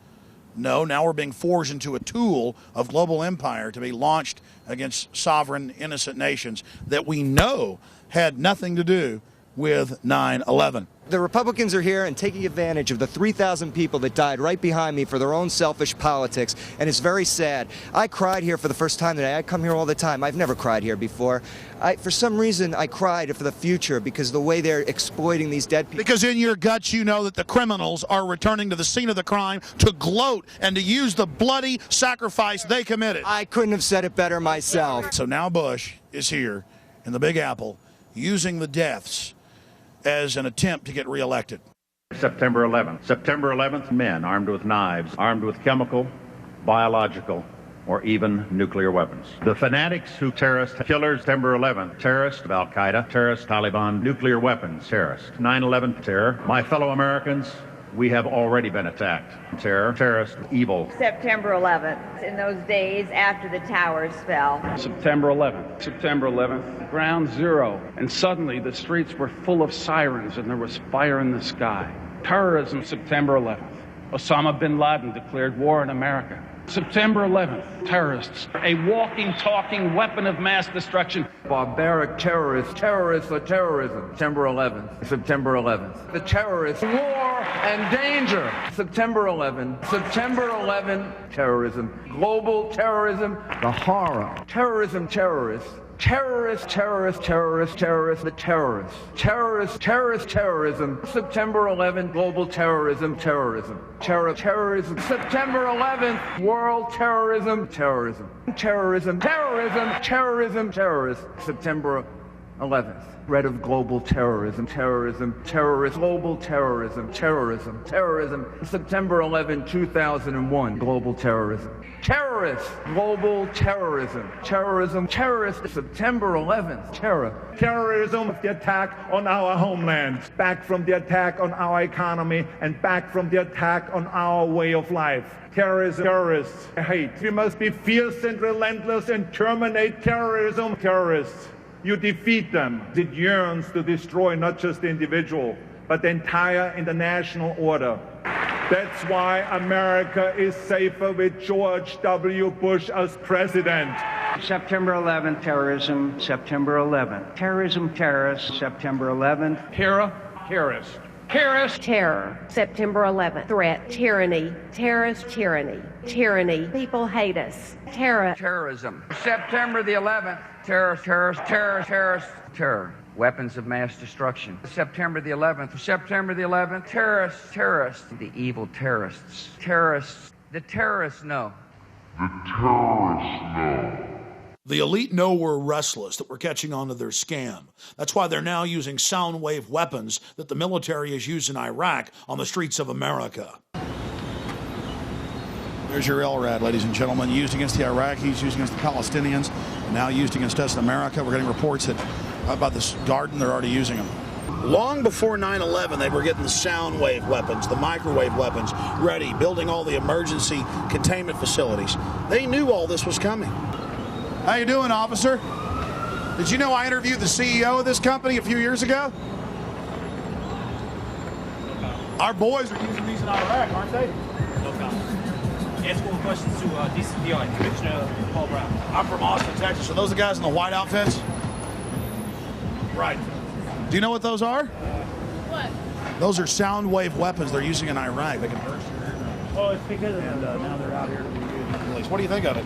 [SPEAKER 3] No, now we're being forged into a tool of global empire to be launched against sovereign, innocent nations that we know had nothing to do with 9/11.
[SPEAKER 9] The Republicans are here and taking advantage of the 3,000 people that died right behind me for their own selfish politics, and it's very sad. I cried here for the first time today. I come here all the time. I've never cried here before. For some reason, I cried for the future because the way they're exploiting these dead people.
[SPEAKER 3] Because in your guts you know that the criminals are returning to the scene of the crime to gloat and to use the bloody sacrifice they committed.
[SPEAKER 9] I couldn't have said it better myself.
[SPEAKER 3] So now Bush is here in the Big Apple using the deaths as an attempt to get reelected.
[SPEAKER 22] September 11th. September 11th, men armed with knives, armed with chemical, biological, or even nuclear weapons. The fanatics who terrorist killers, September 11th, terrorists of Al-Qaeda, terrorists, Taliban, nuclear weapons, terrorists. 9/11 terror. My fellow Americans, we have already been attacked. Terror, terrorist, evil.
[SPEAKER 23] September 11th, in those days after the towers fell.
[SPEAKER 24] September 11th. September 11th, ground zero. And suddenly the streets were full of sirens and there was fire in the sky. Terrorism, September 11th. Osama bin Laden declared war on America. September 11th, terrorists, a walking, talking weapon of mass destruction.
[SPEAKER 25] Barbaric terrorists, terrorists for terrorism. September 11th, September 11th. The terrorists, war and danger. September 11, September 11, terrorism, global terrorism, the horror. Terrorism, terrorists, Terrorist, terrorist, terrorist, terrorist, the terrorists. Terrorist, terrorist, terrorism. September 11th, global terrorism, terrorism. Terrorism. September 11th, world terrorism, terrorism. Terrorism, terrorism, terrorism, terrorist. September 11th, threat of global terrorism, terrorism, terrorist, global terrorism, terrorism, terrorism. September 11, 2001, global terrorism. Terrorist, global terrorism, terrorism, terrorist, September 11th, terror.
[SPEAKER 11] Terrorism, the attack on our homeland, back from the attack on our economy, and back from the attack on our way of life. Terrorism, terrorists, hate. We must be fierce and relentless and terminate terrorism. Terrorists, you defeat them. It yearns to destroy not just the individual, but the entire international order. That's why America is safer with George W. Bush as president.
[SPEAKER 12] September 11th, terrorism. September 11th, terrorism, terrorists. September 11th,
[SPEAKER 11] terror, terrorist.
[SPEAKER 12] Terrorist.
[SPEAKER 13] Terror. September 11th. Threat. Tyranny. Terrorist. Tyranny. Tyranny. People hate us. Terror.
[SPEAKER 20] Terrorism. September the 11th. Terrorist, terrorist, terrorist, terrorist, terror. Weapons of mass destruction. September the 11th. September the 11th. Terrorists, terrorists. The evil terrorists. Terrorists. The terrorists know.
[SPEAKER 1] The terrorists know. The elite know we're restless, that we're catching on to their scam. That's why they're now using sound wave weapons that the military has used in Iraq on the streets of America.
[SPEAKER 3] There's your LRAD, ladies and gentlemen, used against the Iraqis, used against the Palestinians, and now used against us in America. We're getting reports that about this garden, they're already using them.
[SPEAKER 1] Long before 9/11, they were getting the sound wave weapons, the microwave weapons ready, building all the emergency containment facilities. They knew all this was coming.
[SPEAKER 3] How you doing, officer? Did you know I interviewed the CEO of this company a few years ago? Our boys are using these in Iraq, aren't they?
[SPEAKER 14] No comment. Ask all the questions to DCPI, Commissioner Paul Brown.
[SPEAKER 3] I'm from Austin, Texas. Are those the guys in the white outfits? Right. Do you know what those are?
[SPEAKER 14] What?
[SPEAKER 3] Those are sound wave weapons they're using in Iraq. They can burst your eardrum.
[SPEAKER 14] Well, it's because of now they're out here to be used.
[SPEAKER 3] What do you think of it?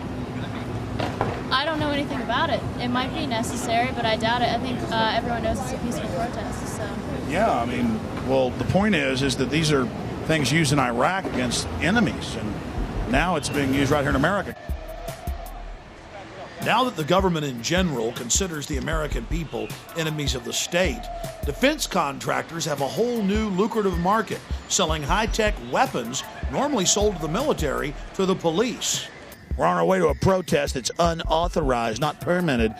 [SPEAKER 15] I don't know anything about it. It might be necessary, but I doubt it. I think everyone knows it's a peaceful protest. So.
[SPEAKER 3] Yeah, I mean, well, the point is that these are things used in Iraq against enemies, and now it's being used right here in America.
[SPEAKER 1] Now that the government in general considers the American people enemies of the state, defense contractors have a whole new lucrative market, selling high-tech weapons normally sold to the military to the police.
[SPEAKER 3] We're on our way to a protest that's unauthorized, not permitted.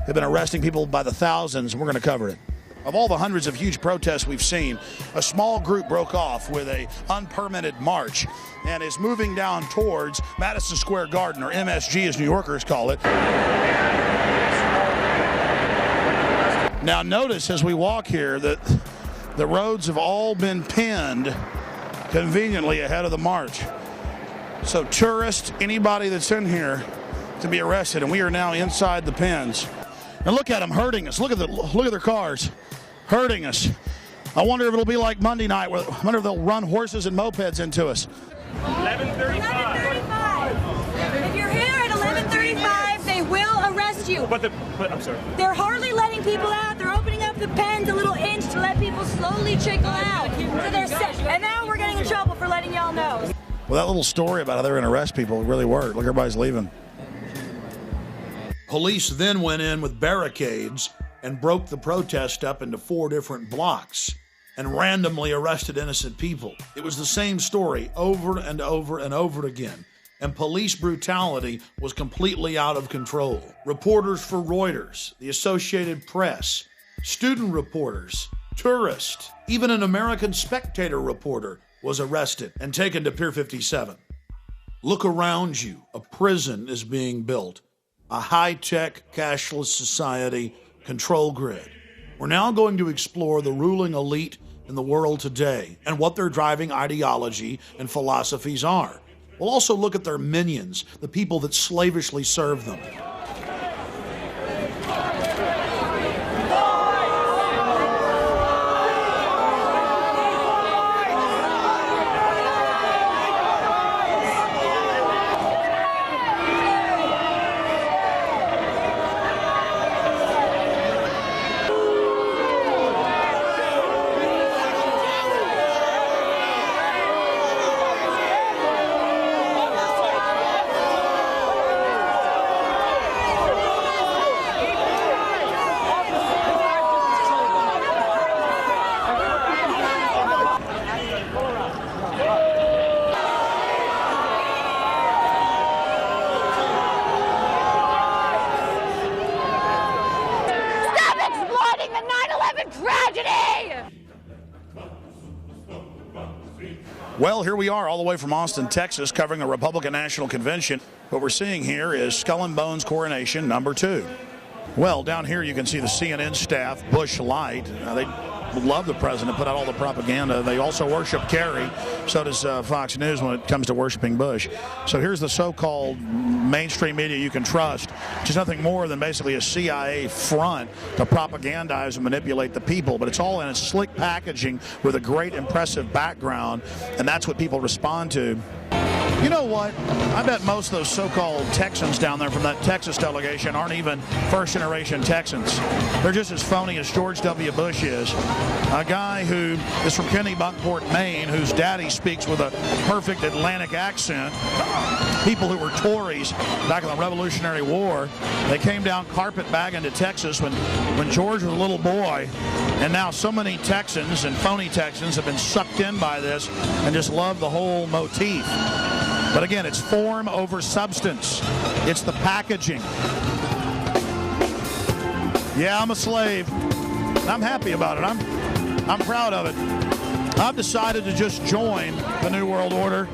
[SPEAKER 3] They've been arresting people by the thousands, and we're going to cover it. Of all the hundreds of huge protests we've seen, a small group broke off with an unpermitted march and is moving down towards Madison Square Garden, or MSG as New Yorkers call it. Now notice as we walk here that the roads have all been pinned conveniently ahead of the march. So tourists, anybody that's in here can be arrested, and we are now inside the pins. And look at them hurting us. Look at their cars hurting us. I wonder if it'll be like Monday night. I wonder if they'll run horses and mopeds into us.
[SPEAKER 26] 11:35. If you're here at 11:35, they will arrest you.
[SPEAKER 14] But I'm sorry.
[SPEAKER 26] They're hardly letting people out. They're opening up the pens a little inch to let people slowly trickle out. So they're and now we're getting in trouble for letting y'all know.
[SPEAKER 3] Well, that little story about how they're going to arrest people really worked. Look, everybody's leaving.
[SPEAKER 1] Police then went in with barricades and broke the protest up into 4 different blocks and randomly arrested innocent people. It was the same story over and over and over again, and police brutality was completely out of control. Reporters for Reuters, the Associated Press, student reporters, tourists, even an American Spectator reporter was arrested and taken to Pier 57. Look around you. A prison is being built. A high-tech, cashless society control grid. We're now going to explore the ruling elite in the world today and what their driving ideology and philosophies are. We'll also look at their minions, the people that slavishly serve them.
[SPEAKER 3] Well, here we are all the way from Austin, Texas, covering the Republican National Convention. What we're seeing here is Skull and Bones coronation number 2. Well, down here you can see the CNN staff, Bush Light. They love the president, put out all the propaganda. They also worship Kerry. So does Fox News when it comes to worshiping Bush. So here's the so-called mainstream media you can trust, which is nothing more than basically a CIA front to propagandize and manipulate the people. But it's all in a slick packaging with a great, impressive background, and that's what people respond to. You know what? I bet most of those so-called Texans down there from that Texas delegation aren't even first-generation Texans. They're just as phony as George W. Bush is. A guy who is from Kennebunkport, Maine, whose daddy speaks with a perfect Atlantic accent. People who were Tories back in the Revolutionary War. They came down carpetbagging to Texas when George was a little boy. And now so many Texans and phony Texans have been sucked in by this and just love the whole motif. But again, it's form over substance. It's the packaging. Yeah, I'm a slave. I'm happy about it. I'm proud of it. I've decided to just join the New World Order.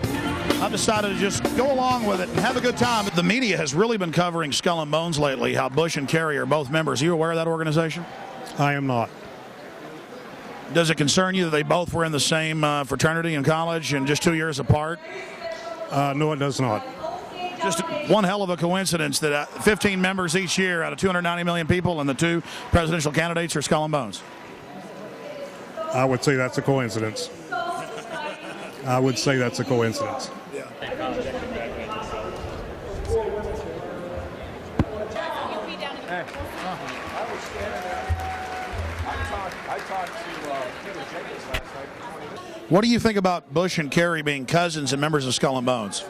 [SPEAKER 3] I've decided to just go along with it and have a good time. The media has really been covering Skull and Bones lately, how Bush and Kerry are both members. Are you aware of that organization?
[SPEAKER 2] I am not.
[SPEAKER 3] Does it concern you that they both were in the same fraternity in college and just 2 years apart?
[SPEAKER 2] No, it does not.
[SPEAKER 3] Just one hell of a coincidence that 15 members each year out of 290 million people and the 2 presidential candidates are Skull and Bones.
[SPEAKER 2] I would say that's a coincidence. I would say that's a coincidence.
[SPEAKER 3] Yeah. What do you think about Bush and Kerry being cousins and members of Skull and Bones?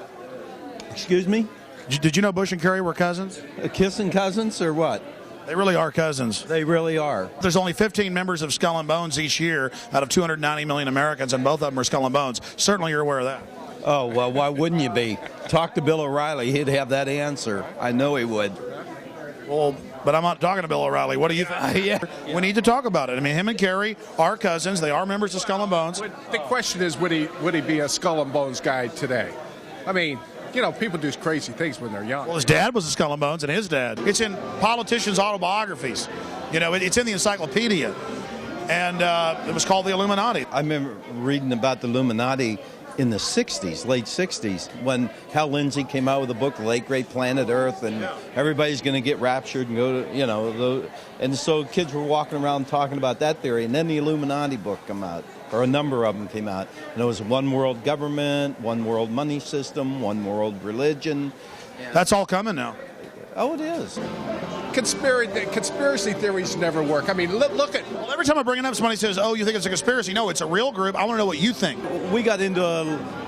[SPEAKER 4] Excuse me?
[SPEAKER 3] Did you know Bush and Kerry were cousins?
[SPEAKER 4] Kissing cousins or what?
[SPEAKER 3] They really are cousins.
[SPEAKER 4] They really are.
[SPEAKER 3] There's only 15 members of Skull and Bones each year out of 290 million Americans, and both of them are Skull and Bones. Certainly you're aware of that.
[SPEAKER 4] Oh, well, why wouldn't you be? Talk to Bill O'Reilly. He'd have that answer. I know he would.
[SPEAKER 3] Well, but I'm not talking to Bill O'Reilly. What do you think?
[SPEAKER 4] Yeah.
[SPEAKER 3] We need to talk about it. I mean, him and Kerry are cousins. They are members of Skull and Bones.
[SPEAKER 5] The question is, would he be a Skull and Bones guy today? I mean, you know, people do crazy things when they're young.
[SPEAKER 3] Well, his dad was a Skull and Bones, and his dad. It's in politicians' autobiographies. You know, it's in the encyclopedia. And it was called the Illuminati.
[SPEAKER 4] I remember reading about the Illuminati in the 60s, late 60s, when Hal Lindsey came out with a book, The Late Great Planet Earth, and everybody's going to get raptured and go to, you know, and so kids were walking around talking about that theory, and then the Illuminati book came out, or a number of them came out, and it was one world government, one world money system, one world religion.
[SPEAKER 3] That's all coming now.
[SPEAKER 4] Oh, it is.
[SPEAKER 5] Conspiracy theories never work. I mean, look at...
[SPEAKER 3] Well, every time I bring it up, somebody says, oh, you think it's a conspiracy? No, it's a real group. I want to know what you think.
[SPEAKER 4] We got into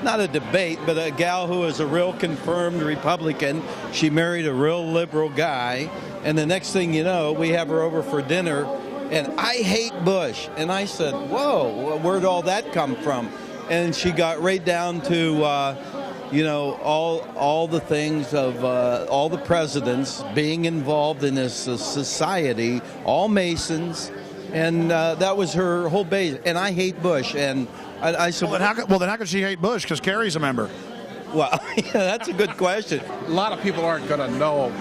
[SPEAKER 4] not a debate, but a gal who is a real confirmed Republican. She married a real liberal guy. And the next thing you know, we have her over for dinner. And I hate Bush. And I said, whoa, where'd all that come from? And she got right down to... you know, all the things of all the presidents being involved in this society, all Masons, and that was her whole base. And I hate Bush, and I said,
[SPEAKER 3] well, then how could she hate Bush? Because Kerry's a member.
[SPEAKER 4] Well, yeah, that's a good question.
[SPEAKER 5] A lot of people aren't going to know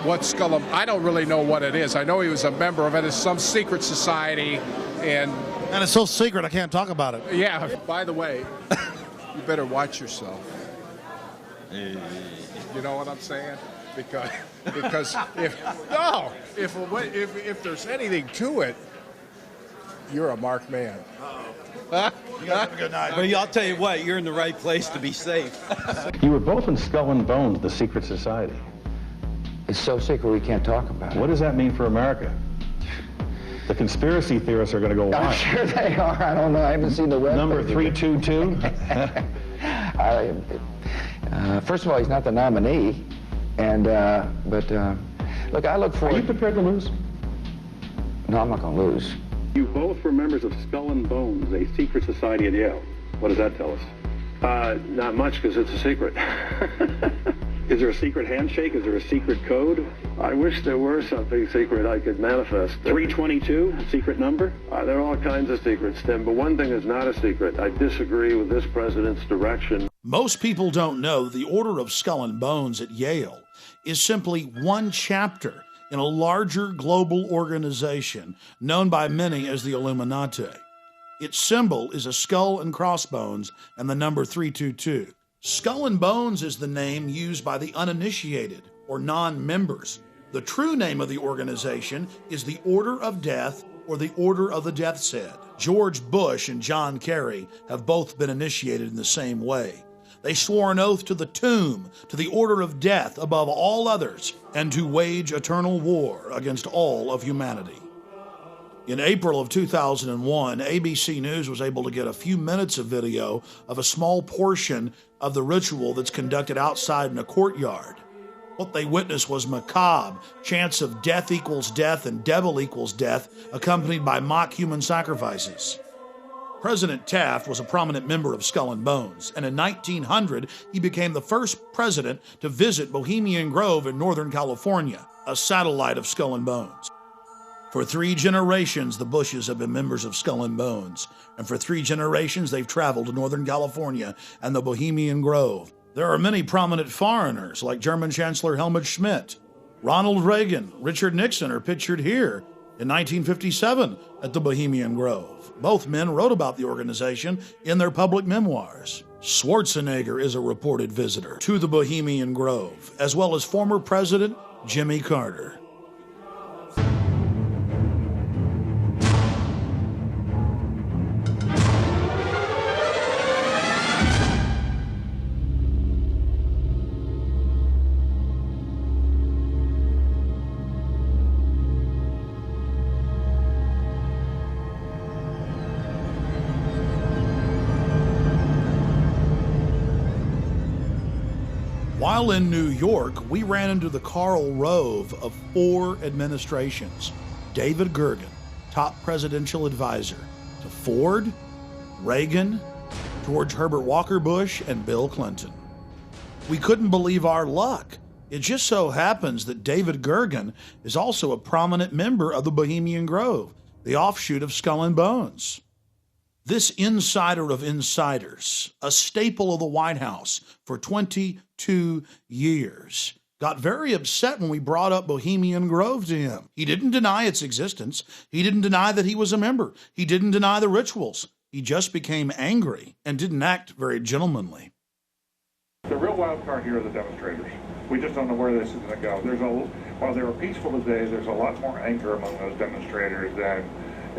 [SPEAKER 5] what Skull and... I don't really know what it is. I know he was a member of it. It's some secret society, and
[SPEAKER 3] it's so secret I can't talk about it.
[SPEAKER 5] Yeah. By the way, you better watch yourself. You know what I'm saying? Because if there's anything to it, you're a marked man.
[SPEAKER 3] You guys have a good night.
[SPEAKER 4] Well, I'll tell you what, you're in the right place to be safe.
[SPEAKER 22] You were both in Skull and Bones, the secret society.
[SPEAKER 20] It's so secret we can't talk about it.
[SPEAKER 22] What does that mean for America? The conspiracy theorists are going to go wild.
[SPEAKER 20] I'm sure they are. I don't know. I haven't seen the web.
[SPEAKER 22] Number 322?
[SPEAKER 20] First of all, he's not the nominee, and look, I look forward...
[SPEAKER 22] Are you prepared to lose?
[SPEAKER 20] No, I'm not going to lose.
[SPEAKER 22] You both were members of Skull and Bones, a secret society at Yale. What does that tell us?
[SPEAKER 21] Not much, because it's a secret.
[SPEAKER 6] Is there a secret handshake? Is there a secret code? I wish there were something secret I could manifest. 322, secret number? There are all kinds of secrets, Tim, but one thing is not a secret. I disagree with this president's direction.
[SPEAKER 1] Most people don't know the Order of Skull and Bones at Yale is simply one chapter in a larger global organization known by many as the Illuminati. Its symbol is a skull and crossbones and the number 322. Skull and Bones is the name used by the uninitiated or non-members. The true name of the organization is the Order of Death or the Order of the Death's Head. George Bush and John Kerry have both been initiated in the same way. They swore an oath to the tomb, to the order of death above all others, and to wage eternal war against all of humanity. In April of 2001, ABC News was able to get a few minutes of video of a small portion of the ritual that's conducted outside in a courtyard. What they witnessed was macabre, chants of death equals death and devil equals death, accompanied by mock human sacrifices. President Taft was a prominent member of Skull and Bones, and in 1900, he became the first president to visit Bohemian Grove in Northern California, a satellite of Skull and Bones. For 3 generations, the Bushes have been members of Skull and Bones, and for 3 generations, they've traveled to Northern California and the Bohemian Grove. There are many prominent foreigners, like German Chancellor Helmut Schmidt. Ronald Reagan, Richard Nixon are pictured here in 1957 at the Bohemian Grove. Both men wrote about the organization in their public memoirs. Schwarzenegger is a reported visitor to the Bohemian Grove, as well as former President Jimmy Carter. While in New York, we ran into the Karl Rove of 4 administrations. David Gergen, top presidential advisor to Ford, Reagan, George Herbert Walker Bush, and Bill Clinton. We couldn't believe our luck. It just so happens that David Gergen is also a prominent member of the Bohemian Grove, the offshoot of Skull and Bones. This insider of insiders, a staple of the White House for 22 years, got very upset when we brought up Bohemian Grove to him. He didn't deny its existence. He didn't deny that he was a member. He didn't deny the rituals. He just became angry and didn't act very gentlemanly.
[SPEAKER 7] The real wild card here are the demonstrators. We just don't know where this is going to go. While they were peaceful today, there's a lot more anger among those demonstrators than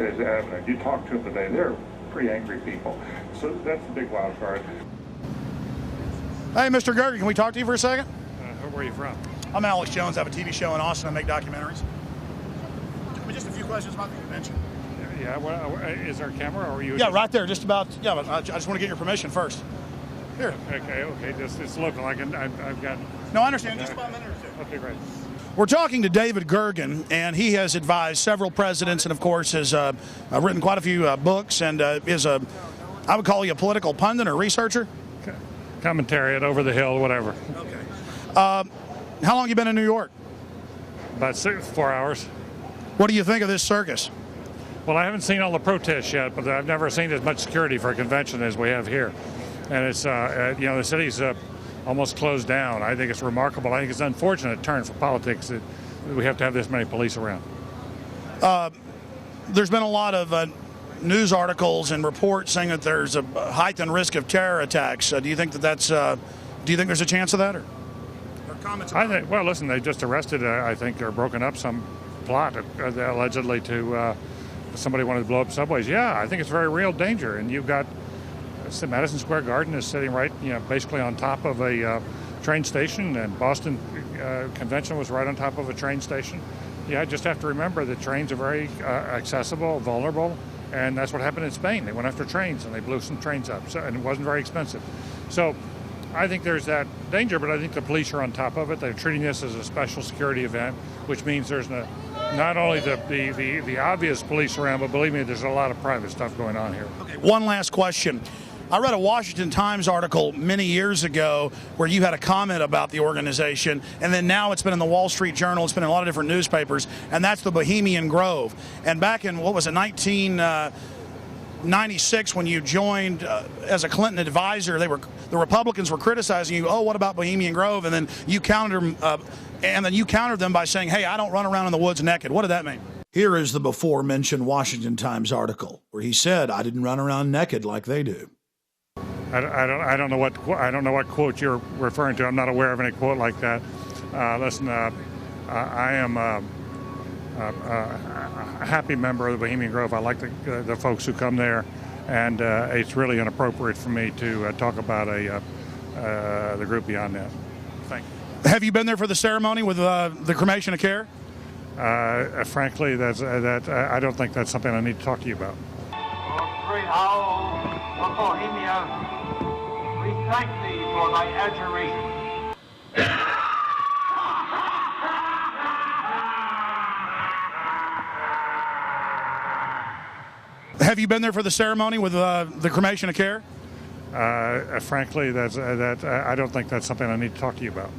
[SPEAKER 7] is evident. You talk to them today, they're pretty angry people. So that's the big wild card.
[SPEAKER 3] Hey, Mr. Gergen, can we talk to you for a second?
[SPEAKER 2] Where are you from?
[SPEAKER 3] I'm Alex Jones. I have a TV show in Austin. I make documentaries. Just a few questions about the convention.
[SPEAKER 2] Yeah, well, is there a camera or are you?
[SPEAKER 3] Yeah, right there, just about. Yeah, but I just want to get your permission first. Here.
[SPEAKER 2] Okay, it's local. I've got.
[SPEAKER 3] No, I understand. Just about a minute or two.
[SPEAKER 2] Okay, great.
[SPEAKER 3] We're talking to David Gergen, and he has advised several presidents and, of course, has written quite a few books and is I would call you a political pundit or researcher?
[SPEAKER 2] Commentariat, over the hill, whatever.
[SPEAKER 3] Okay. How long have you been in New York?
[SPEAKER 2] About 4 hours.
[SPEAKER 3] What do you think of this circus?
[SPEAKER 2] Well, I haven't seen all the protests yet, but I've never seen as much security for a convention as we have here. And it's, the city's almost closed down. I think it's remarkable. I think it's an unfortunate turn for politics that we have to have this many police around.
[SPEAKER 3] There's been a lot of news articles and reports saying that there's a heightened risk of terror attacks. Do you think that's? Do you think there's a chance of that, or comments?
[SPEAKER 2] Well, listen, they just arrested, I think, or broken up some plot allegedly to somebody wanted to blow up subways. Yeah, I think it's a very real danger, and you've got. Madison Square Garden is sitting right, basically on top of a train station, and Boston Convention was right on top of a train station. Yeah, I just have to remember that trains are very accessible, vulnerable, and that's what happened in Spain. They went after trains and they blew some trains up, and it wasn't very expensive. So I think there's that danger, but I think the police are on top of it. They're treating this as a special security event, which means there's not only the obvious police around, but believe me, there's a lot of private stuff going on here.
[SPEAKER 3] Okay, one last question. I read a Washington Times article many years ago where you had a comment about the organization, and then now it's been in the Wall Street Journal, it's been in a lot of different newspapers, and that's the Bohemian Grove. And back in, 1996, when you joined as a Clinton advisor, the Republicans were criticizing you. Oh, what about Bohemian Grove? And then you countered them by saying, "Hey, I don't run around in the woods naked." What did that mean?
[SPEAKER 1] Here is the before-mentioned Washington Times article where he said, "I didn't run around naked like they do."
[SPEAKER 2] I don't know what quote you're referring to. I'm not aware of any quote like that. Listen, I am a happy member of the Bohemian Grove. I like the folks who come there, and it's really inappropriate for me to talk about the group beyond that. Thank you.
[SPEAKER 3] Have you been there for the ceremony with the cremation of care?
[SPEAKER 2] Frankly, I don't think that's something I need to talk to you about.
[SPEAKER 8] Great owl of Bohemia, we thank thee for thy adjuration.
[SPEAKER 3] Have you been there for the ceremony with the cremation of care?
[SPEAKER 2] Frankly, I don't think that's something I need to talk to you about.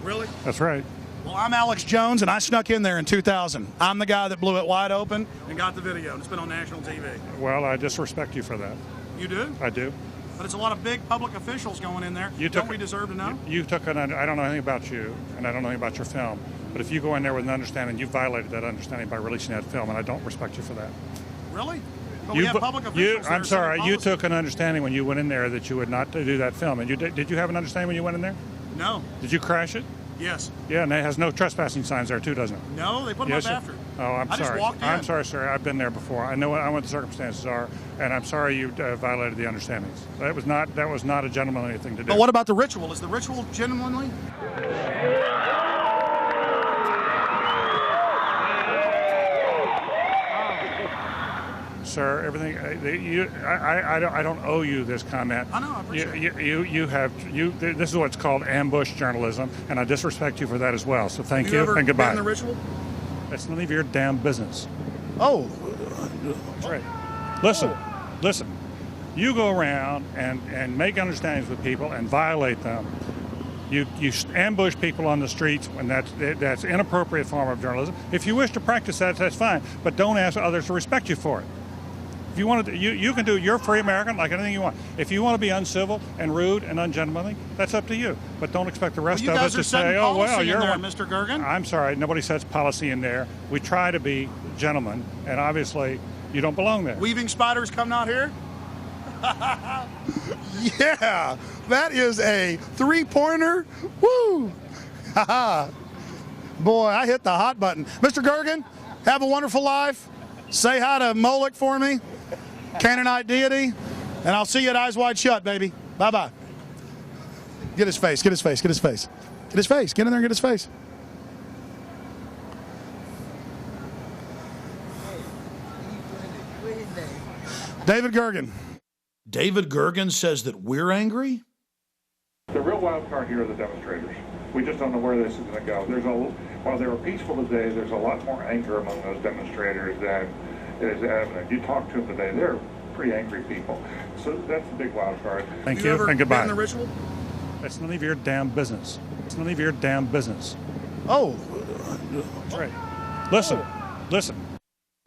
[SPEAKER 3] Really?
[SPEAKER 2] That's right.
[SPEAKER 3] Well, I'm Alex Jones, and I snuck in there in 2000. I'm the guy that blew it wide open and got the video. It's been on national TV.
[SPEAKER 2] Well, I disrespect you for that.
[SPEAKER 3] You do?
[SPEAKER 2] I do.
[SPEAKER 3] But it's a lot of big public officials going in there. Don't we deserve to know?
[SPEAKER 2] I don't know anything about you, and I don't know anything about your film. But if you go in there with an understanding, you violated that understanding by releasing that film, and I don't respect you for that.
[SPEAKER 3] Really? But we have public officials.
[SPEAKER 2] I'm sorry. You took an understanding when you went in there that you would not do that film. And did you have an understanding when you went in there?
[SPEAKER 3] No.
[SPEAKER 2] Did you crash it?
[SPEAKER 3] Yes.
[SPEAKER 2] Yeah, and it has no trespassing signs there too, doesn't it?
[SPEAKER 3] No, they put them up after.
[SPEAKER 2] Oh, I'm sorry.
[SPEAKER 3] Just walked in.
[SPEAKER 2] I'm sorry, sir. I've been there before. I know what the circumstances are, and I'm sorry you violated the understandings. That was not a gentlemanly thing to do.
[SPEAKER 3] But what about the ritual? Is the ritual gentlemanly?
[SPEAKER 2] Sir, everything. I don't owe you this comment.
[SPEAKER 3] I know. I appreciate it.
[SPEAKER 2] This is what's called ambush journalism, and I disrespect you for that as well. So thank you and goodbye.
[SPEAKER 3] Have you ever been in the ritual?
[SPEAKER 2] That's none of your damn business.
[SPEAKER 3] Oh.
[SPEAKER 2] That's right. Listen. You go around and make understandings with people and violate them. You ambush people on the streets, and that's inappropriate form of journalism. If you wish to practice that, that's fine, but don't ask others to respect you for it. If you want to, you can do. You're a free American, like anything you want. If you want to be uncivil and rude and ungentlemanly, that's up to you. But don't expect the rest of us to say, "Oh well, you're
[SPEAKER 3] there, Mr. Gergen."
[SPEAKER 2] I'm sorry, nobody sets policy in there. We try to be gentlemen, and obviously, you don't belong there.
[SPEAKER 3] Weaving spiders come out here. Yeah, that is a three-pointer. Woo! Boy, I hit the hot button. Mr. Gergen, have a wonderful life. Say hi to Moloch for me, Canaanite deity, and I'll see you at Eyes Wide Shut, baby. Bye-bye. Get his face, get his face, get his face. Get his face, get in there and get his face. David Gergen.
[SPEAKER 1] David Gergen says that we're angry?
[SPEAKER 7] The real wild card here are the demonstrators. We just don't know where this is going to go. While they were peaceful today, there's a lot more anger among those demonstrators than is evident. You talk to them today, they're pretty angry people. So that's a big wild card.
[SPEAKER 2] Thank you and goodbye.
[SPEAKER 3] Been in the ritual?
[SPEAKER 2] That's none of your damn business. It's none of your damn business.
[SPEAKER 3] Oh.
[SPEAKER 2] That's right. Listen.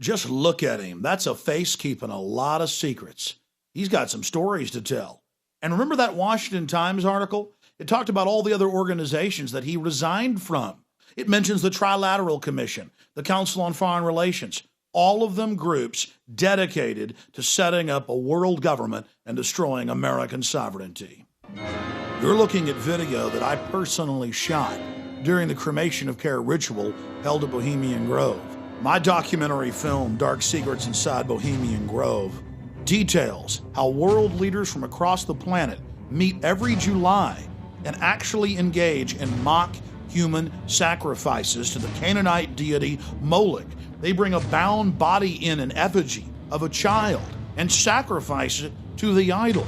[SPEAKER 1] Just look at him. That's a face keeping a lot of secrets. He's got some stories to tell. And remember that Washington Times article? It talked about all the other organizations that he resigned from. It mentions the Trilateral Commission, the Council on Foreign Relations, all of them groups dedicated to setting up a world government and destroying American sovereignty. You're looking at video that I personally shot during the cremation of care ritual held at Bohemian Grove. My documentary film, Dark Secrets Inside Bohemian Grove, details how world leaders from across the planet meet every July and actually engage in mock human sacrifices to the Canaanite deity Moloch. They bring a bound body in an effigy of a child and sacrifice it to the idol.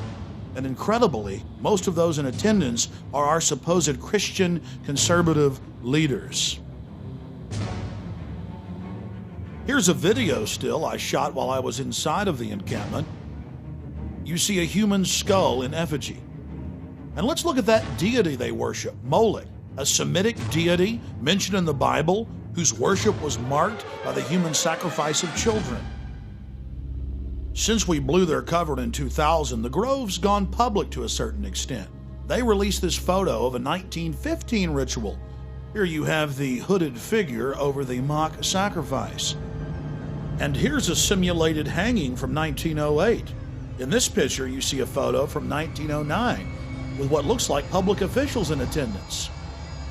[SPEAKER 1] And incredibly, most of those in attendance are our supposed Christian conservative leaders. Here's a video still I shot while I was inside of the encampment. you see a human skull in effigy. And let's look at that deity they worship, Moloch, a Semitic deity mentioned in the Bible whose worship was marked by the human sacrifice of children. Since we blew their cover in 2000, the Grove's gone public to a certain extent. They released this photo of a 1915 ritual. Here you have the hooded figure over the mock sacrifice. And here's a simulated hanging from 1908. In this picture, you see a photo from 1909 with what looks like public officials in attendance.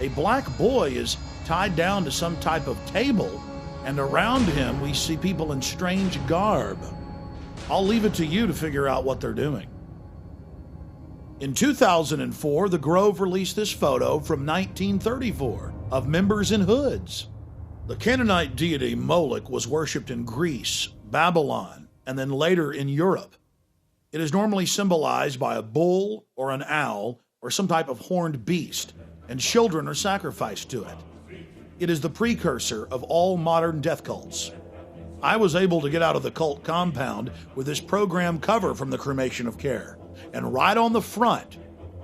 [SPEAKER 1] A black boy is tied down to some type of table, and around him we see people in strange garb. I'll leave it to you to figure out what they're doing. In 2004, the Grove released this photo from 1934 of members in hoods. The Canaanite deity Moloch was worshipped in Greece, Babylon, and then later in Europe. It is normally symbolized by a bull or an owl or some type of horned beast, and children are sacrificed to it. It is the precursor of all modern death cults. I was able to get out of the cult compound with this program cover from the Cremation of Care. And right on the front,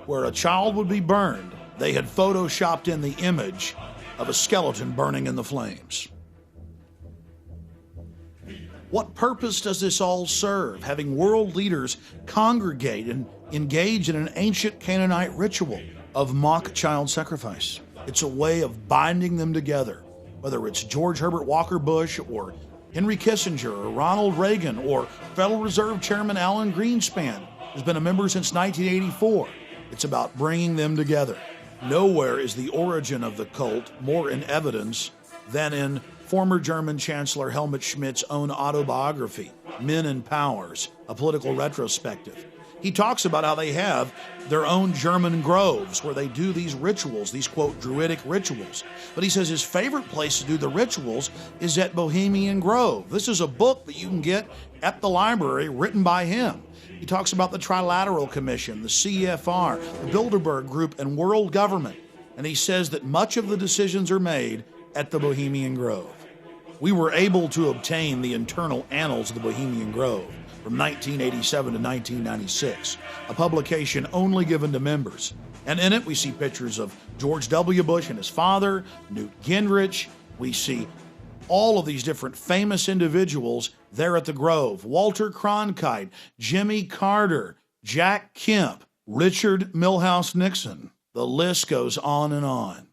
[SPEAKER 1] where a child would be burned, they had photoshopped in the image of a skeleton burning in the flames. What purpose does this all serve, having world leaders congregate and engage in an ancient Canaanite ritual of mock child sacrifice? It's a way of binding them together, whether it's George Herbert Walker Bush or Henry Kissinger or Ronald Reagan or Federal Reserve Chairman Alan Greenspan, who's been a member since 1984. It's about bringing them together. Nowhere is the origin of the cult more in evidence than in former German Chancellor Helmut Schmidt's own autobiography, Men and Powers, a political retrospective. He talks about how they have their own German groves where they do these rituals, these, quote, druidic rituals. But he says his favorite place to do the rituals is at Bohemian Grove. This is a book that you can get at the library written by him. He talks about the Trilateral Commission, the CFR, the Bilderberg Group, and world government. And he says that much of the decisions are made at the Bohemian Grove. We were able to obtain the internal annals of the Bohemian Grove from 1987 to 1996, a publication only given to members. And in it, we see pictures of George W. Bush and his father, Newt Gingrich. We see all of these different famous individuals there at the Grove. Walter Cronkite, Jimmy Carter, Jack Kemp, Richard Milhouse Nixon. The list goes on and on.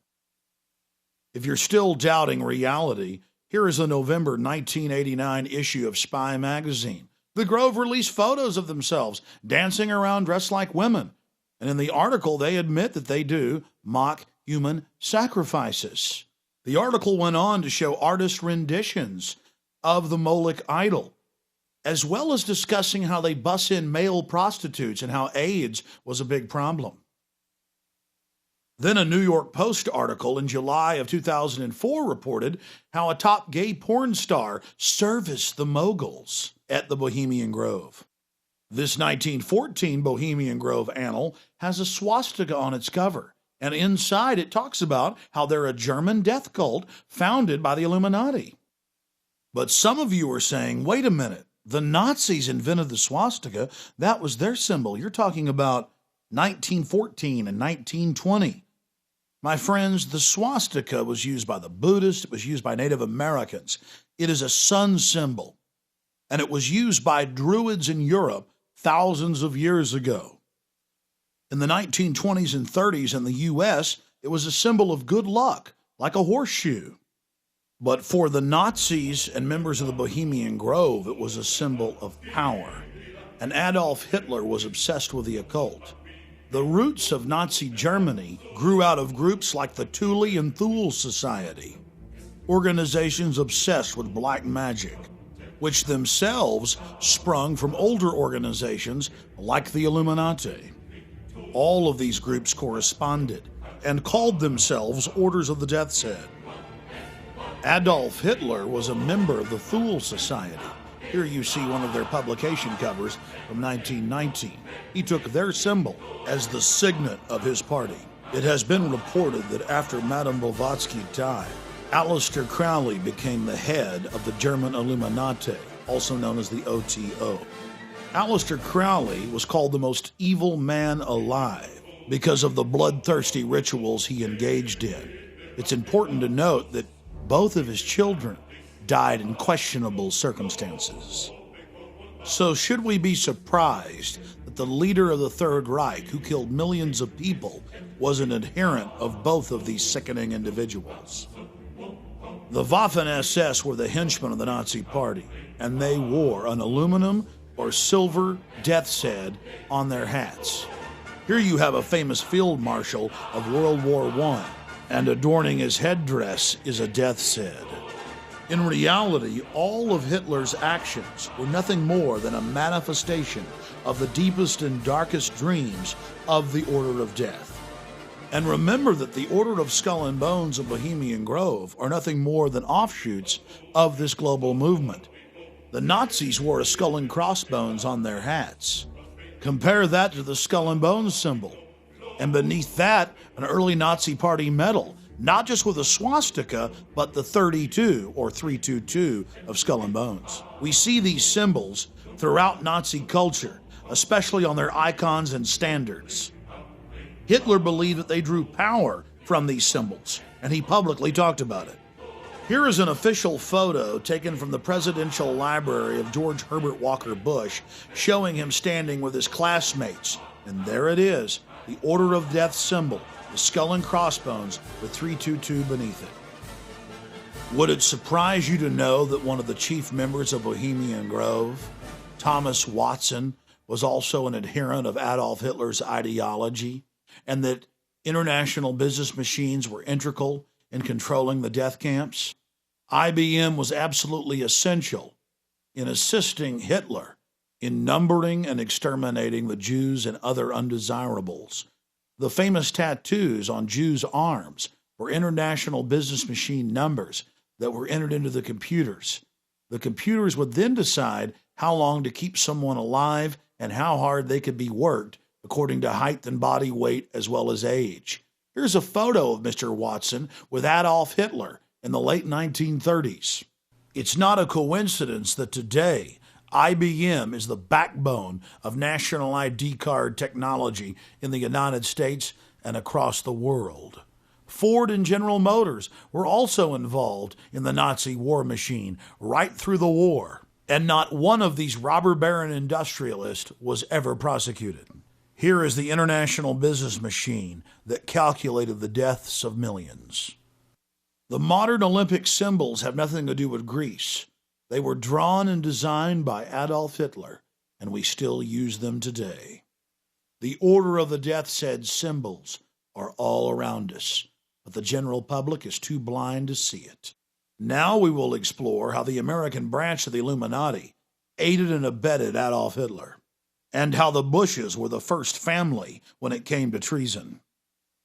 [SPEAKER 1] If you're still doubting reality, here is a November 1989 issue of Spy magazine. The Grove released photos of themselves dancing around dressed like women. And in the article, they admit that they do mock human sacrifices. The article went on to show artist renditions of the Moloch idol, as well as discussing how they bus in male prostitutes and how AIDS was a big problem. Then a New York Post article in July of 2004 reported how a top gay porn star serviced the moguls at the Bohemian Grove. This 1914 Bohemian Grove annal has a swastika on its cover, and inside it talks about how they're a German death cult founded by the Illuminati. But some of you are saying, wait a minute, the Nazis invented the swastika. That was their symbol. You're talking about 1914 and 1920. My friends, the swastika was used by the Buddhists. It was used by Native Americans. It is a sun symbol, and it was used by Druids in Europe thousands of years ago. In the 1920s and 30s in the U.S., it was a symbol of good luck, like a horseshoe. But for the Nazis and members of the Bohemian Grove, it was a symbol of power. And Adolf Hitler was obsessed with the occult. The roots of Nazi Germany grew out of groups like the Thule and Thule Society, organizations obsessed with black magic, which themselves sprung from older organizations like the Illuminati. All of these groups corresponded and called themselves Orders of the Death's Head. Adolf Hitler was a member of the Thule Society. Here you see one of their publication covers from 1919. He took their symbol as the signet of his party. It has been reported that after Madame Blavatsky died, Aleister Crowley became the head of the German Illuminati, also known as the OTO. Aleister Crowley was called the most evil man alive because of the bloodthirsty rituals he engaged in. It's important to note that both of his children died in questionable circumstances. So should we be surprised that the leader of the Third Reich, who killed millions of people, was an adherent of both of these sickening individuals? The Waffen-SS were the henchmen of the Nazi Party, and they wore an aluminum or silver death's head on their hats. Here you have a famous field marshal of World War I, and adorning his headdress is a death's head. In reality, all of Hitler's actions were nothing more than a manifestation of the deepest and darkest dreams of the Order of Death. And remember that the Order of Skull and Bones of Bohemian Grove are nothing more than offshoots of this global movement. The Nazis wore a skull and crossbones on their hats. Compare that to the skull and bones symbol. And beneath that, an early Nazi Party medal, not just with a swastika, but the 32 or 322 of Skull and Bones. We see these symbols throughout Nazi culture, especially on their icons and standards. Hitler believed that they drew power from these symbols, and he publicly talked about it. Here is an official photo taken from the Presidential Library of George Herbert Walker Bush, showing him standing with his classmates. And there it is, the Order of Death symbol, the skull and crossbones with 322 beneath it. Would it surprise you to know that one of the chief members of Bohemian Grove, Thomas Watson, was also an adherent of Adolf Hitler's ideology, and that international business machines were integral in controlling the death camps? IBM was absolutely essential in assisting Hitler in numbering and exterminating the Jews and other undesirables. The famous tattoos on Jews' arms were international business machine numbers that were entered into the computers. The computers would then decide how long to keep someone alive and how hard they could be worked according to height and body weight as well as age. Here's a photo of Mr. Watson with Adolf Hitler in the late 1930s. It's not a coincidence that today IBM is the backbone of national ID card technology in the United States and across the world. Ford and General Motors were also involved in the Nazi war machine right through the war, and not one of these robber baron industrialists was ever prosecuted. Here is the international business machine that calculated the deaths of millions. The modern Olympic symbols have nothing to do with Greece. They were drawn and designed by Adolf Hitler, and we still use them today. The Order of the Death's Head symbols are all around us, but the general public is too blind to see it. Now we will explore how the American branch of the Illuminati aided and abetted Adolf Hitler, and how the Bushes were the first family when it came to treason.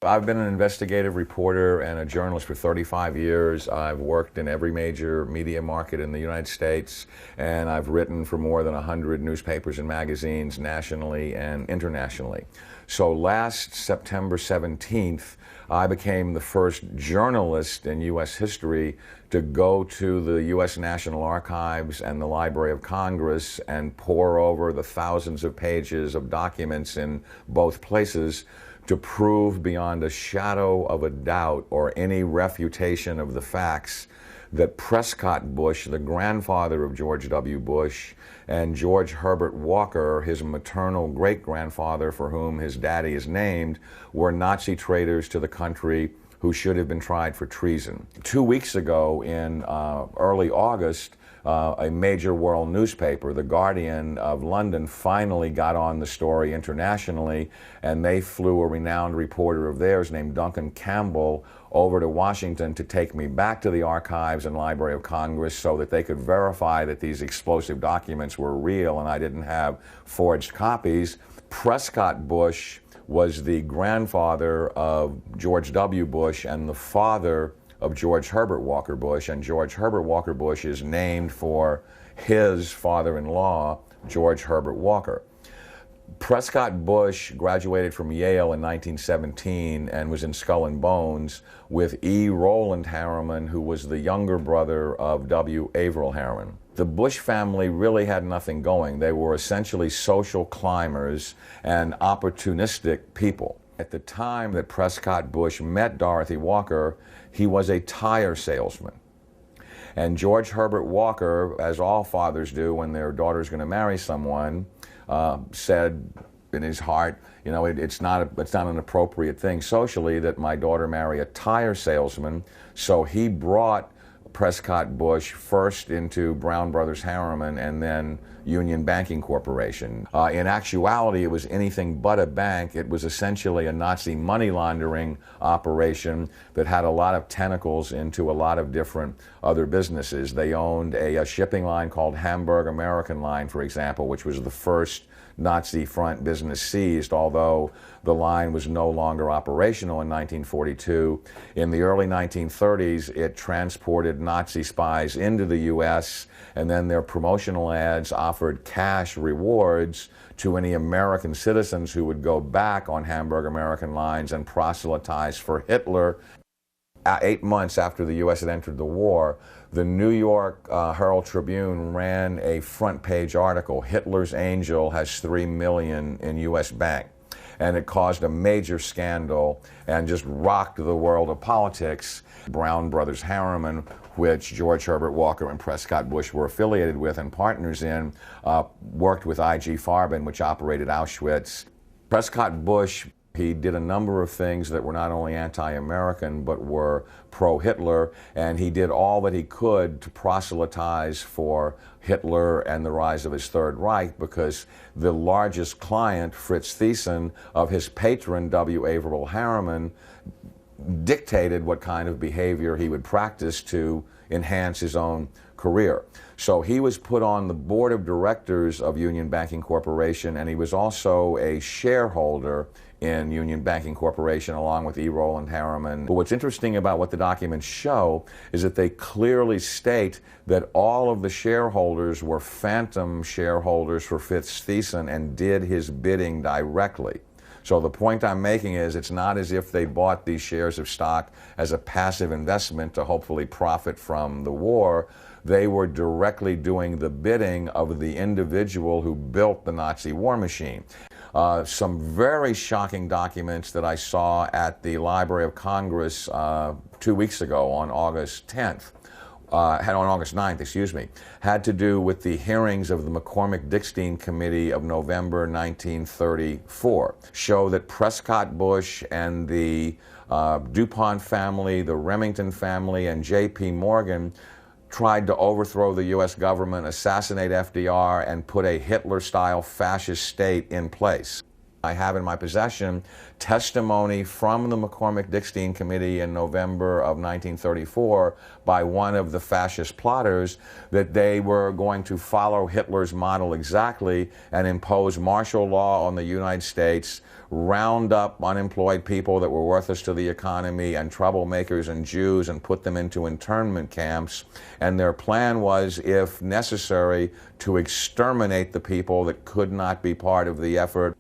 [SPEAKER 9] I've been an investigative reporter and a journalist for 35 years. I've worked in every major media market in the United States, and I've written for more than 100 newspapers and magazines nationally and internationally. So last September 17th, I became the first journalist in U.S. history to go to the U.S. National Archives and the Library of Congress and pore over the thousands of pages of documents in both places to prove beyond a shadow of a doubt or any refutation of the facts that Prescott Bush, the grandfather of George W. Bush, and George Herbert Walker, his maternal great-grandfather for whom his daddy is named, were Nazi traitors to the country who should have been tried for treason. 2 weeks ago, in early August, a major world newspaper, The Guardian of London, finally got on the story internationally, and they flew a renowned reporter of theirs named Duncan Campbell over to Washington to take me back to the archives and Library of Congress so that they could verify that these explosive documents were real and I didn't have forged copies. Prescott Bush was the grandfather of George W. Bush and the father of George Herbert Walker Bush, and George Herbert Walker Bush is named for his father-in-law, George Herbert Walker. Prescott Bush graduated from Yale in 1917 and was in Skull and Bones with E. Roland Harriman, who was the younger brother of W. Averill Harriman. The Bush family really had nothing going. They were essentially social climbers and opportunistic people. At the time that Prescott Bush met Dorothy Walker, he was a tire salesman. And George Herbert Walker, as all fathers do when their daughter's going to marry someone, said in his heart, you know, it's not an appropriate thing socially that my daughter marry a tire salesman. So he brought Prescott Bush first into Brown Brothers Harriman and then Union Banking Corporation. In actuality, it was anything but a bank. It was essentially a Nazi money laundering operation that had a lot of tentacles into a lot of different other businesses. They owned a shipping line called Hamburg American Line, for example, which was the first Nazi front business seized, although the line was no longer operational in 1942. In the early 1930s, it transported Nazi spies into the U.S., and then their promotional ads offered cash rewards to any American citizens who would go back on Hamburg American lines and proselytize for Hitler. 8 months after the U.S. had entered the war, the New York Herald Tribune ran a front-page article, "Hitler's Angel has $3 million in U.S. Bank." And it caused a major scandal and just rocked the world of politics. Brown Brothers Harriman, which George Herbert Walker and Prescott Bush were affiliated with and partners in, worked with I.G. Farben, which operated Auschwitz. Prescott Bush, he did a number of things that were not only anti-American, but were pro-Hitler, and he did all that he could to proselytize for Hitler and the rise of his Third Reich, because the largest client, Fritz Thiessen, of his patron, W. Averill Harriman, dictated what kind of behavior he would practice to enhance his own career. So he was put on the board of directors of Union Banking Corporation, and he was also a shareholder in Union Banking Corporation along with E. Roland Harriman. But what's interesting about what the documents show is that they clearly state that all of the shareholders were phantom shareholders for Fritz Thiessen and did his bidding directly. So the point I'm making is it's not as if they bought these shares of stock as a passive investment to hopefully profit from the war. They were directly doing the bidding of the individual who built the Nazi war machine. Some very shocking documents that I saw at the Library of Congress 2 weeks ago on August 10th. On August 9th, excuse me, had to do with the hearings of the McCormick-Dickstein Committee of November 1934, show that Prescott Bush and the DuPont family, the Remington family, and J.P. Morgan tried to overthrow the U.S. government, assassinate FDR, and put a Hitler-style fascist state in place. I have in my possession testimony from the McCormick-Dickstein Committee in November of 1934 by one of the fascist plotters that they were going to follow Hitler's model exactly and impose martial law on the United States, round up unemployed people that were worthless to the economy and troublemakers and Jews and put them into internment camps. And their plan was, if necessary, to exterminate the people that could not be part of the effort.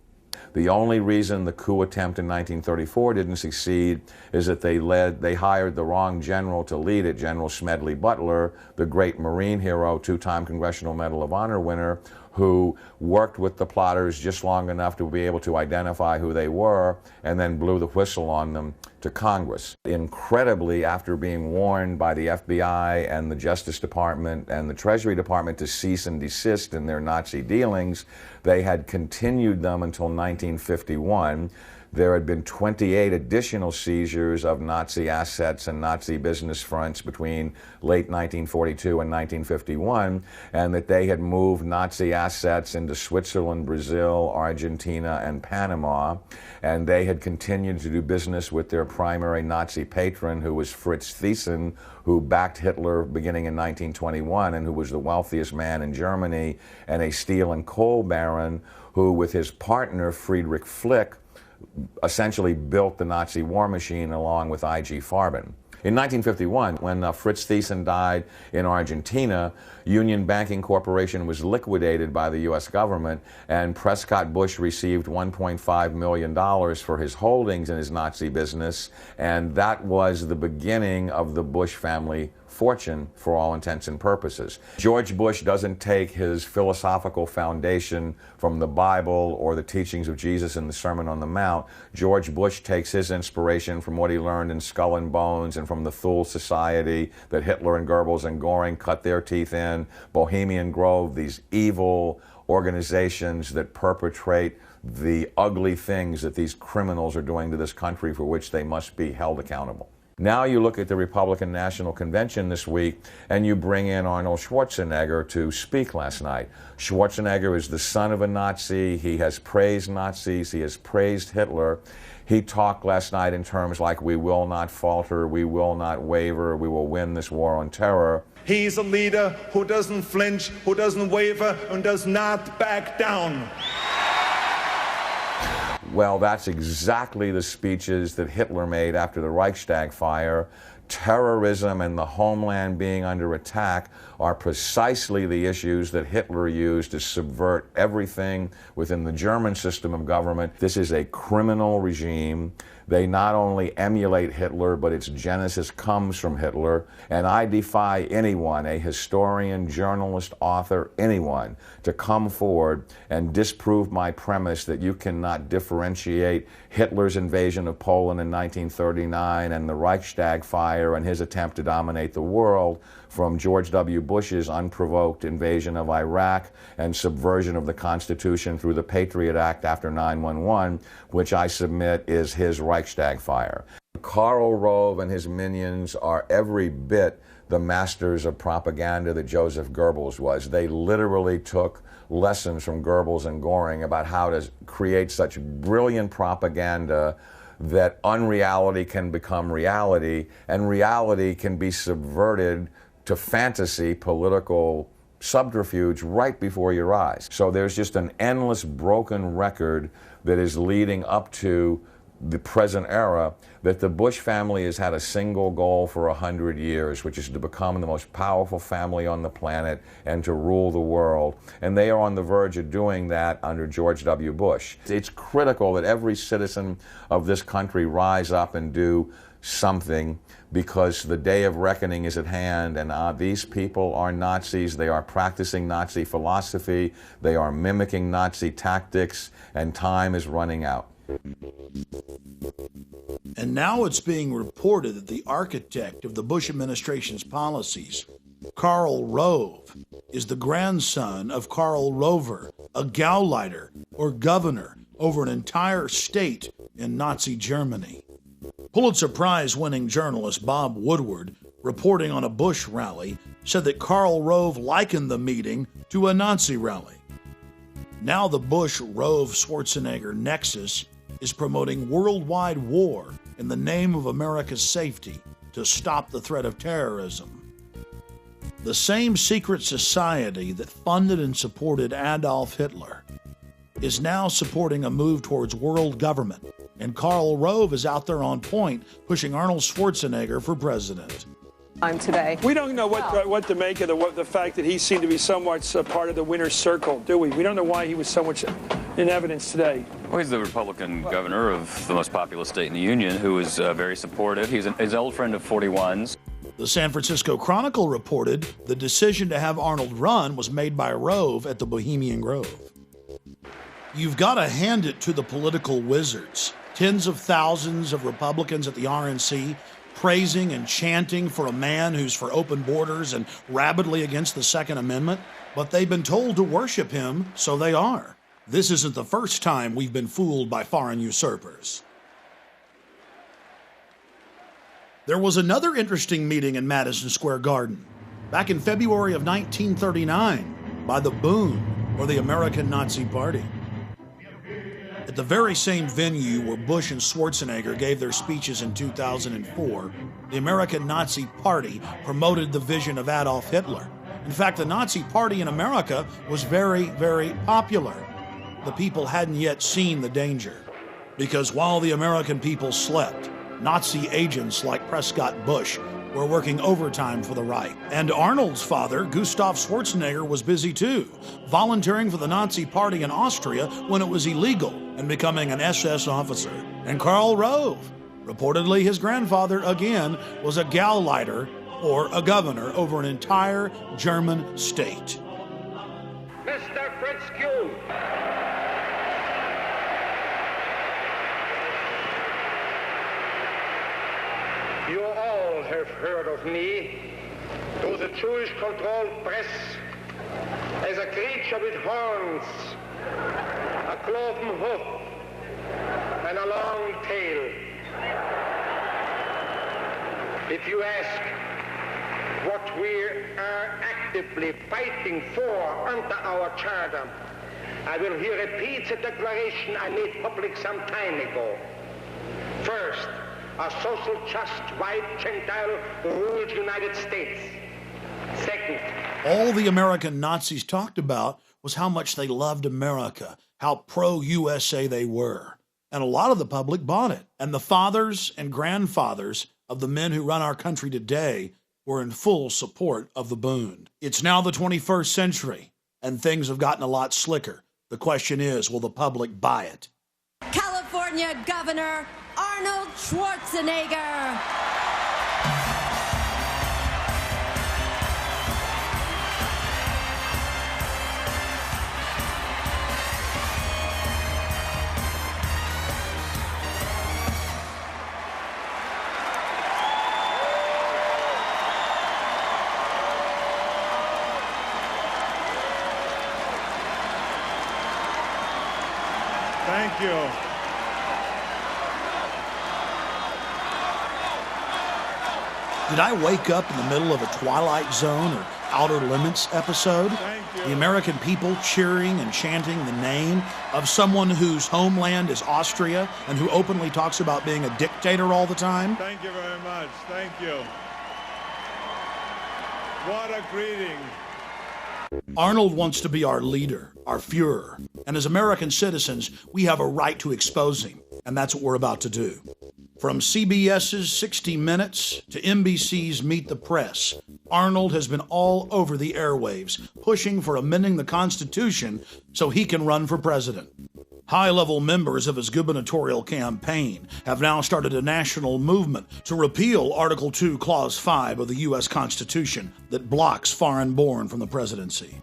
[SPEAKER 9] The only reason the coup attempt in 1934 didn't succeed is that they hired the wrong general to lead it, General Smedley Butler, the great Marine hero, two-time Congressional Medal of Honor winner, who worked with the plotters just long enough to be able to identify who they were and then blew the whistle on them to Congress. Incredibly, after being warned by the FBI and the Justice Department and the Treasury Department to cease and desist in their Nazi dealings, they had continued them until 1951. There had been 28 additional seizures of Nazi assets and Nazi business fronts between late 1942 and 1951, and that they had moved Nazi assets into Switzerland, Brazil, Argentina, and Panama, and they had continued to do business with their primary Nazi patron, who was Fritz Thiessen, who backed Hitler beginning in 1921 and who was the wealthiest man in Germany, and a steel and coal baron who, with his partner Friedrich Flick, essentially built the Nazi war machine along with I.G. Farben. In 1951, when Fritz Thiessen died in Argentina, Union Banking Corporation was liquidated by the U.S. government, and Prescott Bush received $1.5 million for his holdings in his Nazi business, and that was the beginning of the Bush family fortune for all intents and purposes. George Bush doesn't take his philosophical foundation from the Bible or the teachings of Jesus in the Sermon on the Mount. George Bush takes his inspiration from what he learned in Skull and Bones and from the Thule Society that Hitler and Goebbels and Goring cut their teeth in, Bohemian Grove, these evil organizations that perpetrate the ugly things that these criminals are doing to this country for which they must be held accountable. Now you look at the Republican National Convention this week and you bring in Arnold Schwarzenegger to speak last night. Schwarzenegger is the son of a Nazi. He has praised Nazis. He has praised Hitler. He talked last night in terms like, we will not falter, we will not waver, we will win this war on terror.
[SPEAKER 11] He's a leader who doesn't flinch, who doesn't waver, and does not back down.
[SPEAKER 9] Well, that's exactly the speeches that Hitler made after the Reichstag fire. Terrorism and the homeland being under attack are precisely the issues that Hitler used to subvert everything within the German system of government. This is a criminal regime. They not only emulate Hitler, but its genesis comes from Hitler. And I defy anyone, a historian, journalist, author, anyone, to come forward and disprove my premise that you cannot differentiate Hitler's invasion of Poland in 1939 and the Reichstag fire and his attempt to dominate the world from George W. Bush's unprovoked invasion of Iraq and subversion of the Constitution through the Patriot Act after 9/11, which I submit is his Reichstag fire. Karl Rove and his minions are every bit the masters of propaganda that Joseph Goebbels was. They literally took lessons from Goebbels and Goring about how to create such brilliant propaganda that unreality can become reality, and reality can be subverted to fantasy, political subterfuge right before your eyes. So there's just an endless broken record that is leading up to the present era, that the Bush family has had a single goal for 100 years, which is to become the most powerful family on the planet and to rule the world. And they are on the verge of doing that under George W. Bush. It's critical that every citizen of this country rise up and do something, because the day of reckoning is at hand, and these people are Nazis. They are practicing Nazi philosophy. They are mimicking Nazi tactics, and time is running out.
[SPEAKER 1] And now it's being reported that the architect of the Bush administration's policies, Karl Rove, is the grandson of Karl Rover, a Gauleiter or governor over an entire state in Nazi Germany. Pulitzer Prize-winning journalist Bob Woodward, reporting on a Bush rally, said that Karl Rove likened the meeting to a Nazi rally. Now the Bush-Rove-Schwarzenegger nexus is promoting worldwide war in the name of America's safety to stop the threat of terrorism. The same secret society that funded and supported Adolf Hitler is now supporting a move towards world government, and Karl Rove is out there on point pushing Arnold Schwarzenegger for president.
[SPEAKER 10] Today. We don't know what to make of the fact that he seemed to be somewhat part of the winner's circle, do we? We don't know why he was so much in evidence today.
[SPEAKER 16] Well, he's the Republican governor of the most populous state in the Union, who is very supportive. He's an old friend of 41's.
[SPEAKER 1] The San Francisco Chronicle reported the decision to have Arnold run was made by Rove at the Bohemian Grove. You've got to hand it to the political wizards. Tens of thousands of Republicans at the RNC praising and chanting for a man who's for open borders and rabidly against the Second Amendment, but they've been told to worship him, so they are. This isn't the first time we've been fooled by foreign usurpers. There was another interesting meeting in Madison Square Garden back in February of 1939 by the Bund, or the American Nazi Party. At the very same venue where Bush and Schwarzenegger gave their speeches in 2004, the American Nazi Party promoted the vision of Adolf Hitler. In fact, the Nazi Party in America was very, very popular. The people hadn't yet seen the danger, because while the American people slept, Nazi agents like Prescott Bush were working overtime for the Reich. And Arnold's father, Gustav Schwarzenegger, was busy too, volunteering for the Nazi Party in Austria when it was illegal and becoming an SS officer. And Karl Rove, reportedly his grandfather again, was a Gauleiter or a governor over an entire German state.
[SPEAKER 8] Mr. Fritz Kuhn. You all have heard of me through the Jewish-controlled press as a creature with horns, a cloven hoof, and a long tail. If you ask what we are actively fighting for under our charter, I will here repeat the declaration I made public some time ago. First, a social, just, white, Gentile, ruled United States. Second,
[SPEAKER 1] all the American Nazis talked about was how much they loved America, how pro-USA they were. And a lot of the public bought it. And the fathers and grandfathers of the men who run our country today were in full support of the Bund. It's now the 21st century, and things have gotten a lot slicker. The question is, will the public buy it?
[SPEAKER 17] California Governor Arnold Schwarzenegger.
[SPEAKER 11] Thank you.
[SPEAKER 1] Did I wake up in the middle of a Twilight Zone or Outer Limits episode? The American people cheering and chanting the name of someone whose homeland is Austria and who openly talks about being a dictator all the time?
[SPEAKER 11] Thank you very much. Thank you. What a greeting.
[SPEAKER 1] Arnold wants to be our leader, our Fuhrer. And as American citizens, we have a right to expose him. And that's what we're about to do. From CBS's 60 Minutes to NBC's Meet the Press, Arnold has been all over the airwaves, pushing for amending the Constitution so he can run for president. High-level members of his gubernatorial campaign have now started a national movement to repeal Article 2, Clause 5 of the U.S. Constitution that blocks foreign-born from the presidency.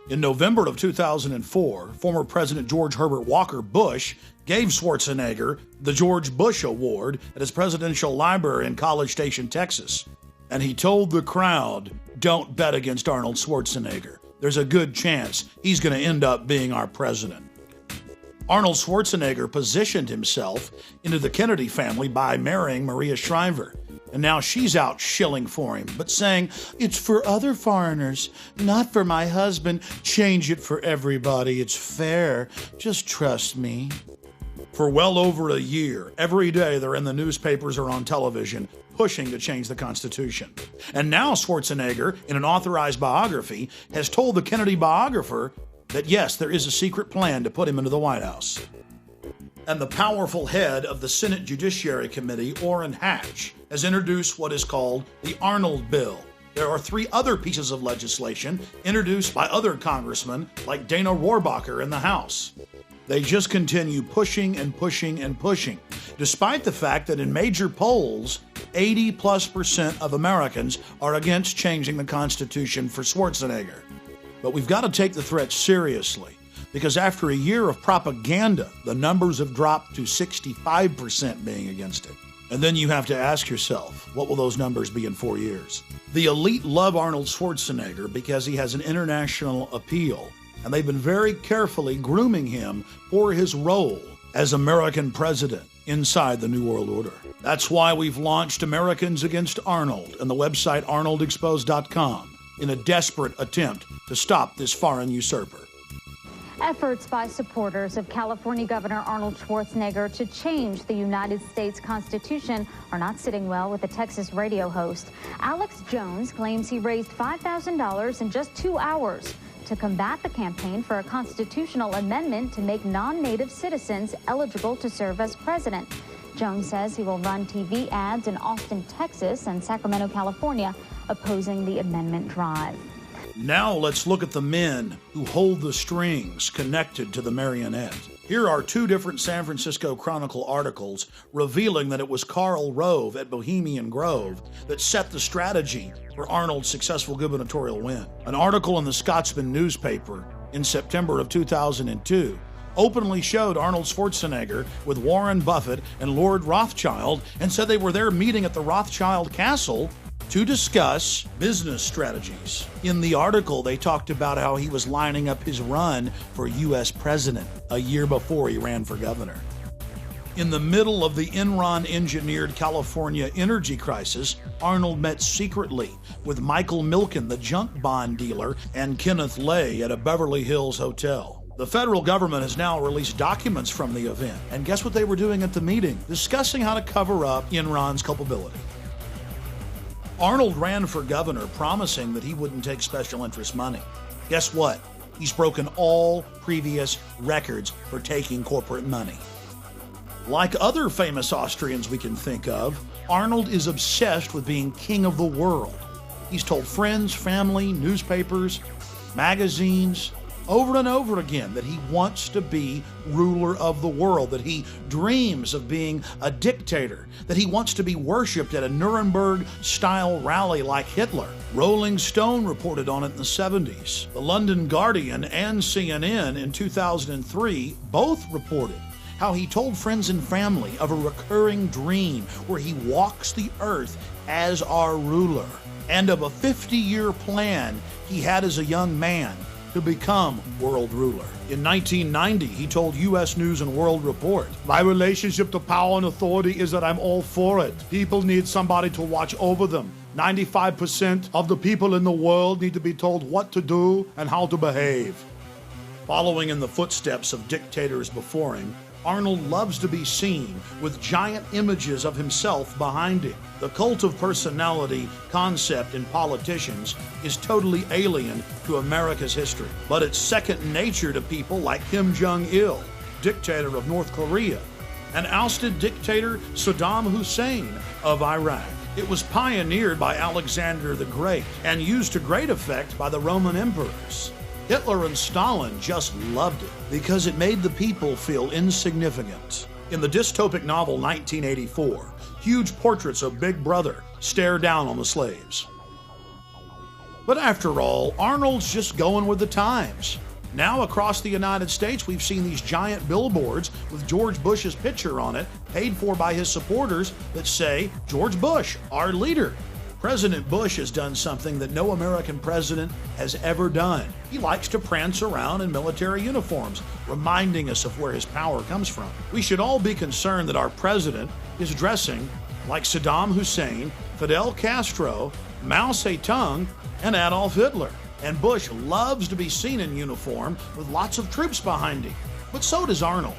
[SPEAKER 1] In November of 2004, former President George Herbert Walker Bush gave Schwarzenegger the George Bush Award at his presidential library in College Station, Texas. And he told the crowd, "Don't bet against Arnold Schwarzenegger. There's a good chance he's going to end up being our president." Arnold Schwarzenegger positioned himself into the Kennedy family by marrying Maria Shriver. And now she's out shilling for him, but saying, "It's for other foreigners, not for my husband. Change it for everybody. It's fair. Just trust me." For well over a year, every day they're in the newspapers or on television pushing to change the Constitution. And now Schwarzenegger, in an authorized biography, has told the Kennedy biographer that yes, there is a secret plan to put him into the White House. And the powerful head of the Senate Judiciary Committee, Orrin Hatch, has introduced what is called the Arnold Bill. There are 3 other pieces of legislation introduced by other congressmen like Dana Rohrabacher in the House. They just continue pushing and pushing and pushing, despite the fact that in major polls, 80+% of Americans are against changing the Constitution for Schwarzenegger. But we've got to take the threat seriously, because after a year of propaganda, the numbers have dropped to 65% being against it. And then you have to ask yourself, what will those numbers be in 4 years? The elite love Arnold Schwarzenegger because he has an international appeal, and they've been very carefully grooming him for his role as American president inside the New World Order. That's why we've launched Americans Against Arnold and the website arnoldexposed.com in a desperate attempt to stop this foreign usurper.
[SPEAKER 18] Efforts by supporters of California Governor Arnold Schwarzenegger to change the United States Constitution are not sitting well with the Texas radio host. Alex Jones claims he raised $5,000 in just 2 hours to combat the campaign for a constitutional amendment to make non-native citizens eligible to serve as president. Jones says he will run TV ads in Austin, Texas and Sacramento, California, opposing the amendment drive.
[SPEAKER 1] Now let's look at the men who hold the strings connected to the marionette. Here are two different San Francisco Chronicle articles revealing that it was Karl Rove at Bohemian Grove that set the strategy for Arnold's successful gubernatorial win. An article in the Scotsman newspaper in September of 2002 openly showed Arnold Schwarzenegger with Warren Buffett and Lord Rothschild and said they were there meeting at the Rothschild Castle to discuss business strategies. In the article, they talked about how he was lining up his run for U.S. president a year before he ran for governor. In the middle of the Enron-engineered California energy crisis, Arnold met secretly with Michael Milken, the junk bond dealer, and Kenneth Lay at a Beverly Hills hotel. The federal government has now released documents from the event, and guess what they were doing at the meeting? Discussing how to cover up Enron's culpability. Arnold ran for governor promising that he wouldn't take special interest money. Guess what? He's broken all previous records for taking corporate money. Like other famous Austrians we can think of, Arnold is obsessed with being king of the world. He's told friends, family, newspapers, magazines, over and over again that he wants to be ruler of the world, that he dreams of being a dictator, that he wants to be worshipped at a Nuremberg-style rally like Hitler. Rolling Stone reported on it in the 70s. The London Guardian and CNN in 2003 both reported how he told friends and family of a recurring dream where he walks the earth as our ruler, and of a 50-year plan he had as a young man to become world ruler. In 1990, he told U.S. News and World Report, "My relationship to power and authority is that I'm all for it. People need somebody to watch over them. 95% of the people in the world need to be told what to do and how to behave." Following in the footsteps of dictators before him, Arnold loves to be seen with giant images of himself behind him. The cult of personality concept in politicians is totally alien to America's history, but it's second nature to people like Kim Jong-il, dictator of North Korea, and ousted dictator Saddam Hussein of Iraq. It was pioneered by Alexander the Great and used to great effect by the Roman emperors. Hitler and Stalin just loved it because it made the people feel insignificant. In the dystopic novel 1984, huge portraits of Big Brother stare down on the slaves. But after all, Arnold's just going with the times. Now across the United States, we've seen these giant billboards with George Bush's picture on it, paid for by his supporters, that say, "George Bush, our leader." President Bush has done something that no American president has ever done. He likes to prance around in military uniforms, reminding us of where his power comes from. We should all be concerned that our president is dressing like Saddam Hussein, Fidel Castro, Mao Zedong, and Adolf Hitler. And Bush loves to be seen in uniform with lots of troops behind him. But so does Arnold.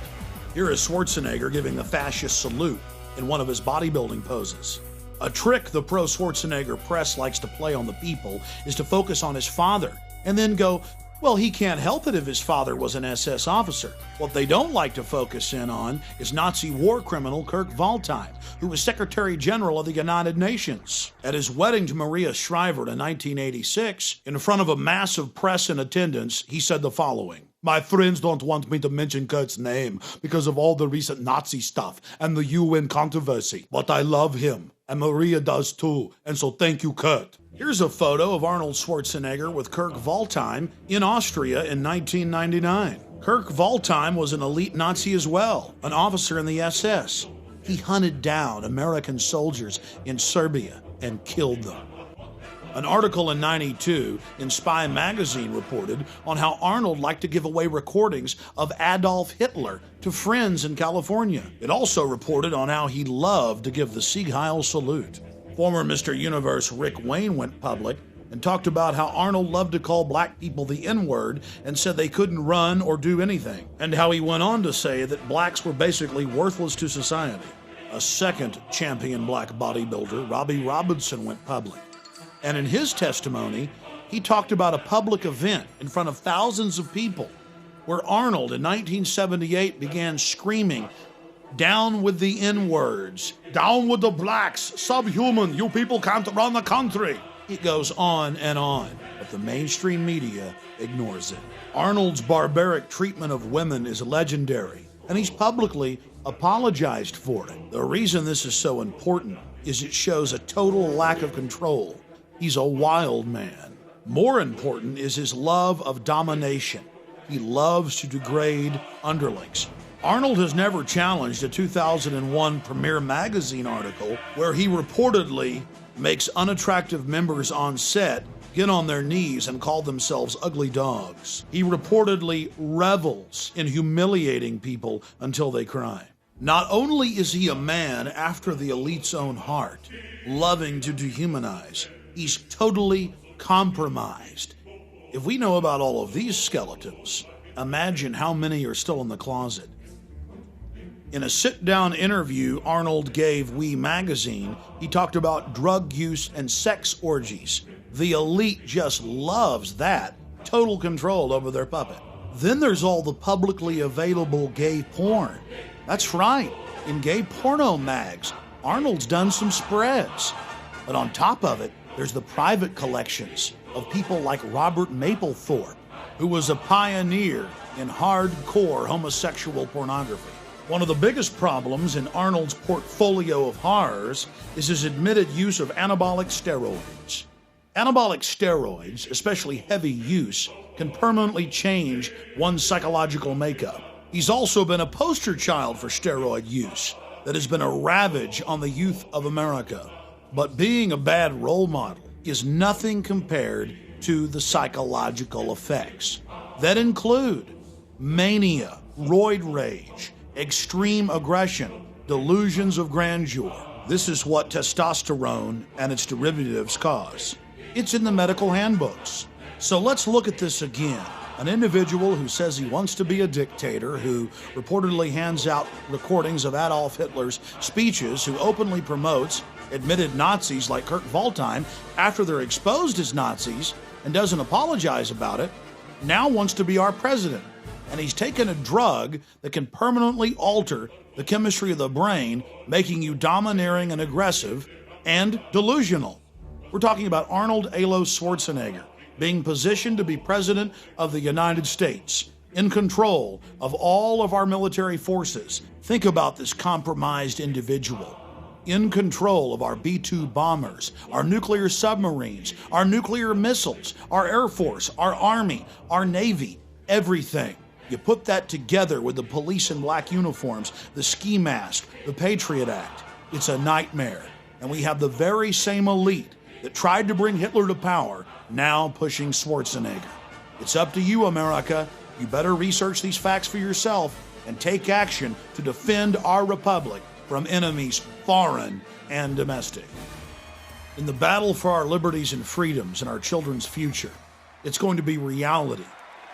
[SPEAKER 1] Here is Schwarzenegger giving the fascist salute in one of his bodybuilding poses. A trick the pro-Schwarzenegger press likes to play on the people is to focus on his father and then go, well, he can't help it if his father was an SS officer. What they don't like to focus in on is Nazi war criminal Kurt Waldheim, who was Secretary General of the United Nations. At his wedding to Maria Shriver in 1986, in front of a massive press in attendance, he said the following: "My friends don't want me to mention Kurt's name because of all the recent Nazi stuff and the UN controversy, but I love him. And Maria does too, and so thank you, Kurt." Here's a photo of Arnold Schwarzenegger with Kurt Waldheim in Austria in 1999. Kurt Waldheim was an elite Nazi as well, an officer in the SS. He hunted down American soldiers in Serbia and killed them. An article in '92 in Spy magazine reported on how Arnold liked to give away recordings of Adolf Hitler to friends in California. It also reported on how he loved to give the Sieg Heil salute. Former Mr. Universe Rick Wayne went public and talked about how Arnold loved to call black people the N-word and said they couldn't run or do anything, and how he went on to say that blacks were basically worthless to society. A second champion black bodybuilder, Robbie Robinson, went public. And in his testimony, he talked about a public event in front of thousands of people where Arnold in 1978 began screaming, "Down with the N-words, down with the blacks, subhuman, you people can't run the country." It goes on, but the mainstream media ignores it. Arnold's barbaric treatment of women is legendary, and he's publicly apologized for it. The reason this is so important is it shows a total lack of control. He's a wild man. More important is his love of domination. He loves to degrade underlings. Arnold has never challenged a 2001 Premier magazine article where he reportedly makes unattractive members on set get on their knees and call themselves ugly dogs. He reportedly revels in humiliating people until they cry. Not only is he a man after the elite's own heart, loving to dehumanize, he's totally compromised. If we know about all of these skeletons, imagine how many are still in the closet. In a sit-down interview Arnold gave We magazine, he talked about drug use and sex orgies. The elite just loves that. Total control over their puppet. Then there's all the publicly available gay porn. That's right, in gay porno mags, Arnold's done some spreads. But on top of it, there's the private collections of people like Robert Mapplethorpe, who was a pioneer in hardcore homosexual pornography. One of the biggest problems in Arnold's portfolio of horrors is his admitted use of anabolic steroids. Anabolic steroids, especially heavy use, can permanently change one's psychological makeup. He's also been a poster child for steroid use that has been a ravage on the youth of America. But being a bad role model is nothing compared to the psychological effects that include mania, roid rage, extreme aggression, delusions of grandeur. This is what testosterone and its derivatives cause. It's in the medical handbooks. So let's look at this again. An individual who says he wants to be a dictator, who reportedly hands out recordings of Adolf Hitler's speeches, who openly promotes admitted Nazis like Kurt Waldheim after they're exposed as Nazis and doesn't apologize about it, now wants to be our president. And he's taken a drug that can permanently alter the chemistry of the brain, making you domineering and aggressive and delusional. We're talking about Arnold Alois Schwarzenegger being positioned to be president of the United States, in control of all of our military forces. Think about this compromised individual. In control of our B-2 bombers, our nuclear submarines, our nuclear missiles, our Air Force, our Army, our Navy, everything. You put that together with the police in black uniforms, the ski mask, the Patriot Act. It's a nightmare. And we have the very same elite that tried to bring Hitler to power now pushing Schwarzenegger. It's up to you, America. You better research these facts for yourself and take action to defend our republic from enemies foreign and domestic. In the battle for our liberties and freedoms and our children's future, it's going to be reality,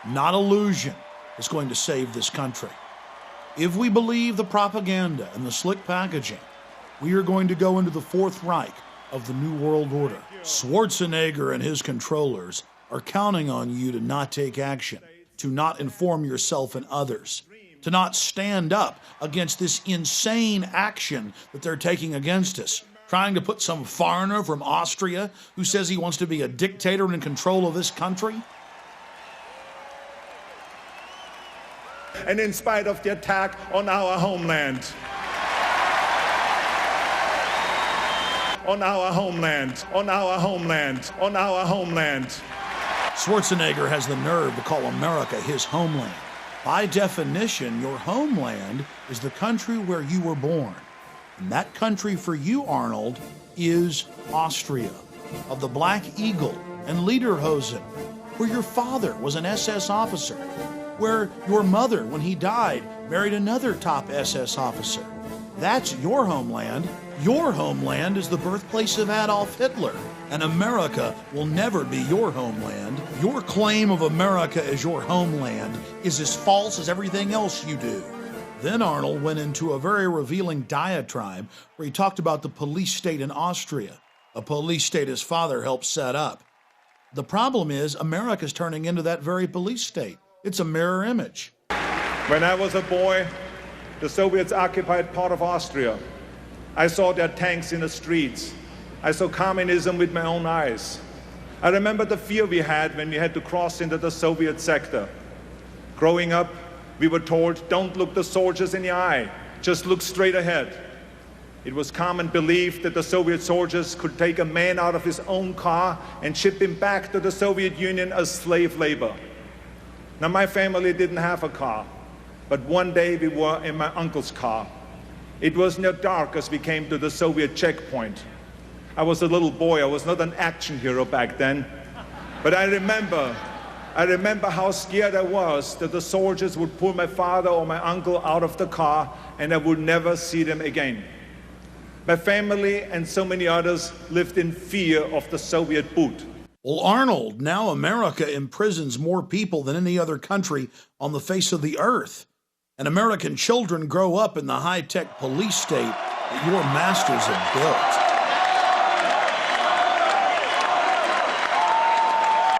[SPEAKER 1] not illusion, that's going to save this country. If we believe the propaganda and the slick packaging, we are going to go into the Fourth Reich of the New World Order. Schwarzenegger and his controllers are counting on you to not take action, to not inform yourself and others, to not stand up against this insane action that they're taking against us, trying to put some foreigner from Austria who says he wants to be a dictator and in control of this country.
[SPEAKER 11] And in spite of the attack on our homeland, on our homeland, on our homeland, on our homeland.
[SPEAKER 1] Schwarzenegger has the nerve to call America his homeland. By definition, your homeland is the country where you were born. And that country for you, Arnold, is Austria, of the Black Eagle and Lederhosen, where your father was an SS officer, where your mother, when he died, married another top SS officer. That's your homeland. Your homeland is the birthplace of Adolf Hitler, and America will never be your homeland. Your claim of America as your homeland is as false as everything else you do. Then Arnold went into a very revealing diatribe where he talked about the police state in Austria, a police state his father helped set up. The problem is America's turning into that very police state. It's a mirror image.
[SPEAKER 11] When I was a boy, the Soviets occupied part of Austria. I saw their tanks in the streets. I saw communism with my own eyes. I remember the fear we had when we had to cross into the Soviet sector. Growing up, we were told, don't look the soldiers in the eye, just look straight ahead. It was common belief that the Soviet soldiers could take a man out of his own car and ship him back to the Soviet Union as slave labor. Now, my family didn't have a car, but one day we were in my uncle's car. It was near dark as we came to the Soviet checkpoint. I was a little boy. I was not an action hero back then. But I remember how scared I was that the soldiers would pull my father or my uncle out of the car and I would never see them again. My family and so many others lived in fear of the Soviet boot.
[SPEAKER 1] Well, Arnold, now America imprisons more people than any other country on the face of the earth. And American children grow up in the high-tech police state that your masters have built.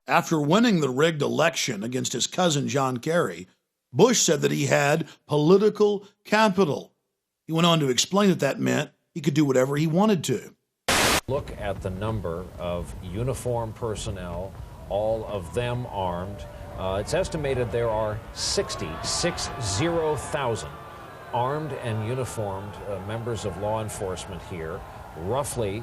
[SPEAKER 1] After winning the rigged election against his cousin John Kerry, Bush said that he had political capital. He went on to explain that that meant he could do whatever he wanted to.
[SPEAKER 12] Look at the number of uniformed personnel, all of them armed. It's estimated there are 60,000 armed and uniformed members of law enforcement here. Roughly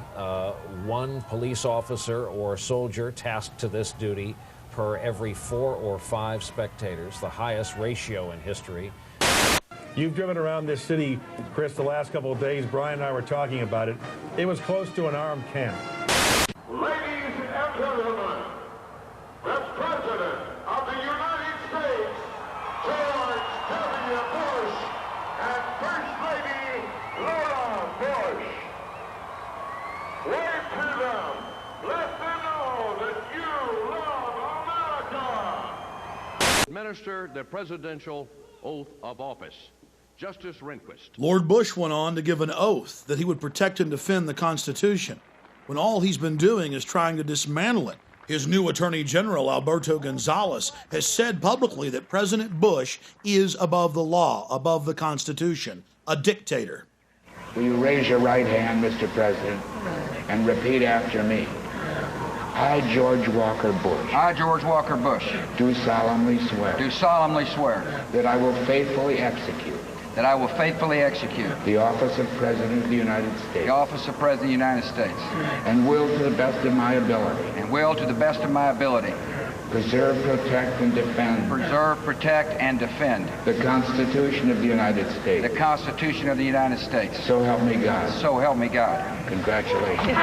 [SPEAKER 12] one police officer or soldier tasked to this duty per every 4 or 5 spectators, the highest ratio in history.
[SPEAKER 13] You've driven around this city, Chris, the last couple of days. Brian and I were talking about it. It was close to an armed camp.
[SPEAKER 19] Ladies and gentlemen, the President of the United States, George W. Bush, and First Lady Laura Bush. Wave to them. Let them know that you love America.
[SPEAKER 23] Administer the presidential oath of office. Justice Rehnquist.
[SPEAKER 1] Lord Bush went on to give an oath that he would protect and defend the Constitution, when all he's been doing is trying to dismantle it. His new Attorney General, Alberto Gonzales, has said publicly that President Bush is above the law, above the Constitution, a dictator.
[SPEAKER 24] Will you raise your right hand, Mr. President, and repeat after me? I, George Walker Bush.
[SPEAKER 20] I, George Walker Bush.
[SPEAKER 24] Do solemnly swear.
[SPEAKER 20] Do solemnly swear.
[SPEAKER 24] That I will faithfully execute.
[SPEAKER 20] That I will faithfully execute.
[SPEAKER 24] The office of President of the United States.
[SPEAKER 20] The office of President of the United States.
[SPEAKER 24] And will to the best of my ability.
[SPEAKER 20] And will to the best of my ability.
[SPEAKER 24] Preserve, protect, and defend.
[SPEAKER 20] Preserve, protect, and defend.
[SPEAKER 24] The Constitution of the United States.
[SPEAKER 20] The Constitution of the United States.
[SPEAKER 24] So help me God.
[SPEAKER 20] So help me God.
[SPEAKER 24] Congratulations.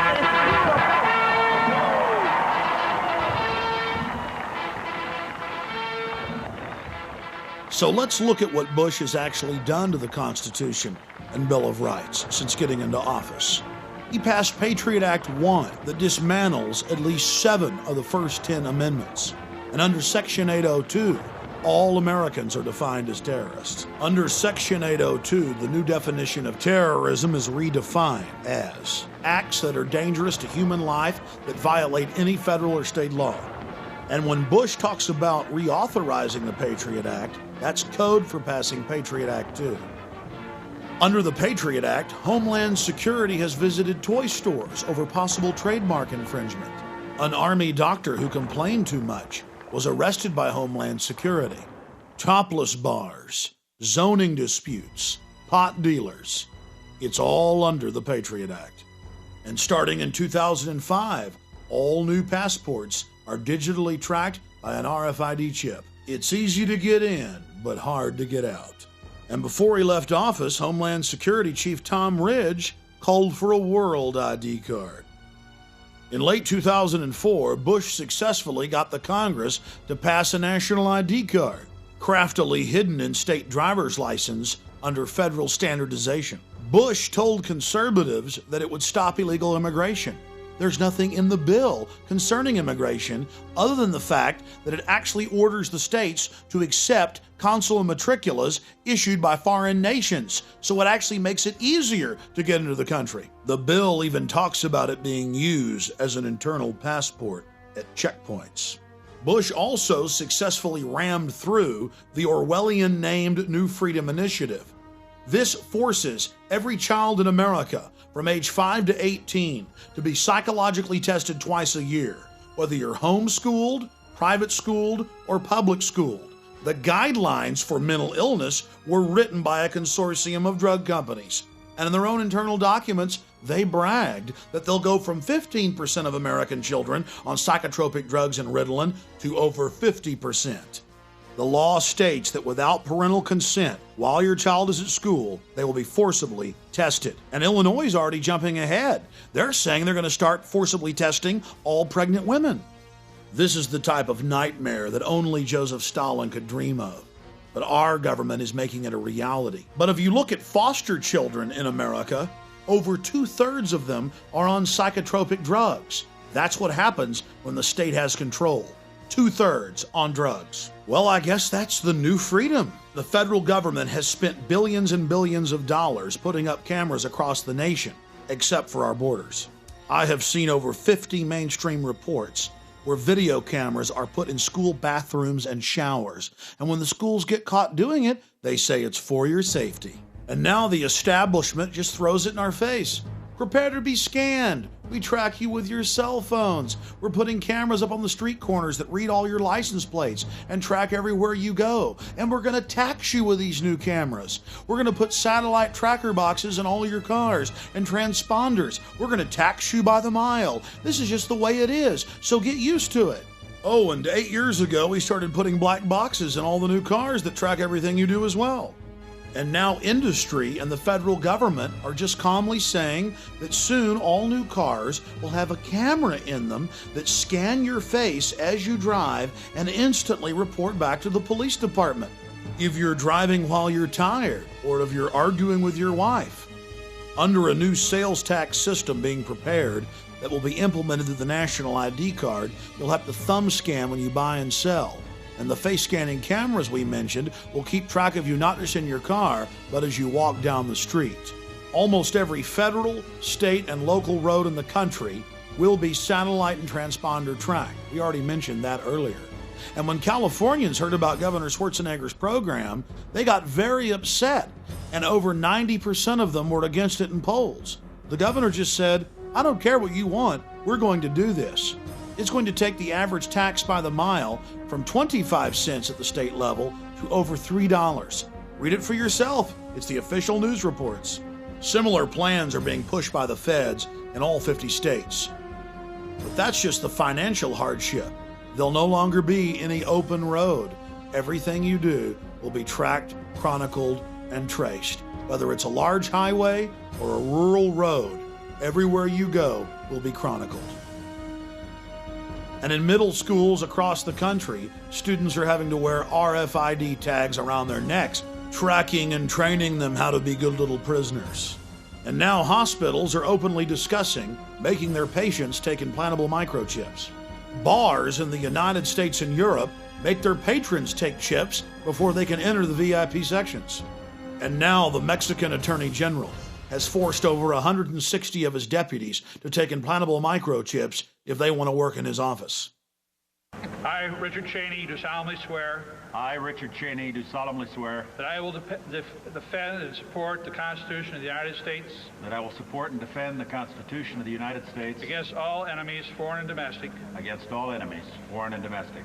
[SPEAKER 1] So let's look at what Bush has actually done to the Constitution and Bill of Rights since getting into office. He passed Patriot Act 1 that dismantles at least 7 of the first 10 amendments. And under Section 802, all Americans are defined as terrorists. Under Section 802, the new definition of terrorism is redefined as acts that are dangerous to human life that violate any federal or state law. And when Bush talks about reauthorizing the Patriot Act, that's code for passing Patriot Act 2. Under the Patriot Act, Homeland Security has visited toy stores over possible trademark infringement. An Army doctor who complained too much was arrested by Homeland Security. Topless bars, zoning disputes, pot dealers. It's all under the Patriot Act. And starting in 2005, all new passports are digitally tracked by an RFID chip. It's easy to get in, but hard to get out. And before he left office, Homeland Security Chief Tom Ridge called for a world ID card. In late 2004, Bush successfully got the Congress to pass a national ID card, craftily hidden in state driver's license under federal standardization. Bush told conservatives that it would stop illegal immigration. There's nothing in the bill concerning immigration other than the fact that it actually orders the states to accept consular matriculas issued by foreign nations, so it actually makes it easier to get into the country. The bill even talks about it being used as an internal passport at checkpoints. Bush also successfully rammed through the Orwellian-named New Freedom Initiative. This forces every child in America from age 5 to 18 to be psychologically tested twice a year, whether you're homeschooled, private schooled, or public schooled. The guidelines for mental illness were written by a consortium of drug companies. And in their own internal documents, they bragged that they'll go from 15% of American children on psychotropic drugs and Ritalin to over 50%. The law states that without parental consent, while your child is at school, they will be forcibly tested. And Illinois is already jumping ahead. They're saying they're going to start forcibly testing all pregnant women. This is the type of nightmare that only Joseph Stalin could dream of. But our government is making it a reality. But if you look at foster children in America, over 2/3 of them are on psychotropic drugs. That's what happens when the state has control. 2/3 on drugs. Well, I guess that's the new freedom. The federal government has spent billions and billions of dollars putting up cameras across the nation, except for our borders. I have seen over 50 mainstream reports where video cameras are put in school bathrooms and showers. And when the schools get caught doing it, they say it's for your safety. And now the establishment just throws it in our face. Prepare to be scanned. We track you with your cell phones. We're putting cameras up on the street corners that read all your license plates and track everywhere you go. And we're going to tax you with these new cameras. We're going to put satellite tracker boxes in all your cars and transponders. We're going to tax you by the mile. This is just the way it is, so get used to it. Oh, and 8 years ago, we started putting black boxes in all the new cars that track everything you do as well. And now industry and the federal government are just calmly saying that soon all new cars will have a camera in them that scan your face as you drive and instantly report back to the police department. If you're driving while you're tired or if you're arguing with your wife. Under a new sales tax system being prepared that will be implemented to the national ID card, you'll have to thumb scan when you buy and sell. And the face scanning cameras we mentioned will keep track of you not just in your car, but as you walk down the street. Almost every federal, state, and local road in the country will be satellite and transponder tracked. We already mentioned that earlier. And when Californians heard about Governor Schwarzenegger's program, they got very upset, and over 90% of them were against it in polls. The governor just said, "I don't care what you want, we're going to do this." It's going to take the average tax by the mile from 25 cents at the state level to over $3. Read it for yourself. It's the official news reports. Similar plans are being pushed by the feds in all 50 states. But that's just the financial hardship. There'll no longer be any open road. Everything you do will be tracked, chronicled, and traced. Whether it's a large highway or a rural road, everywhere you go will be chronicled. And in middle schools across the country, students are having to wear RFID tags around their necks, tracking and training them how to be good little prisoners. And now hospitals are openly discussing making their patients take implantable microchips. Bars in the United States and Europe make their patrons take chips before they can enter the VIP sections. And now the Mexican Attorney General has forced over 160 of his deputies to take implantable microchips if they want to work in his office.
[SPEAKER 4] I, Richard Cheney, do solemnly swear.
[SPEAKER 22] I, Richard Cheney, do solemnly swear.
[SPEAKER 4] That I will defend and support the Constitution of the United States.
[SPEAKER 22] That I will support and defend the Constitution of the United States.
[SPEAKER 4] Against all enemies, foreign and domestic.
[SPEAKER 22] Against all enemies, foreign and domestic.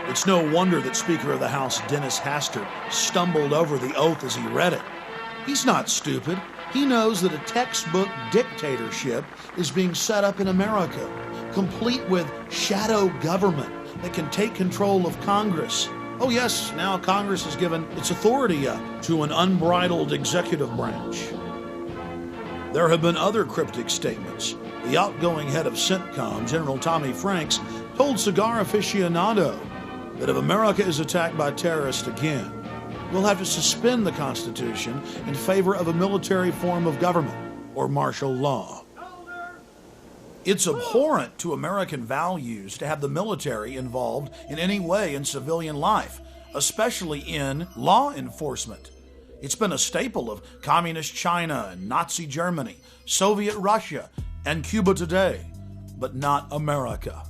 [SPEAKER 1] It's no wonder that Speaker of the House Dennis Hastert stumbled over the oath as he read it. He's not stupid. He knows that a textbook dictatorship is being set up in America, complete with shadow government that can take control of Congress. Oh yes, now Congress has given its authority up to an unbridled executive branch. There have been other cryptic statements. The outgoing head of CENTCOM, General Tommy Franks, told Cigar Aficionado that if America is attacked by terrorists again, we'll have to suspend the Constitution in favor of a military form of government, or martial law. It's abhorrent to American values to have the military involved in any way in civilian life, especially in law enforcement. It's been a staple of Communist China and Nazi Germany, Soviet Russia, and Cuba today, but not America.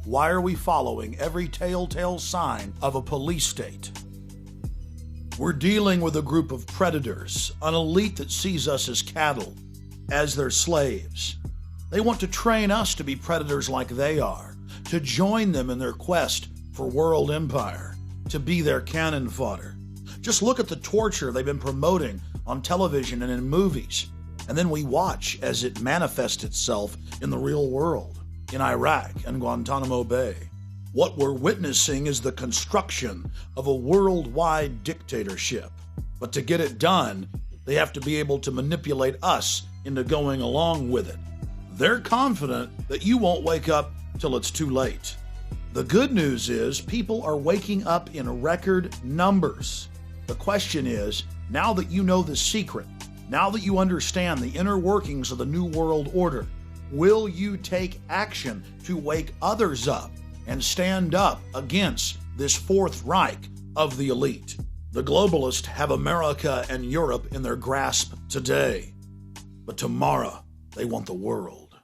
[SPEAKER 1] Why are we following every telltale sign of a police state? We're dealing with a group of predators, an elite that sees us as cattle, as their slaves. They want to train us to be predators like they are, to join them in their quest for world empire, to be their cannon fodder. Just look at the torture they've been promoting on television and in movies, and then we watch as it manifests itself in the real world, in Iraq and Guantanamo Bay. What we're witnessing is the construction of a worldwide dictatorship. But to get it done, they have to be able to manipulate us into going along with it. They're confident that you won't wake up till it's too late. The good news is people are waking up in record numbers. The question is, now that you know the secret, now that you understand the inner workings of the New World Order, will you take action to wake others up and stand up against this Fourth Reich of the elite? The globalists have America and Europe in their grasp today, but tomorrow they want the world.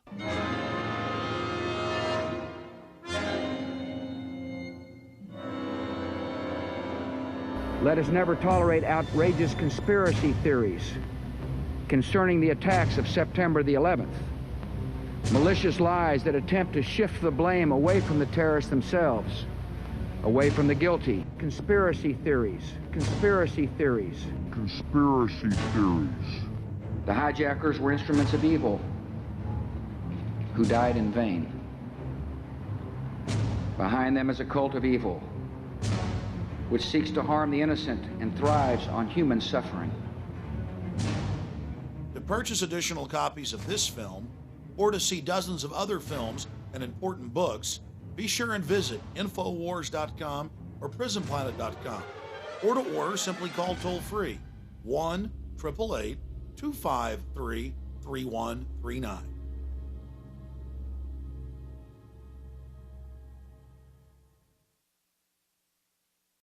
[SPEAKER 20] Let us never tolerate outrageous conspiracy theories concerning the attacks of September the 11th. Malicious lies that attempt to shift the blame away from the terrorists themselves, away from the guilty. Conspiracy theories, conspiracy theories, conspiracy theories. The hijackers were instruments of evil who died in vain. Behind them is a cult of evil which seeks to harm the innocent and thrives on human suffering.
[SPEAKER 1] To purchase additional copies of this film, or to see dozens of other films and important books, be sure and visit INFOWARS.com or PrisonPlanet.com. Or to order, simply call toll-free 1-888-253-3139.